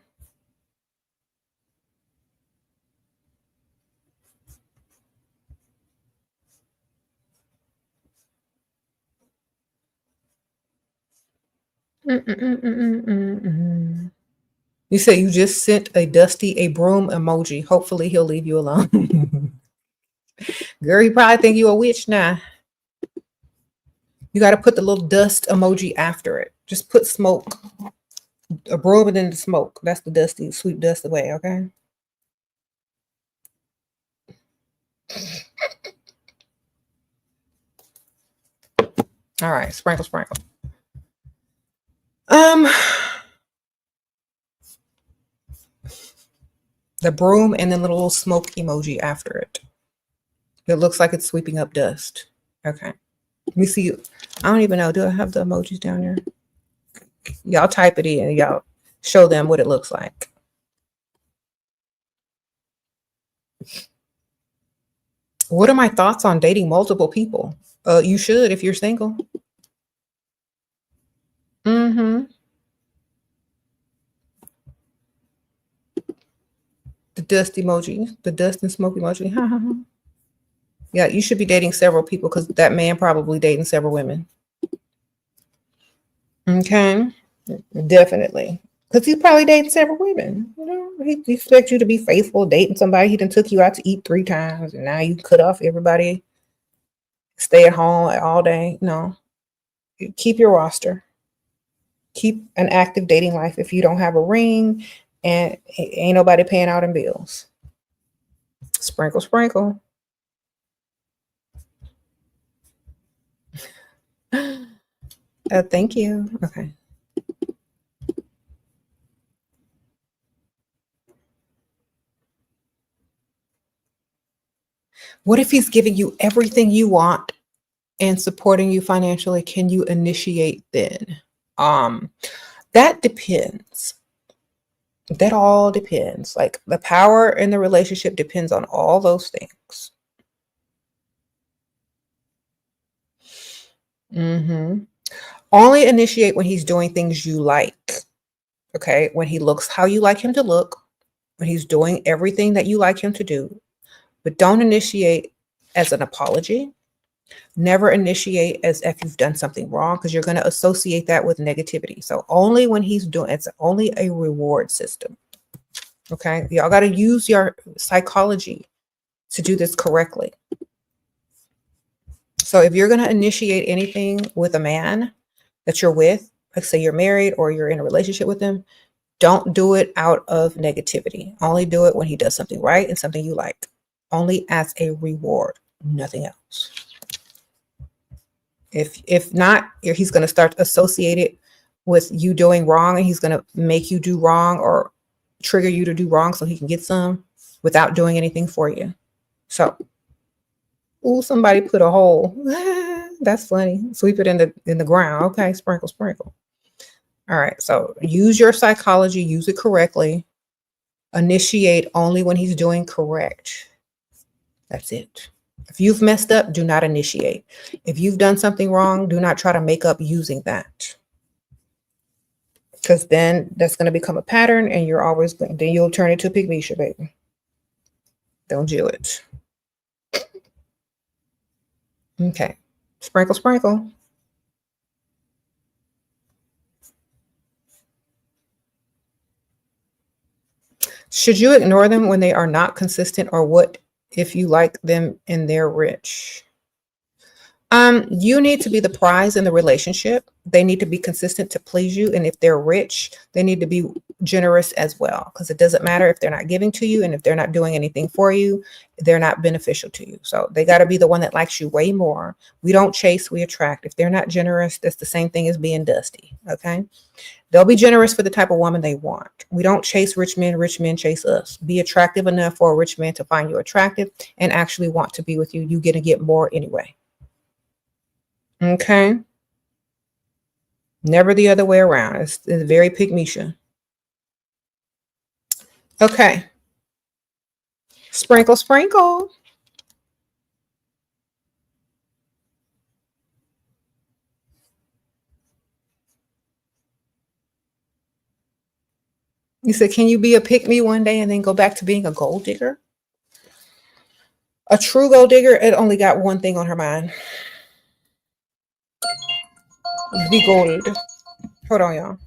You say you just sent a Dusty a broom emoji. Hopefully he'll leave you alone. Girl, you probably think you a witch now. You got to put the little dust emoji after it. Just put smoke. A broom and then the smoke. That's the Dusty. Sweep dust away, okay? All right, sprinkle, sprinkle. Um, the broom and then the little smoke emoji after it. It looks like it's sweeping up dust. Okay. Let me see. I don't even know. Do I have the emojis down there? Y'all type it in. Y'all show them what it looks like. What are my thoughts on dating multiple people? You should if you're single. Mm-hmm. The dust emoji, the dust and smoke emoji. Yeah, you should be dating several people because that man probably dating several women. Okay, definitely. Because he's probably dating several women. You know, he expects you to be faithful, dating somebody. He done took you out to eat 3 times, and now you cut off everybody. Stay at home all day. No, keep your roster. Keep an active dating life if you don't have a ring, and ain't nobody paying out in bills. Sprinkle, sprinkle. Thank you. Okay. What if he's giving you everything you want and supporting you financially? Can you initiate then? Um, that depends. That all depends. Like the power in the relationship depends on all those things. Hmm. Only initiate when he's doing things you like. Okay. When he looks how you like him to look, when he's doing everything that you like him to do, but don't initiate as an apology. Never initiate as if you've done something wrong because you're going to associate that with negativity. So only when he's doing it's only a reward system. Okay. Y'all got to use your psychology to do this correctly. So if you're going to initiate anything with a man that you're with, like say you're married or you're in a relationship with him, don't do it out of negativity. Only do it when he does something right and something you like. Only as a reward, nothing else. If not, he's going to start associated with you doing wrong, and he's going to make you do wrong or trigger you to do wrong so he can get some without doing anything for you. So, ooh, somebody put a hole. That's funny. Sweep it in the ground. Okay, sprinkle, sprinkle. All right. So use your psychology, use it correctly. Initiate only when he's doing correct. That's it. If you've messed up, do not initiate. If you've done something wrong, do not try to make up using that. Because then that's going to become a pattern and you're always going, then you'll turn it to pikmisha, baby. Don't do it. Okay. Sprinkle, sprinkle. Should you ignore them when they are not consistent, or what if you like them and they're rich? You need to be the prize in the relationship. They need to be consistent to please you. And if they're rich, they need to be generous as well. Because it doesn't matter if they're not giving to you and if they're not doing anything for you, they're not beneficial to you. So they got to be the one that likes you way more. We don't chase, we attract. If they're not generous, that's the same thing as being dusty. Okay. They'll be generous for the type of woman they want. We don't chase rich men chase us. Be attractive enough for a rich man to find you attractive and actually want to be with you. You're going to get more anyway. Okay. Never the other way around. It's very pikmisha. Okay. Sprinkle, sprinkle. You said, can you be a pick me one day and then go back to being a gold digger? A true gold digger, it only got one thing on her mind. Be gold. Hold on, y'all.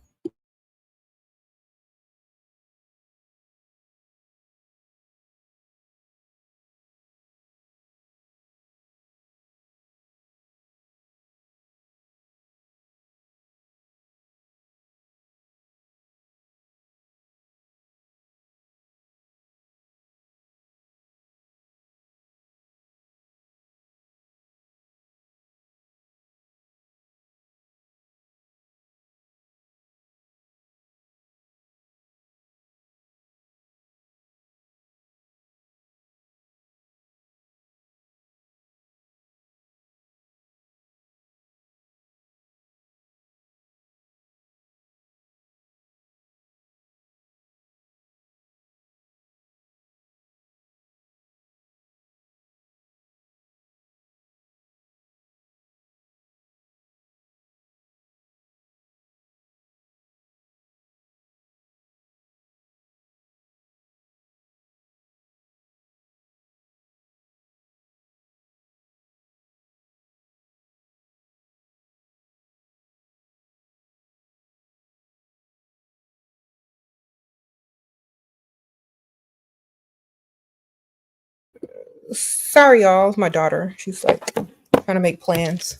Sorry, y'all. It's my daughter. She's like trying to make plans.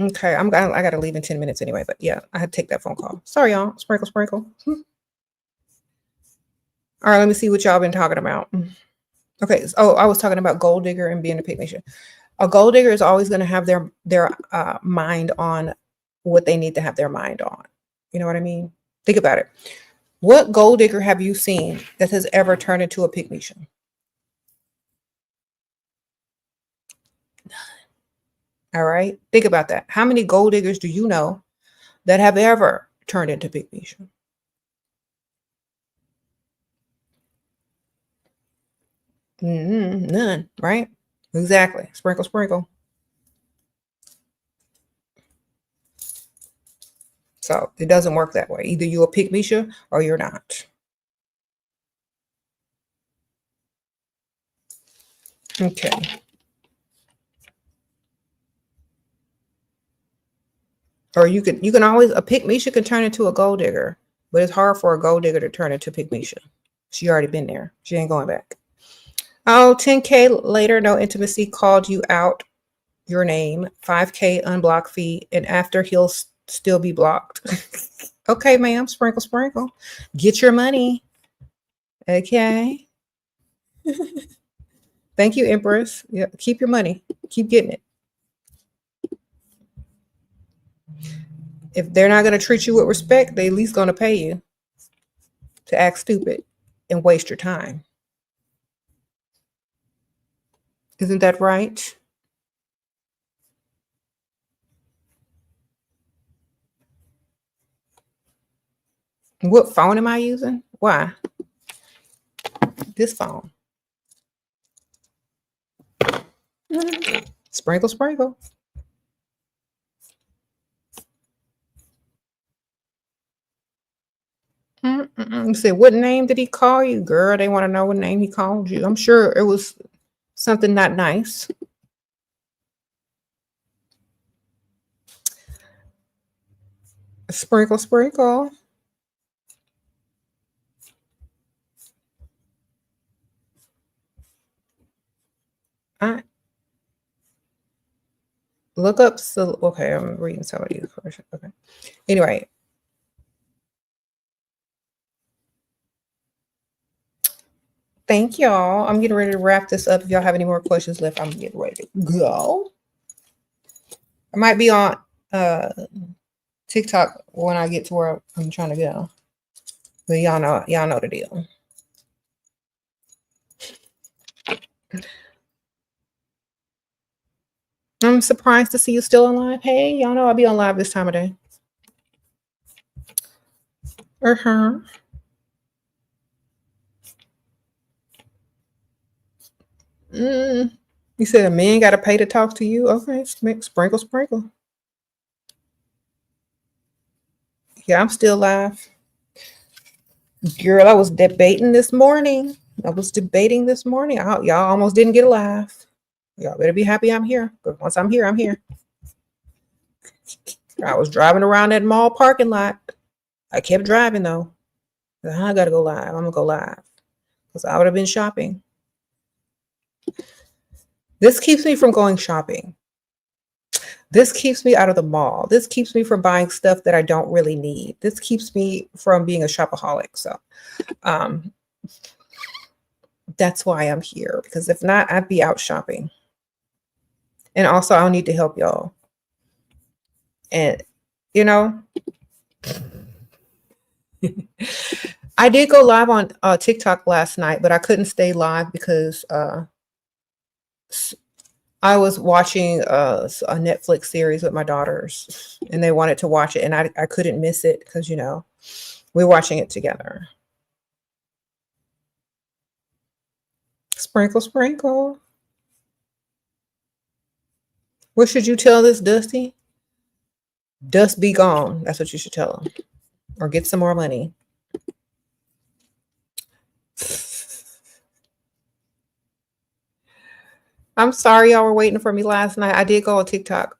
Okay, I gotta leave in 10 minutes anyway, but yeah, I had to take that phone call. Sorry, y'all. Sprinkle, sprinkle. All right, let me see what y'all been talking about. Okay, so I was talking about gold digger and being a pikmisha. A gold digger is always going to have their mind on what they need to have their mind on. You know what I mean? Think about it. What gold digger have you seen that has ever turned into a pikmisha? All right, think about that. How many gold diggers do you know that have ever turned into pikmisha? None, right? Exactly. Sprinkle, sprinkle. So it doesn't work that way. Either you're a pikmisha or you're not. Okay. Or you can always a pikmisha can turn into a gold digger, but it's hard for a gold digger to turn into pikmisha. She already been there. She ain't going back. Oh, 10K later, no intimacy, called you out your name, 5K unblock fee, and after he'll still be blocked. Okay, ma'am, sprinkle, sprinkle. Get your money. Okay. Thank you, Empress. Yeah, keep your money. Keep getting it. If they're not going to treat you with respect, they at least going to pay you to act stupid and waste your time. Isn't that right? What phone am I using? Why? This phone. Sprinkle, sprinkle. You said, what name did he call you? Girl, they want to know what name he called you. I'm sure it was something not nice. Sprinkle, sprinkle. I look up. So, okay, I'm reading some of these questions. Okay. Anyway. Thank y'all. I'm getting ready to wrap this up. If y'all have any more questions left, I'm getting ready to go. I might be on TikTok when I get to where I'm trying to go. But y'all know the deal. I'm surprised to see you still on live. Hey, y'all know I'll be on live this time of day. Uh-huh. You said a man got to pay to talk to you? Okay, sprinkle, sprinkle. Yeah, I'm still live. Girl, I was debating this morning. Y'all almost didn't get a laugh. Y'all better be happy I'm here. Because once I'm here, I'm here. I was driving around that mall parking lot. I kept driving though. I gotta go live. I'm gonna go live. Because I would have been shopping. This keeps me from going shopping. This keeps me out of the mall. This keeps me from buying stuff that I don't really need. This keeps me from being a shopaholic. So that's why I'm here. Because if not, I'd be out shopping. And also I'll need to help y'all. And I did go live on TikTok last night, but I couldn't stay live because I was watching a Netflix series with my daughters and they wanted to watch it and I couldn't miss it because, we're watching it together. Sprinkle, sprinkle. What should you tell this Dusty? Dust be gone. That's what you should tell him. Or get some more money. I'm sorry y'all were waiting for me last night. I did go on TikTok.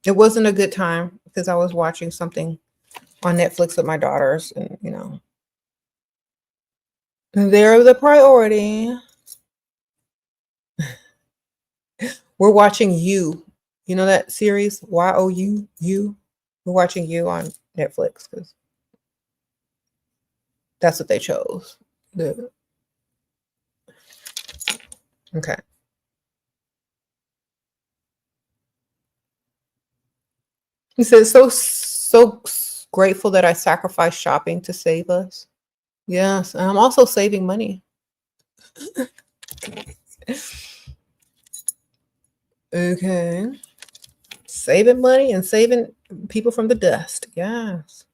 It wasn't a good time because I was watching something on Netflix with my daughters and They're the priority. We're watching You. You know that series? You, You? We're watching You on Netflix because that's what they chose. Okay. He says, so grateful that I sacrificed shopping to save us. Yes, and I'm also saving money. Okay. Saving money and saving people from the dust. Yes.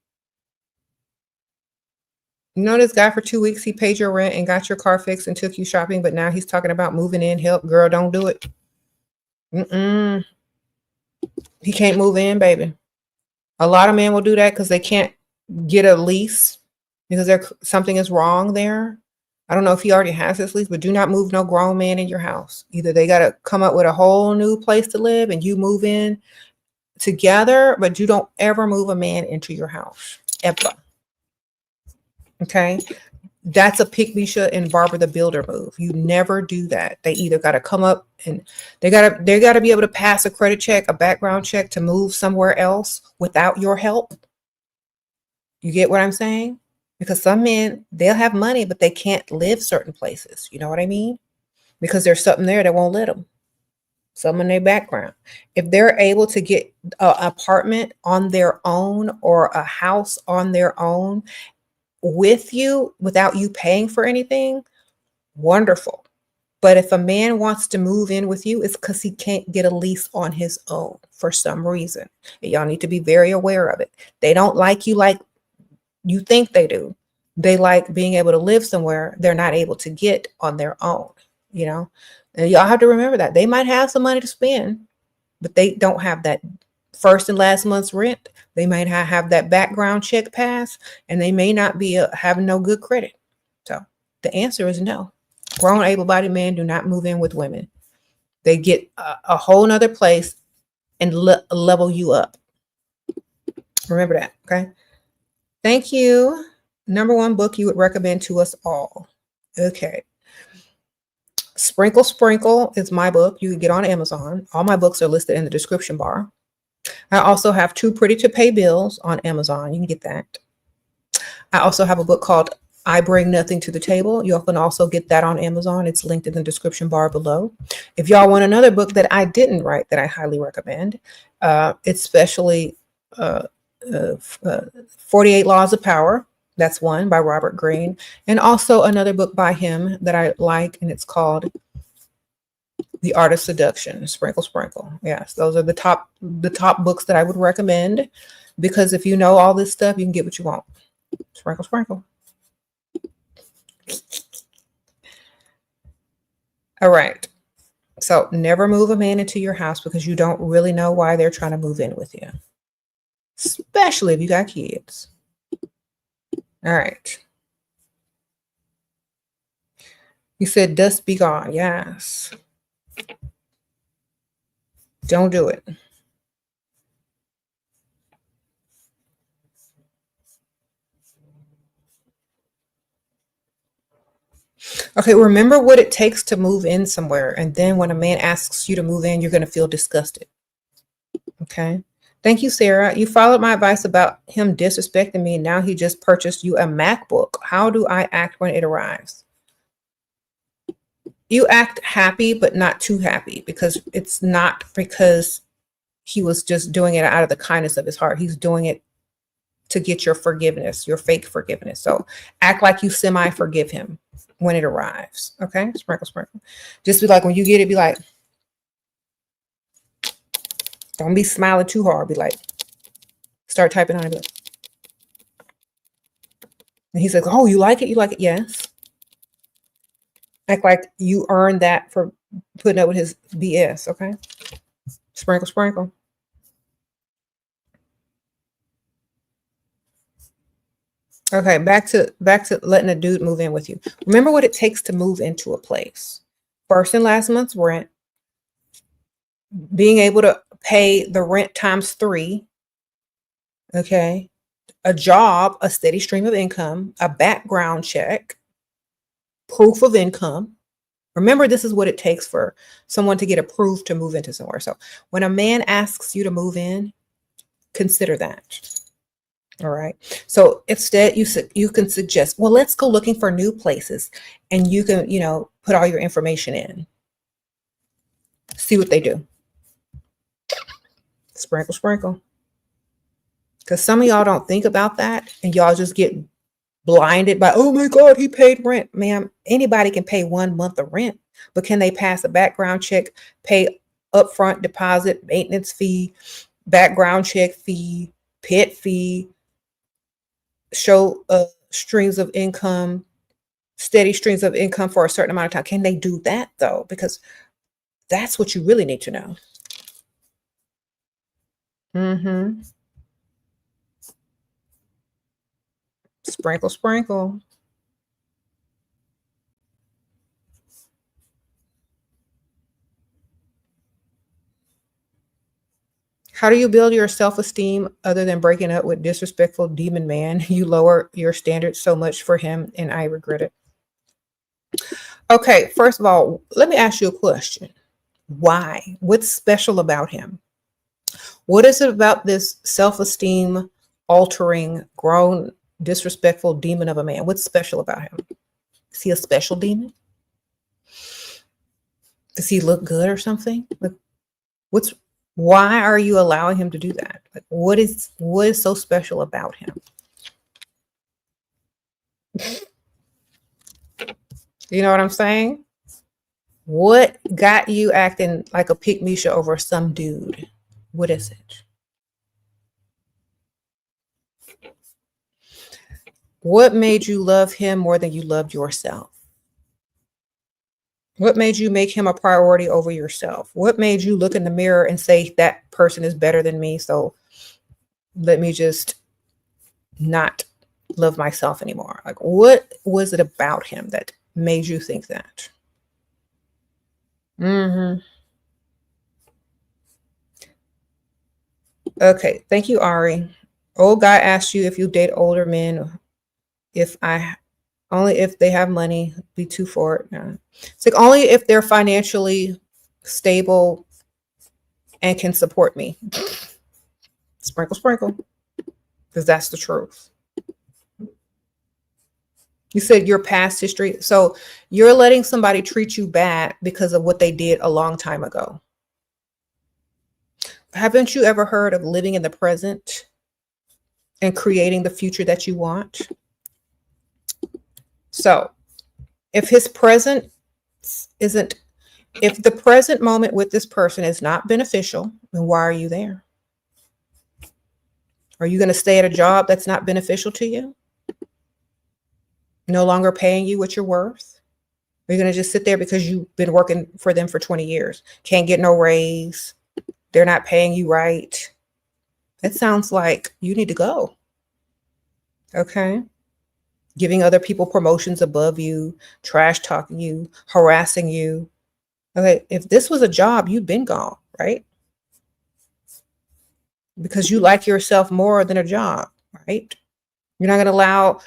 You know this guy for 2 weeks, he paid your rent and got your car fixed and took you shopping, but now he's talking about moving in. Help, girl, don't do it. Mm-mm. He can't move in, baby. A lot of men will do that because they can't get a lease because something is wrong there. I don't know if he already has his lease, but do not move no grown man in your house. Either they got to come up with a whole new place to live and you move in together, but you don't ever move a man into your house, ever. Okay? That's a pikmisha and Barbara the Builder move. You never do that. They either got to come up and they got to be able to pass a credit check, a background check to move somewhere else without your help. You get what I'm saying? Because some men, they'll have money, but they can't live certain places. You know what I mean? Because there's something there that won't let them. Some in their background. If they're able to get an apartment on their own or a house on their own with you without you paying for anything, wonderful. But if a man wants to move in with you, it's because he can't get a lease on his own for some reason. And y'all need to be very aware of it. They don't like you like you think they do. They like being able to live somewhere they're not able to get on their own, you know? And y'all have to remember that. They might have some money to spend, but they don't have that first and last month's rent. They might have that background check pass, and they may not be having no good credit. So the answer is no. Grown, able-bodied men do not move in with women. They get a whole nother place and level you up. Remember that, okay? Thank you. Number one book you would recommend to us all. Okay. Sprinkle Sprinkle is my book. You can get on Amazon. All my books are listed in the description bar. I also have Too Pretty to Pay Bills on Amazon. You can get that. I also have a book called I Bring Nothing to the Table. You can also get that on Amazon. It's linked in the description bar below. If y'all want another book that I didn't write that I highly recommend, especially 48 Laws of Power. That's one by Robert Greene. And also another book by him that I like, and it's called The Art of Seduction, Sprinkle Sprinkle. Yes, those are the top books that I would recommend, because if you know all this stuff, you can get what you want. Sprinkle Sprinkle. All right. So never move a man into your house because you don't really know why they're trying to move in with you, especially if you got kids. All right. You said dust be gone. Yes. Don't do it. Okay, remember what it takes to move in somewhere. And then when a man asks you to move in, you're going to feel disgusted. Okay. Thank you, Sarah. You followed my advice about him disrespecting me. Now he just purchased you a MacBook. How do I act when it arrives? You act happy, but not too happy, because it's not because he was just doing it out of the kindness of his heart. He's doing it to get your forgiveness, your fake forgiveness. So act like you semi-forgive him when it arrives. Okay? Sprinkle, sprinkle. Just be like, when you get it, be like, don't be smiling too hard. Be like, start typing on it. And he's like, oh, you like it? You like it? Yes. Act like you earned that for putting up with his BS. Okay? Sprinkle, sprinkle. Okay, back to letting a dude move in with you. Remember what it takes to move into a place. First and last month's rent, being able to pay the rent times 3. Okay. A job, a steady stream of income, a background check. proof of income. Remember, this is what it takes for someone to get approved to move into somewhere. So when a man asks you to move in, consider that. All right. So instead, you can suggest, well, let's go looking for new places, and you can, put all your information in. See what they do. Sprinkle, sprinkle. Because some of y'all don't think about that, and y'all just get blinded by, oh my God, he paid rent. Ma'am, anybody can pay 1 month of rent, but can they pass a background check, pay upfront deposit, maintenance fee, background check fee, pet fee, show streams of income, steady streams of income for a certain amount of time? Can they do that though? Because that's what you really need to know. Mm-hmm. Sprinkle, sprinkle. How do you build your self-esteem other than breaking up with disrespectful demon man? You lower your standards so much for him, and I regret it. Okay, first of all, let me ask you a question. Why? What's special about him? What is it about this self-esteem altering, grown, disrespectful demon of a man? What's special about him? Is he a special demon? Does he look good or something? Like, why are you allowing him to do that? Like, what is so special about him? You know what I'm saying? What got you acting like a pikmisha over some dude? What is it? What made you love him more than you loved yourself? What made you make him a priority over yourself? What made you look in the mirror and say that person is better than me, so let me just not love myself anymore? Like, what was it about him that made you think that? Mm-hmm. Okay, thank you, Ari. Old guy asked you if you date older men. Only if they have money, be too for it. No. It's like only if they're financially stable and can support me. Sprinkle, sprinkle. Because that's the truth. You said your past history. So you're letting somebody treat you bad because of what they did a long time ago. Haven't you ever heard of living in the present and creating the future that you want? So if the present moment with this person is not beneficial, then why are you there? Are you going to stay at a job that's not beneficial to you? No longer paying you what you're worth? Are you going to just sit there because you've been working for them for 20 years? Can't get no raise. They're not paying you right. It sounds like you need to go. Okay. Giving other people promotions above you, trash talking you, harassing you. Okay. If this was a job, you'd been gone, right? Because you like yourself more than a job, right? You're not going to allow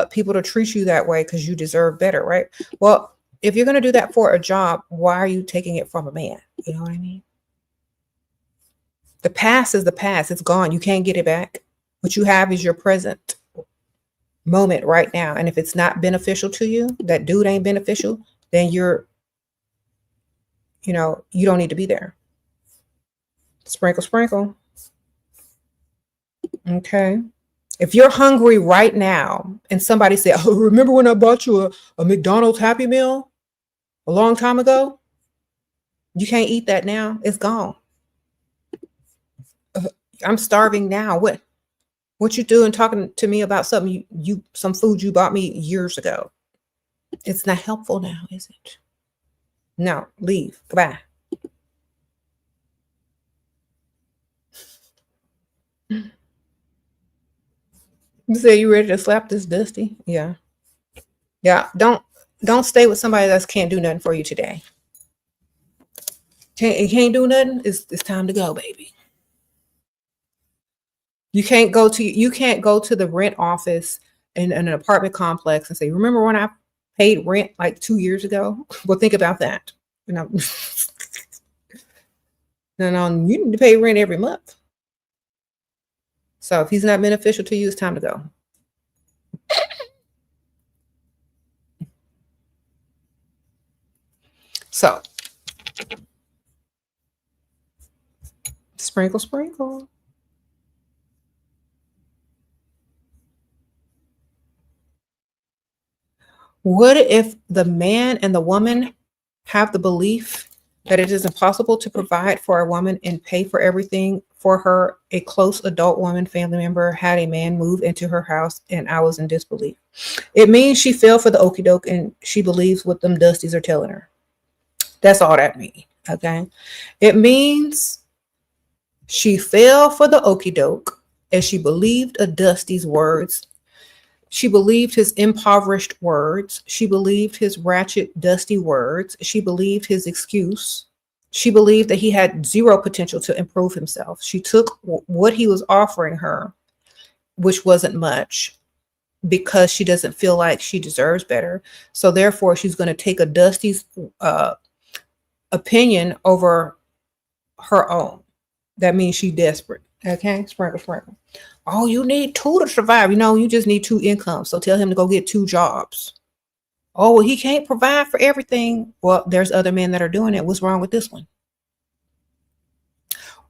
people to treat you that way because you deserve better, right? Well, if you're going to do that for a job, why are you taking it from a man? You know what I mean? The past is the past. It's gone. You can't get it back. What you have is your present moment right now. And if it's not beneficial to you, that dude ain't beneficial, then you don't need to be there. Sprinkle, sprinkle. Okay. If you're hungry right now and somebody said, oh, remember when I bought you a McDonald's Happy Meal a long time ago? You can't eat that now. It's gone. I'm starving now. What you doing talking to me about something some food you bought me years ago? It's not helpful now, is it? No, leave. Goodbye. You say you ready to slap this Dusty? Yeah. Yeah. Don't stay with somebody that can't do nothing for you today. Can't do nothing. It's time to go, baby. You can't go to the rent office in an apartment complex and say, remember when I paid rent like 2 years ago. Well, think about that. You know, no, you need to pay rent every month. So if he's not beneficial to you, it's time to go. So sprinkle, sprinkle. What if the man and the woman have the belief that it is impossible to provide for a woman and pay for everything for her? A close adult woman family member had a man move into her house, and I was in disbelief. It means she fell for the okie doke and she believes what them dusties are telling her. That's all that means. Okay. It means she fell for the okie doke and she believed a dusty's words. She believed his impoverished words. She believed his ratchet, dusty words. She believed his excuse. She believed that he had zero potential to improve himself. She took what he was offering her, which wasn't much, because she doesn't feel like she deserves better. So therefore, she's going to take a dusty's opinion over her own. That means she's desperate. Okay, sprinkle, sprinkle. Oh, you need two to survive. You just need two incomes. So tell him to go get two jobs. Oh, well, he can't provide for everything. Well, there's other men that are doing it. What's wrong with this one?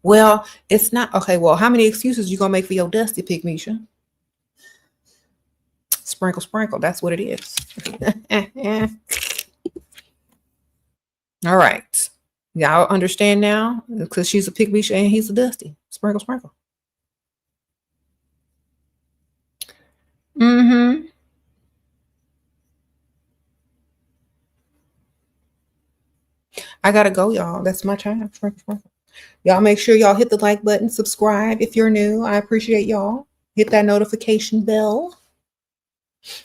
Well, it's not. Okay, well, how many excuses you going to make for your dusty, pikmisha? Sprinkle, sprinkle. That's what it is. All right. Y'all understand now? Because she's a pikmisha and he's a dusty. Sprinkle, sprinkle. Mm-hmm. I gotta go, y'all. That's my time. Sprinkle, sprinkle. Y'all make sure y'all hit the like button, subscribe if you're new. I appreciate y'all. Hit that notification bell.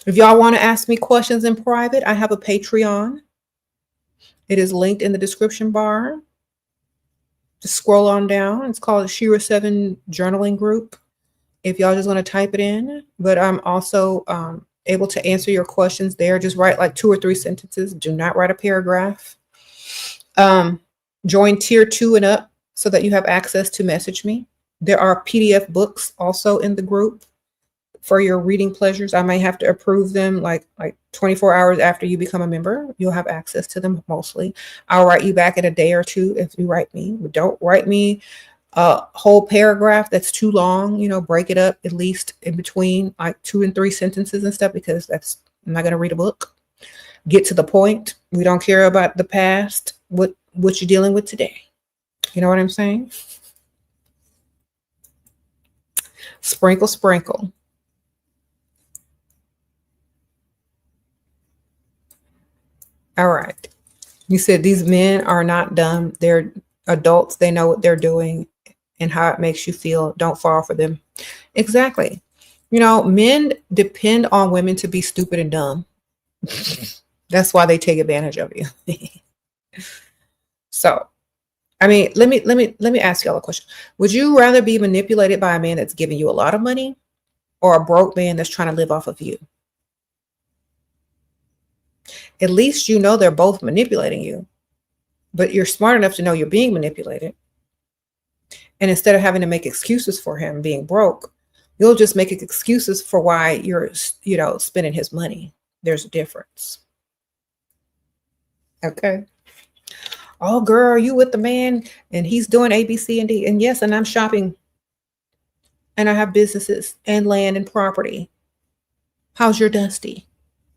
If y'all want to ask me questions in private, I have a Patreon. It is linked in the description bar. Just scroll on down. It's called SheRaSeven Journaling Group. If y'all just want to type it in, but I'm also able to answer your questions there. Just write like 2 or 3 sentences. Do not write a paragraph. Join tier 2 and up so that you have access to message me. There are PDF books also in the group for your reading pleasures. I may have to approve them like 24 hours after you become a member. You'll have access to them mostly. I'll write you back in a day or 2 if you write me. But don't write me a whole paragraph that's too long. Break it up at least in between like 2 and 3 sentences and stuff, because I'm not going to read a book. Get to the point. We don't care about the past. What you're dealing with today. You know what I'm saying? Sprinkle, sprinkle. All right. You said these men are not dumb. They're adults. They know what they're doing and how it makes you feel. Don't fall for them. Exactly. Men depend on women to be stupid and dumb. That's why they take advantage of you. So, I mean, let me ask y'all a question. Would you rather be manipulated by a man that's giving you a lot of money, or a broke man that's trying to live off of you? At least they're both manipulating you, but you're smart enough to know you're being manipulated. And instead of having to make excuses for him being broke, you'll just make excuses for why you're, spending his money. There's a difference. Okay. Oh, girl, you with the man and he's doing A, B, C, and D. And yes, and I'm shopping and I have businesses and land and property. How's your dusty?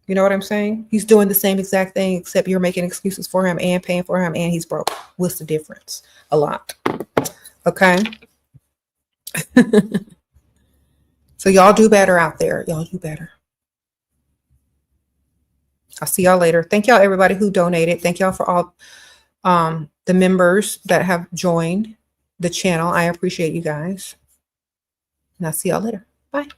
You know what I'm saying? He's doing the same exact thing, except you're making excuses for him and paying for him, and he's broke. What's the difference? A lot. Okay. So y'all do better out there. Y'all do better. I'll see y'all later. Thank y'all, everybody who donated. Thank y'all for all the members that have joined the channel. I appreciate you guys. And I'll see y'all later. Bye.